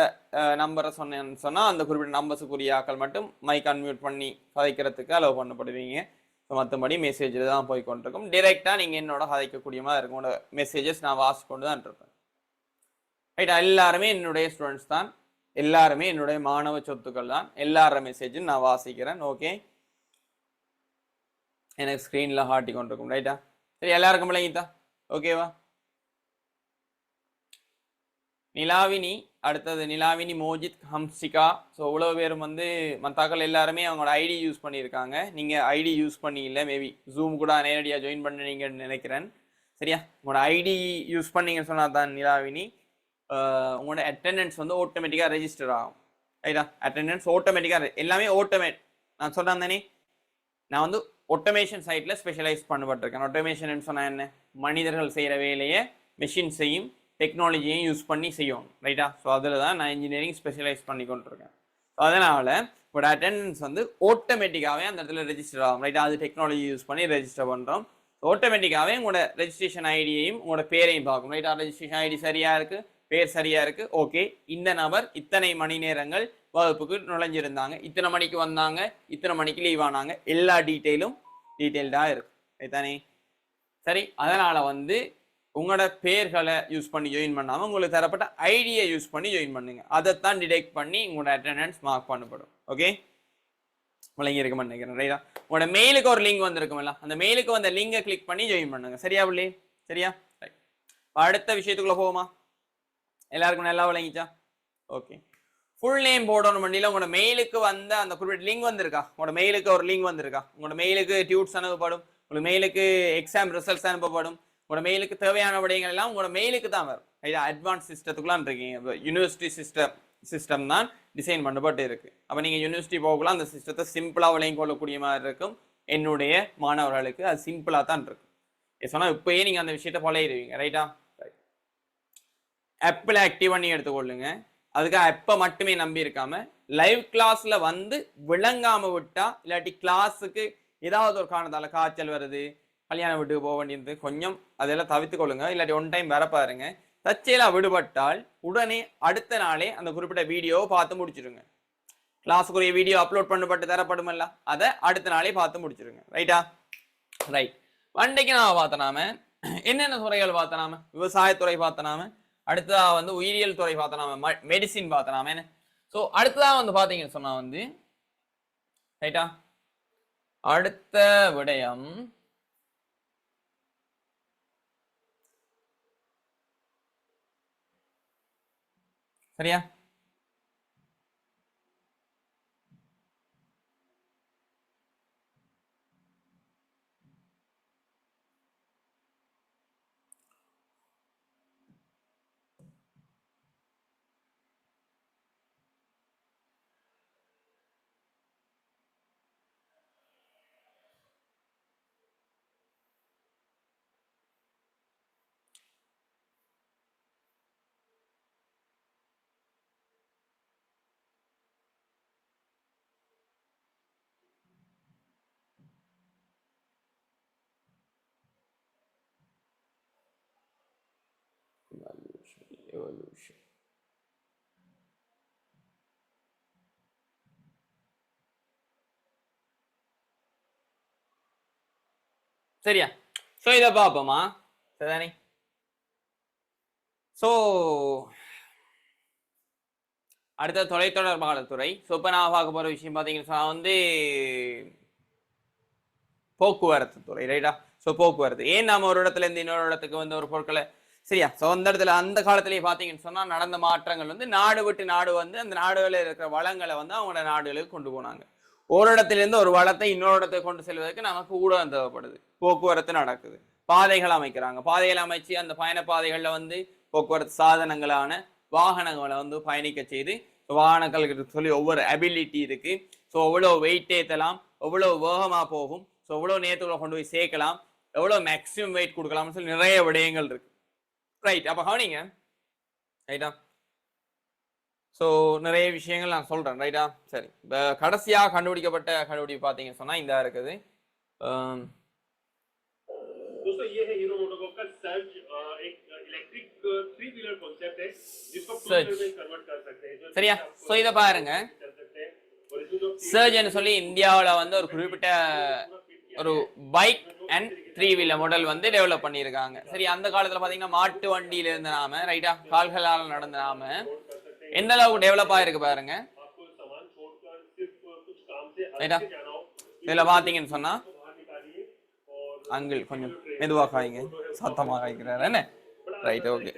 நம்பரை சொன்னேன்னு சொன்னால் அந்த குறிப்பிட்ட நம்பர்ஸுக்குரிய ஆக்கள் மட்டும் மைக் அன்மியூட் பண்ணி கதைக்கிறதுக்கு அலோவ் பண்ணப்படுவீங்க. ஸோ மற்றபடி மெசேஜில் தான் போய் கொண்டிருக்கும். டிரெக்டாக நீங்கள் என்னோட கதைக்கக்கூடிய மாதிரி இருக்கும். உங்களோட மெசேஜஸ் நான் வாசி கொண்டு தான் இருப்பேன். ரைட்டா, எல்லாருமே என்னுடைய ஸ்டூடெண்ட்ஸ் தான், எல்லாருமே என்னுடைய மாணவ சொத்துக்கள் தான். எல்லார மெசேஜும் நான் வாசிக்கிறேன். ஓகே, எனக்கு ஸ்க்ரீனில் ஹாட்டி கொண்டிருக்கும். ரைட்டா, சரி, எல்லாருக்கும் விளங்கிட்டா? ஓகேவா? நிலாவினி, அடுத்தது நிலாவினி, மோஜித், ஹம்சிகா. ஸோ இவ்வளோ பேரும் வந்து மத்தாக்கள் எல்லாருமே அவங்களோட ஐடி யூஸ் பண்ணியிருக்காங்க. நீங்கள் ஐடி யூஸ் பண்ணி இல்லை, மேபி ஜூம் கூட நேரடியாக ஜாயின் பண்ணுறீங்கன்னு நினைக்கிறேன். சரியா, உங்களோட ஐடி யூஸ் பண்ணீங்கன்னு சொன்னால் தான் நிலாவினி உங்களோட அட்டெண்டன்ஸ் வந்து ஆட்டோமேட்டிக்காக ரெஜிஸ்டர் ஆகும். ரைட்டா, அட்டெண்டன்ஸ் ஆட்டோமேட்டிக்காக எல்லாமே நான் சொன்னேன் தானே, நான் வந்து ஆட்டோமேஷன் சைட்டில் ஸ்பெஷலைஸ் பண்ணப்பட்டிருக்கேன். ஆட்டோமேஷன் சொன்னால் என்ன? மனிதர்கள் செய்கிற வேலையை மெஷின் செய்யும், டெக்னாலஜியும் யூஸ் பண்ணி செய்யும். ரைட்டா, ஸோ அதில் தான் நான் இன்ஜினியரிங் ஸ்பெஷலைஸ் பண்ணி கொண்டிருக்கேன். ஸோ அதனால் உங்களோட அட்டெண்டன்ஸ் வந்து ஆட்டோமேட்டிக்காகவே அந்த இடத்துல ரெஜிஸ்டர் ஆகும். ரைட்டா, அது டெக்னாலஜி யூஸ் பண்ணி ரெஜிஸ்டர் பண்ணுறோம். ஆட்டோமேட்டிக்காகவே உங்களோட ரெஜிஸ்ட்ரேஷன் ஐடியையும் உங்களோட பேரையும் பார்க்கும். ரைட்டா, ரெஜிஸ்ட்ரேஷன் ஐடி சரியாக இருக்குது, பேர் சரியாக இருக்குது. ஓகே, இந்த நபர் இத்தனை மணி நேரங்கள் வகுப்புக்கு நுழைஞ்சிருந்தாங்க, இத்தனை மணிக்கு வந்தாங்க, இத்தனை மணிக்கு லீவ் ஆனாங்க, எல்லா டீட்டெயில்டாக இருக்கு. ரைட்டானே. சரி, அதனால் வந்து உங்களோட பேர்களை யூஸ் பண்ணி ஜாயின் பண்ணாமல் உங்களுக்கு தரப்பட்ட ஐடியை யூஸ் பண்ணி ஜாயின் பண்ணுங்க. அதைத்தான் டிடெக்ட் பண்ணி உங்களோட அட்டெண்டன்ஸ் மார்க் பண்ணப்படும். ஓகே, விளங்கி இருக்க நினைக்கிறேன். ரைட்டா, உங்களோட மெயிலுக்கு ஒரு லிங்க் வந்திருக்கும்ல, அந்த மெயிலுக்கு வந்த லிங்கை கிளிக் பண்ணி ஜாயின் பண்ணுங்க. சரியா பிள்ளை? சரியா, ரைட். அடுத்த விஷயத்துக்குள்ள போகுமா? எல்லாருக்கும் நல்லா விளங்கிச்சா? ஓகே, ஃபுல் நேம் போடணும் வண்டியில் உங்களோட மெயிலுக்கு வந்த அந்த குறிப்பிட்ட லிங்க் வந்திருக்கா? உங்களோட மெயிலுக்கு ஒரு லிங்க் வந்திருக்கா? உங்களோட மெயிலுக்கு டியூட்ஸ் அனுப்பப்படும், உங்களோட மெயிலுக்கு எக்ஸாம் ரிசல்ட்ஸ் அனுப்பப்படும், உங்களோட மெயிலுக்கு தேவையான விடயங்கள் எல்லாம் உங்களோட மெயிலுக்கு தான் வரும். அட்வான்ஸ் சிஸ்டத்துக்குலாம் இருக்கீங்க. யூனிவர்சிட்டி சிஸ்டம் தான் டிசைன் பண்ணப்பட்டு இருக்கு. அப்போ நீங்கள் யூனிவர்சிட்டி போகலாம், அந்த சிஸ்டத்தை சிம்பிளாக விளங்கி கொள்ளக்கூடிய மாதிரி இருக்கும். என்னுடைய மாணவர்களுக்கு அது சிம்பிளாக தான் இருக்கும். சொன்னால் இப்போயே நீங்கள் அந்த விஷயத்தை பழகிடுவீங்க. ரைட்டா, ஆப்பில் ஆக்டிவ் பண்ணி எடுத்துக்கொள்ளுங்க. அதுக்கு அப்போ மட்டுமே நம்பி இருக்காம லைவ் கிளாஸ்ல வந்து விளங்காம விட்டா, இல்லாட்டி கிளாஸுக்கு ஏதாவது ஒரு காரணத்தால காய்ச்சல் வருது, கல்யாண வீட்டுக்கு போக வேண்டியது, கொஞ்சம் அதெல்லாம் தவிர்த்து கொள்ளுங்க. இல்லாட்டி ஒன் டைம் வர பாருங்க. தற்செயலாக விடுபட்டால் உடனே அடுத்த நாளே அந்த குறிப்பிட்ட வீடியோவை பார்த்து முடிச்சிருங்க. கிளாஸுக்குரிய வீடியோ அப்லோட் பண்ணப்பட்டு தரப்படுமல்ல, அதை அடுத்த நாளே பார்த்து முடிச்சிருங்க. ரைட்டா, ரைட். வண்டைக்கு நான் பார்த்தனாம என்னென்ன துறைகள் பார்த்தனாம, விவசாயத்துறை பார்த்தனாம, அடுத்ததா வந்து உயிரியல் துறை பார்த்தனாம, மெடிசின் பார்த்தனாம. ஸோ அடுத்ததா வந்து பார்த்தீங்கன்னு சொன்னா வந்து ரைட்டா, அடுத்த விடயம் சரியா, evolution. சரியா? ஸோ இதை பார்ப்போமா? சரிதானே? ஸோ அடுத்த தொலைத்தொடர்பாளர் துறை. ஸோ இப்போ நான் பார்க்க போகிற விஷயம் பார்த்தீங்கன்னு சொன்னால் வந்து போக்குவரத்து துறை, ரைட்டா? ஸோ போக்குவரத்து. ஏன் நாம ஒரு இடத்துல இருந்து இன்னொரு இடத்துக்கு வந்து ஒரு பொருட்களை, சரியா? ஸோ அந்த இடத்துல அந்த காலத்திலேயே பார்த்தீங்கன்னு சொன்னால் நடந்த மாற்றங்கள் வந்து நாடு விட்டு நாடு வந்து அந்த நாடுகளில் இருக்கிற வளங்களை வந்து அவங்களோட நாடுகளுக்கு கொண்டு போனாங்க. ஒரு இடத்திலிருந்து ஒரு வளத்தை இன்னொரு இடத்துக்கு கொண்டு செல்வதற்கு நமக்கு ஊடகம் தேவைப்படுது. போக்குவரத்து நடக்குது, பாதைகள் அமைக்கிறாங்க, பாதைகள் அமைச்சு அந்த பயண பாதைகளில் வந்து போக்குவரத்து சாதனங்களான வாகனங்களை வந்து பயணிக்க செய்து, வாகனங்களுக்கு சொல்லி ஒவ்வொரு அபிலிட்டி இருக்கு. ஸோ எவ்வளோ வெயிட் ஏற்றலாம், எவ்வளோ வேகமாக போகும், ஸோ எவ்வளோ நேரத்துக்குள்ள கொண்டு போய் சேர்க்கலாம், எவ்வளோ மேக்ஸிமம் வெயிட் கொடுக்கலாம்னு சொல்லி நிறைய விடயங்கள் இருக்கு. ரைட், அப்போ கவனிங்க, ரைட்டா? ஸோ நிறைய விஷயங்கள் நான் சொல்றேன், ரைட்டா? சரி, இப்போ கடைசியாக கண்டுபிடிக்கப்பட்ட கண்டுபிடிப்பு பார்த்தீங்கன்னு சொன்னா இந்த இருக்குது. दोस्तों ये है हीरो मोटोकॉर्प का सर्ज, एक इलेक्ट्रिक 3 व्हीलर कांसेप्ट है जिसको टू व्हीलर में कन्वर्ट कर सकते हैं. சரியா? ஸோ இதை பாருங்க, சர்ஜ்னு சொல்லி இந்தியாவில் வந்து ஒரு குறிப்பிட்ட ஒரு பைக் அண்ட் 3 வீலர் மாடல் வந்து டெவலப் பண்ணியிருக்காங்க. சரி, அந்த காலத்தில் பார்த்தீங்கன்னா மாட்டு வண்டியில இருந்த நாம, ரைட்டா, கால்களால் நடந்த நாம எந்த அளவுக்கு டெவலப் ஆயிருக்கு பாருங்க. ரைட்டா? இதில் பார்த்தீங்கன்னு சொன்னா அங்கிள் கொஞ்சம் மெதுவாக காய்ங்க, சத்தமாக காய்க்கிறாரு என்ன? Right, okay.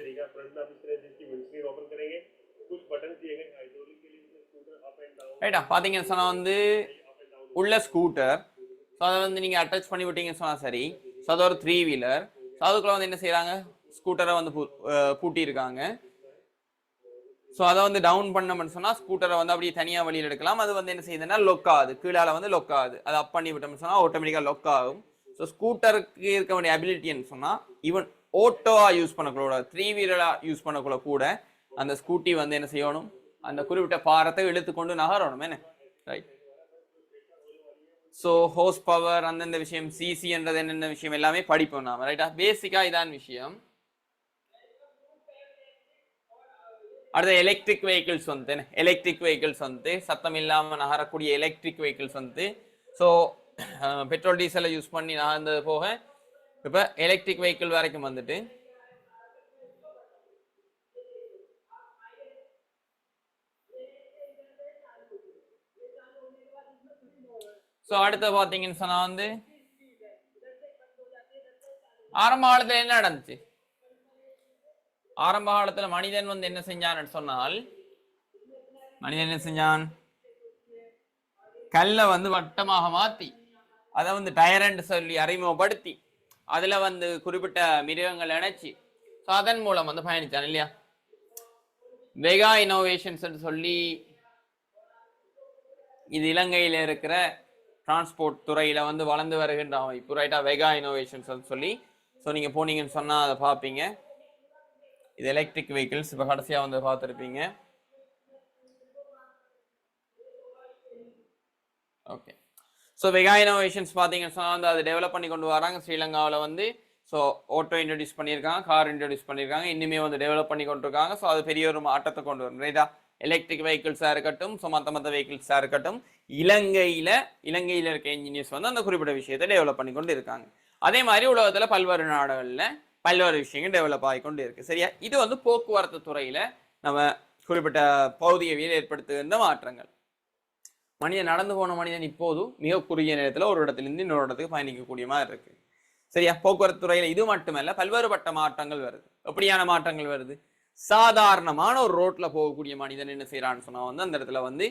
ரைட்டா? பார்த்தீங்கன்னு சொன்னா வந்து உள்ள ஸ்கூட்டர். ஸோ அதை வந்து நீங்கள் அட்டாச் பண்ணி விட்டீங்கன்னு சொன்னால் சரி. ஸோ அது ஒரு 3 வீலர். ஸோ அதுக்குள்ள வந்து என்ன செய்கிறாங்க, ஸ்கூட்டரை வந்து பூட்டியிருக்காங்க. ஸோ அதை வந்து டவுன் பண்ணோம்னு சொன்னால் ஸ்கூட்டரை வந்து அப்படியே தனியாக வழியில் எடுக்கலாம். அது வந்து என்ன செய்யுதுன்னா லொக் ஆகுது, கீழால வந்து லொக் ஆகுது. அதை அப் பண்ணி விட்டோம்னு சொன்னால் ஆட்டோமேட்டிக்காக லொக் ஆகும். ஸோ ஸ்கூட்டருக்கு இருக்க வேண்டிய அபிலிட்டின்னு சொன்னால் ஈவன் ஓட்டோவா யூஸ் பண்ணக்கூட, 3 வீலராக யூஸ் பண்ணக்கூட கூட அந்த ஸ்கூட்டி வந்து என்ன செய்யணும், அந்த குறிப்பிட்ட பாரத்தை இழுத்துக்கொண்டு நகரணும் என்ன? ரைட். ஸோ ஹோஸ் பவர், அந்தந்த விஷயம், சிசி என்றது என்னென்ன விஷயம் எல்லாமே படிப்போம் நாம, ரைட்டா? பேசிக்கா இதான் விஷயம். அடுத்த எலக்ட்ரிக் வெஹிக்கிள்ஸ் வந்து, எலக்ட்ரிக் வெஹிக்கிள்ஸ் வந்து சத்தம் இல்லாமல் நகரக்கூடிய எலக்ட்ரிக் வெஹிக்கிள்ஸ் வந்து, ஸோ பெட்ரோல் டீசலை யூஸ் பண்ணி நகர்ந்தது போக இப்போ எலக்ட்ரிக் வெஹிக்கிள் வரைக்கும் வந்துட்டு ஸோ அடுத்து பார்த்தீங்கன்னு சொன்னா வந்து ஆரம்ப காலத்தில் என்ன நடந்துச்சு? ஆரம்ப காலத்துல மனிதன் வந்து என்ன செஞ்சான்னு சொன்னால், மனிதன் என்ன செஞ்சான், கல்லை வந்து வட்டமாக மாத்தி அதை வந்து டயர்ன்னு சொல்லி அறிமுகப்படுத்தி அதுல வந்து குறிப்பிட்ட மிருகங்கள் இணைச்சி ஸோ அதன் மூலம் வந்து பயணிச்சான் இல்லையா? வெகா இனோவேஷன்ஸ் சொல்லி இது இலங்கையில இருக்கிற டிரான்ஸ்போர்ட் துறையில வந்து வளர்ந்து வருகின்ற அமைப்பு, ரைட்டா? வெகா இனோவேஷன்ஸ் சொல்லி. ஸோ நீங்க போனீங்கன்னு சொன்னா அதை பார்ப்பீங்க. இது எலக்ட்ரிக் வெஹிக்கிள்ஸ் இப்போ கடைசியா வந்து பார்த்துருப்பீங்க. ஓகே. ஸோ வெகா இனோவேஷன்ஸ் பார்த்தீங்கன்னு சொன்னால் வந்து அதை டெவலப் பண்ணி கொண்டு வராங்க ஸ்ரீலங்காவில் வந்து. ஸோ ஓட்டோ இன்ட்ரடியூஸ் பண்ணியிருக்காங்க, கார் இன்ட்ரடியூஸ் பண்ணியிருக்காங்க, இன்னுமே வந்து டெவலப் பண்ணி கொண்டு இருக்காங்க. ஸோ அது பெரிய ஒரு மாற்றத்தை கொண்டு வரும், ரைட்டா? எலக்ட்ரிக் வெஹிக்கிள்ஸாக இருக்கட்டும், ஸோ மற்ற வெஹிக்கிள்ஸாக இருக்கட்டும், இலங்கையில் இருக்க இன்ஜினியர்ஸ் வந்து அந்த குறிப்பிட்ட விஷயத்தை டெவலப் பண்ணி கொண்டு இருக்காங்க. அதே மாதிரி உலகத்தில் பல்வேறு நாடுகளில் பல்வேறு விஷயங்கள் டெவலப் ஆகிக்கொண்டு இருக்கு, சரியா? இது வந்து போக்குவரத்து துறையில நம்ம குறிப்பிட்ட பௌதிகவியல் ஏற்படுத்துகின்ற மாற்றங்கள். மனிதன் நடந்து போன மனிதன் இப்போது மிக குறுகிய நேரத்தில் ஒரு இடத்திலிருந்து இன்னொரு இடத்துக்கு பயணிக்கக்கூடிய மாதிரி இருக்கு, சரியா? போக்குவரத்து துறையில இது மட்டுமல்ல, பல்வேறுபட்ட மாற்றங்கள் வருது. எப்படியான மாற்றங்கள் வருது? சாதாரணமான ஒரு ரோட்ல போகக்கூடிய மனிதன் என்ன செய்யறான்னு சொன்னா வந்து அந்த இடத்துல வந்து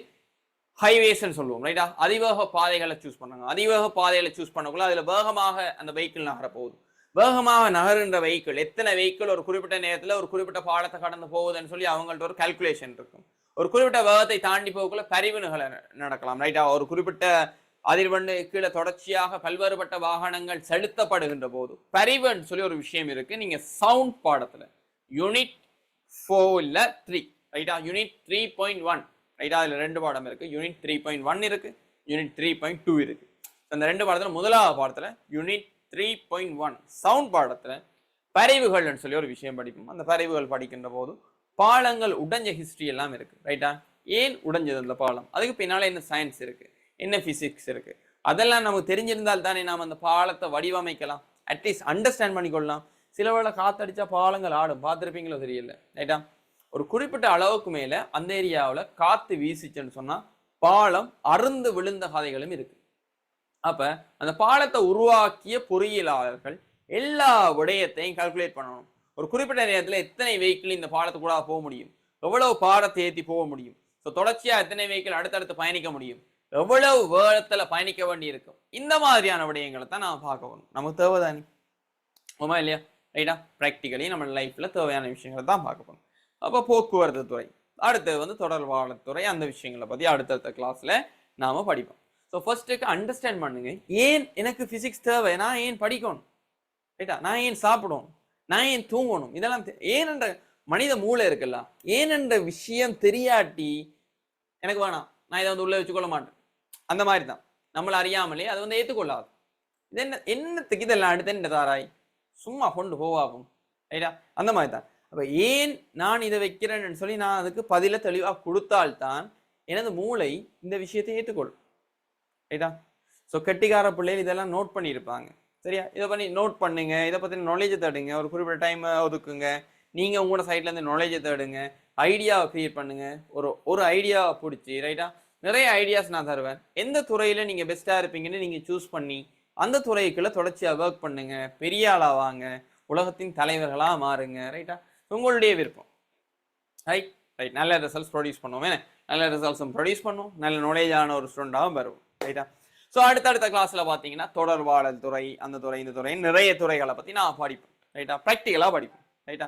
ஹைவேஸ்ன்னு சொல்லுவோம், ரைட்டா? அதிவேக பாதைகளை சூஸ் பண்ணாங்க. அதிவேக பாதைகளை சூஸ் பண்ணக்குள்ள அதுல வேகமாக அந்த வெஹிக்கிள் நகர போகுது. வேகமாக நகருன்ற வெஹிக்கிள், எத்தனை வெஹிக்கிள் ஒரு குறிப்பிட்ட நேரத்தில் ஒரு குறிப்பிட்ட பாலத்தை கடந்து போகுதுன்னு சொல்லி அவங்கள்ட்ட ஒரு கால்குலேஷன் இருக்கும். ஒரு குறிப்பிட்ட வேகத்தை தாண்டி போகக்குள்ள பரிவுகளை நடக்கலாம், ரைட்டா? ஒரு குறிப்பிட்ட அதிர்வெண்ணு கீழே தொடர்ச்சியாக பல்வேறுபட்ட வாகனங்கள் செலுத்தப்படுகின்ற போது பரிவுன்னு சொல்லி ஒரு விஷயம் இருக்கு. நீங்க சவுண்ட் பாடத்துல யூனிட் 4 ரைட்டா? யூனிட் 3.1, ரைட்டா? அதுல 2 பாடம் இருக்கு. யூனிட் 3.1 இருக்கு, யூனிட் 3.2 இருக்கு. அந்த 2 பாடத்துல முதலாவது பாடத்துல யூனிட் 3.1 சவுண்ட் பாடத்துல பரிவுகள்னு சொல்லி ஒரு விஷயம் படிப்போம். அந்த பரிவுகள் படிக்கின்ற போது பாலங்கள் உடைஞ்ச ஹிஸ்டரி எல்லாம் இருக்கு, ரைட்டா? ஏன் உடைஞ்சது அந்த பாலம், அதுக்கு பின்னால என்ன சயின்ஸ் இருக்கு, என்ன பிசிக்ஸ் இருக்கு, அதெல்லாம் நமக்கு தெரிஞ்சிருந்தால் தானே நாம் அந்த பாலத்தை வடிவமைக்கலாம், அட்லீஸ்ட் அண்டர்ஸ்டாண்ட் பண்ணிக்கொள்ளலாம். சில வேளை காத்தடிச்சா பாலங்கள் ஆடும், பார்த்துருப்பீங்களோ தெரியல, ரைட்டா? ஒரு குறிப்பிட்ட அளவுக்கு மேல அந்த ஏரியாவில் காத்து வீசிச்சுன்னு சொன்னா பாலம் அருந்து விழுந்த கதைகளும் இருக்கு. அப்ப அந்த பாலத்தை உருவாக்கிய பொறியியலாளர்கள் எல்லா விடயத்தையும் கால்குலேட் பண்ணணும். ஒரு குறிப்பிட்ட நேரத்தில் எத்தனை வெஹிக்கிள் இந்த பாலத்துக்கூட போக முடியும், எவ்வளவு பாலத்தை ஏற்றி போக முடியும், ஸோ தொடர்ச்சியா எத்தனை வெஹிக்கிள் அடுத்தடுத்து பயணிக்க முடியும், எவ்வளவு வேகத்துல பயணிக்க வேண்டி இருக்கும், இந்த மாதிரியான விடயங்களை தான் நாம் பார்க்கணும். நமக்கு தேவைதானே, ஆமா இல்லையா? ரைட்டா? ப்ராக்டிக்கலி நம்ம லைஃப்ல தேவையான விஷயங்களை தான் பார்க்கணும். அப்போ போக்குவரத்து துறை, அடுத்தது தொடர்பாளத்துறை, அந்த விஷயங்களை பத்தி அடுத்தடுத்த கிளாஸ்ல நாம படிப்போம். ஸோ ஃபர்ஸ்ட்டுக்கு அண்டர்ஸ்டாண்ட் பண்ணுங்க, ஏன் எனக்கு பிசிக்ஸ் தேவை, நான் ஏன் படிக்கணும், ரைட்டா? நான் ஏன் சாப்பிடணும், நான் ஏன் தூங்கணும், இதெல்லாம் ஏனென்ற மனித மூளை இருக்குல்ல, ஏனென்ற விஷயம் தெரியாட்டி எனக்கு வேணாம், நான் இதை உள்ள வச்சுக்கொள்ள மாட்டேன். அந்த மாதிரி தான் நம்மளை அறியாமலே அது ஏற்றுக்கொள்ளாது. இது என்னத்துக்கு இதெல்லாம் அடுத்து என்ன தாராய், சும்மா கொண்டு போவாகும், ரைட்டா? அந்த மாதிரி தான். அப்ப ஏன் நான் இதை வைக்கிறேன்னு சொல்லி நான் அதுக்கு பதில தெளிவாக கொடுத்தால்தான் எனது மூளை இந்த விஷயத்தை ஏற்றுக்கொள்ளும், ரைட்டா? ஸோ கெட்டிக்கார பிள்ளைகள் இதெல்லாம் நோட் பண்ணியிருப்பாங்க, சரியா? இதை பண்ணி நோட் பண்ணுங்க, இதை பற்றின நாலேஜை தேடுங்க, ஒரு குறிப்பிட்ட டைம் ஒதுக்குங்க, நீங்க உங்களோட சைட்ல இருந்து நாலேஜை தேடுங்க, ஐடியாவை கிரியேட் பண்ணுங்க, ஒரு ஐடியாவை பிடிச்சி, ரைட்டா? நிறைய ஐடியாஸ் நான் தருவேன், எந்த துறையில நீங்க பெஸ்டா இருப்பீங்கன்னு நீங்க சூஸ் பண்ணி அந்த துறைக்குள்ள தொடர்ச்சியா ஒர்க் பண்ணுங்க, பெரிய ஆளா வாங்க, உலகத்தின் தலைவர்களா மாறுங்க, ரைட்டா? உங்களுடைய விருப்பம், ரைட்? ரைட், நல்ல ரிசல்ட்ஸ் ப்ரொடியூஸ் பண்ணுவோம், நல்ல ரிசல்ட்ஸும் ப்ரொடியூஸ் பண்ணுவோம், நல்ல நாலேஜான ஒரு ஸ்டூடெண்டாகவும் வருவோம், ரைட்டா? ஸோ அடுத்தடுத்த கிளாஸ்ல பார்த்தீங்கன்னா தொடர்பாளர் துறை, அந்த துறை, இந்த துறை, நிறைய துறைகளை பத்தி நான் படிப்பேன், ரைட்டா? ப்ராக்டிக்கலா படிப்பேன், ரைட்டா?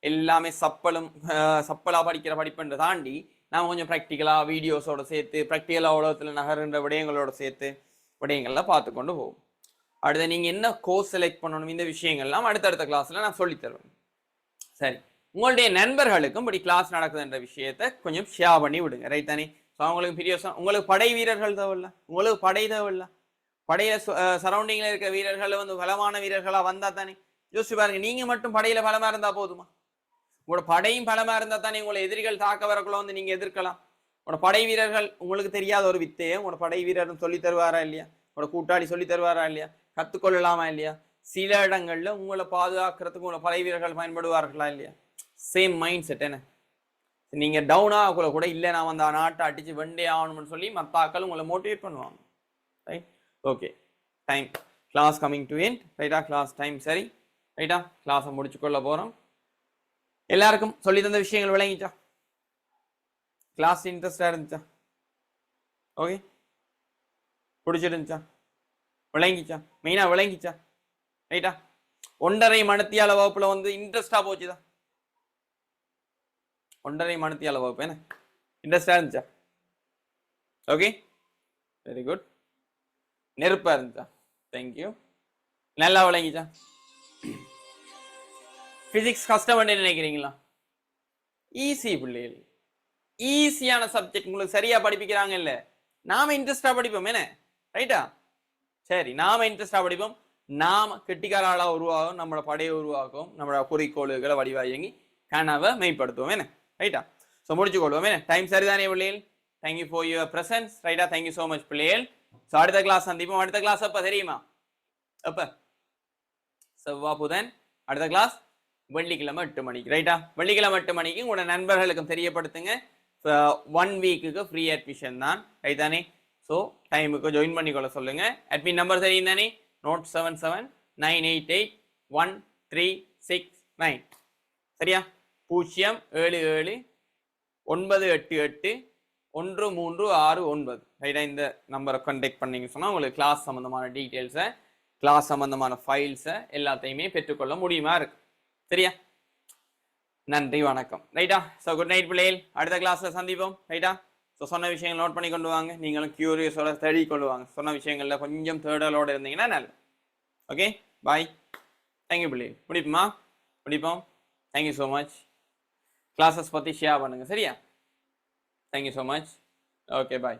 எல்லாமே சப்பலா படிக்கிற படிப்புன்ற தாண்டி நாம கொஞ்சம் ப்ராக்டிக்கலா வீடியோஸோட சேர்த்து ப்ராக்டிக்கலா உலகத்துல நகர்ன்ற விடயங்களோட சேர்த்து விடயங்கள்லாம் பார்த்து கொண்டு போகும். அடுத்து நீங்க என்ன கோர்ஸ் செலக்ட் பண்ணணும், இந்த விஷயங்கள்லாம் அடுத்தடுத்த கிளாஸ்ல நான் சொல்லி தருவேன். சரி, உங்களுடைய நண்பர்களுக்கும் இப்படி கிளாஸ் நடக்குதுன்ற விஷயத்த கொஞ்சம் ஷேர் பண்ணி விடுங்க, ரைட் தானே? ஸோ அவங்களுக்கு பிரியோசம், உங்களுக்கு படை வீரர்கள் தேவையில்ல, உங்களுக்கு படை தேவையில்ல, படையில சரௌண்டிங்ல இருக்க வீரர்கள் பலமான வீரர்களா வந்தா தானே? யோசிச்சு பாருங்க, நீங்க மட்டும் படையில பலமா இருந்தா போதுமா? உங்களோட படையும் பலமா இருந்தா தானே உங்களை எதிரிகள் தாக்க வரக்குள்ள நீங்க எதிர்க்கலாம். உங்களோட படை வீரர்கள், உங்களுக்கு தெரியாத ஒரு வித்தையை உங்களோட படை வீரரும் சொல்லி தருவாரா இல்லையா? உங்களோட கூட்டாளி சொல்லி தருவாரா இல்லையா? கத்துக்கொள்ளலாமா இல்லையா? சில இடங்கள்ல உங்களை பாதுகாக்கிறதுக்கு உங்களை படை வீரர்கள் பயன்படுவார்களா இல்லையா? சேம் மைண்ட் செட் என்ன? நீங்க டவுனா கூட இல்லை, நான் அந்த நாட்டை அடிச்சு வெண்டே ஆகணும்னு சொல்லி மத்தாக்கள் உங்களை மோட்டிவேட் பண்ணுவாங்க, right? Okay, time, class coming to end, ரைட்டா? கிளாஸ் டைம் சரி, ரைட்டா? கிளாஸை முடிச்சுக்கொள்ள போறோம். எல்லாருக்கும் சொல்லி தந்த விஷயங்கள் விளங்கிச்சா? கிளாஸ் இன்ட்ரெஸ்டா இருந்துச்சா? ஓகே, பிடிச்சிருந்துச்சா? விளங்கிச்சா? மெயினா விளங்கிச்சா? ரைட்டா? 1.5 மணித்தியால வகுப்புல இன்ட்ரெஸ்டா போச்சுதா? 1.5 மணித்தியால வகுப்பு என்ன இன்ட்ரெஸ்டா இருந்துச்சா? Okay, very good. நெருப்பா இருந்துச்சா? தேங்க்யூ. நல்லா விளங்கிச்சா? பிசிக்ஸ் கஷ்டம் நினைக்கிறீங்களா? ஈஸி பிள்ளைகள், ஈஸியான சப்ஜெக்ட் உங்களுக்கு சரியா படிப்பிக்கிறாங்க இல்ல, நாம இன்ட்ரெஸ்டா படிப்போம் என்ன, ரைட்டா? சரி, நாம இன்ட்ரெஸ்டா படிப்போம், நாம கெட்டிக்கார ஆளா உருவாகும், நம்மளோட படையை உருவாக்கும், நம்மளோட குறிக்கோள்களை வடிவாங்கி கனவை மெய்ப்படுத்துவோம் என்ன, ரைட்டா? ஸோ முடிச்சு கொள்வோம் என்ன? டைம் சரிதானே பிள்ளைகள்? தேங்க்யூ ஃபார் யுவர் பிரசன்ஸ், ரைட்டா? தேங்க்யூ ஸோ மச் பிள்ளைகள். ஸோ அடுத்த கிளாஸ் சந்திப்போம். அடுத்த கிளாஸ் எப்ப தெரியுமா? எப்ப? செவ்வா புதன். அடுத்த கிளாஸ் வெள்ளிக்கிழமை 8 மணிக்கு, ரைட்டா? வெள்ளிக்கிழமை 8 மணிக்கு உங்களோட நண்பர்களுக்கும் தெரியப்படுத்துங்க. 1 வீக்குக்கு ஃப்ரீ அட்மிஷன் தான், ரைட் தானே? ஸோ டைமுக்கு ஜாயின் பண்ணிக்கொள்ள சொல்லுங்க. அட்மின் நம்பர் தெரியும் தானே? நோட் 7798813669, சரியா? 07798813669, ரைட்டா? இந்த நம்பரை கான்டாக்ட் பண்ணீங்க சொன்னா உங்களுக்கு கிளாஸ் சம்பந்தமான டீட்டெயில்ஸை, கிளாஸ் சம்பந்தமான ஃபைல்ஸை எல்லாத்தையுமே பெற்றுக்கொள்ள முடியுமா இருக்கு, சரியா? நன்றி, வணக்கம், ரைட்டா? ஸோ குட் நைட் பிள்ளைகள். அடுத்த கிளாஸ்ல சந்திப்போம், ரைட்டா? ஸோ சொன்ன விஷயங்கள் நோட் பண்ணி கொண்டு வாங்க, நீங்களும் கியூரியஸோட தேடி கொண்டு வாங்க. சொன்ன விஷயங்கள்ல கொஞ்சம் தேடலோட இருந்தீங்கன்னா நல்லது. ஓகே, பாய். தேங்க்யூ பிள்ளைகள். முடிப்போமா? முடிப்போம். Thank you so much. கிளாஸஸ் பற்றி ஷேர் பண்ணுங்க, சரியா? Thank you so much. ஓகே, பாய்.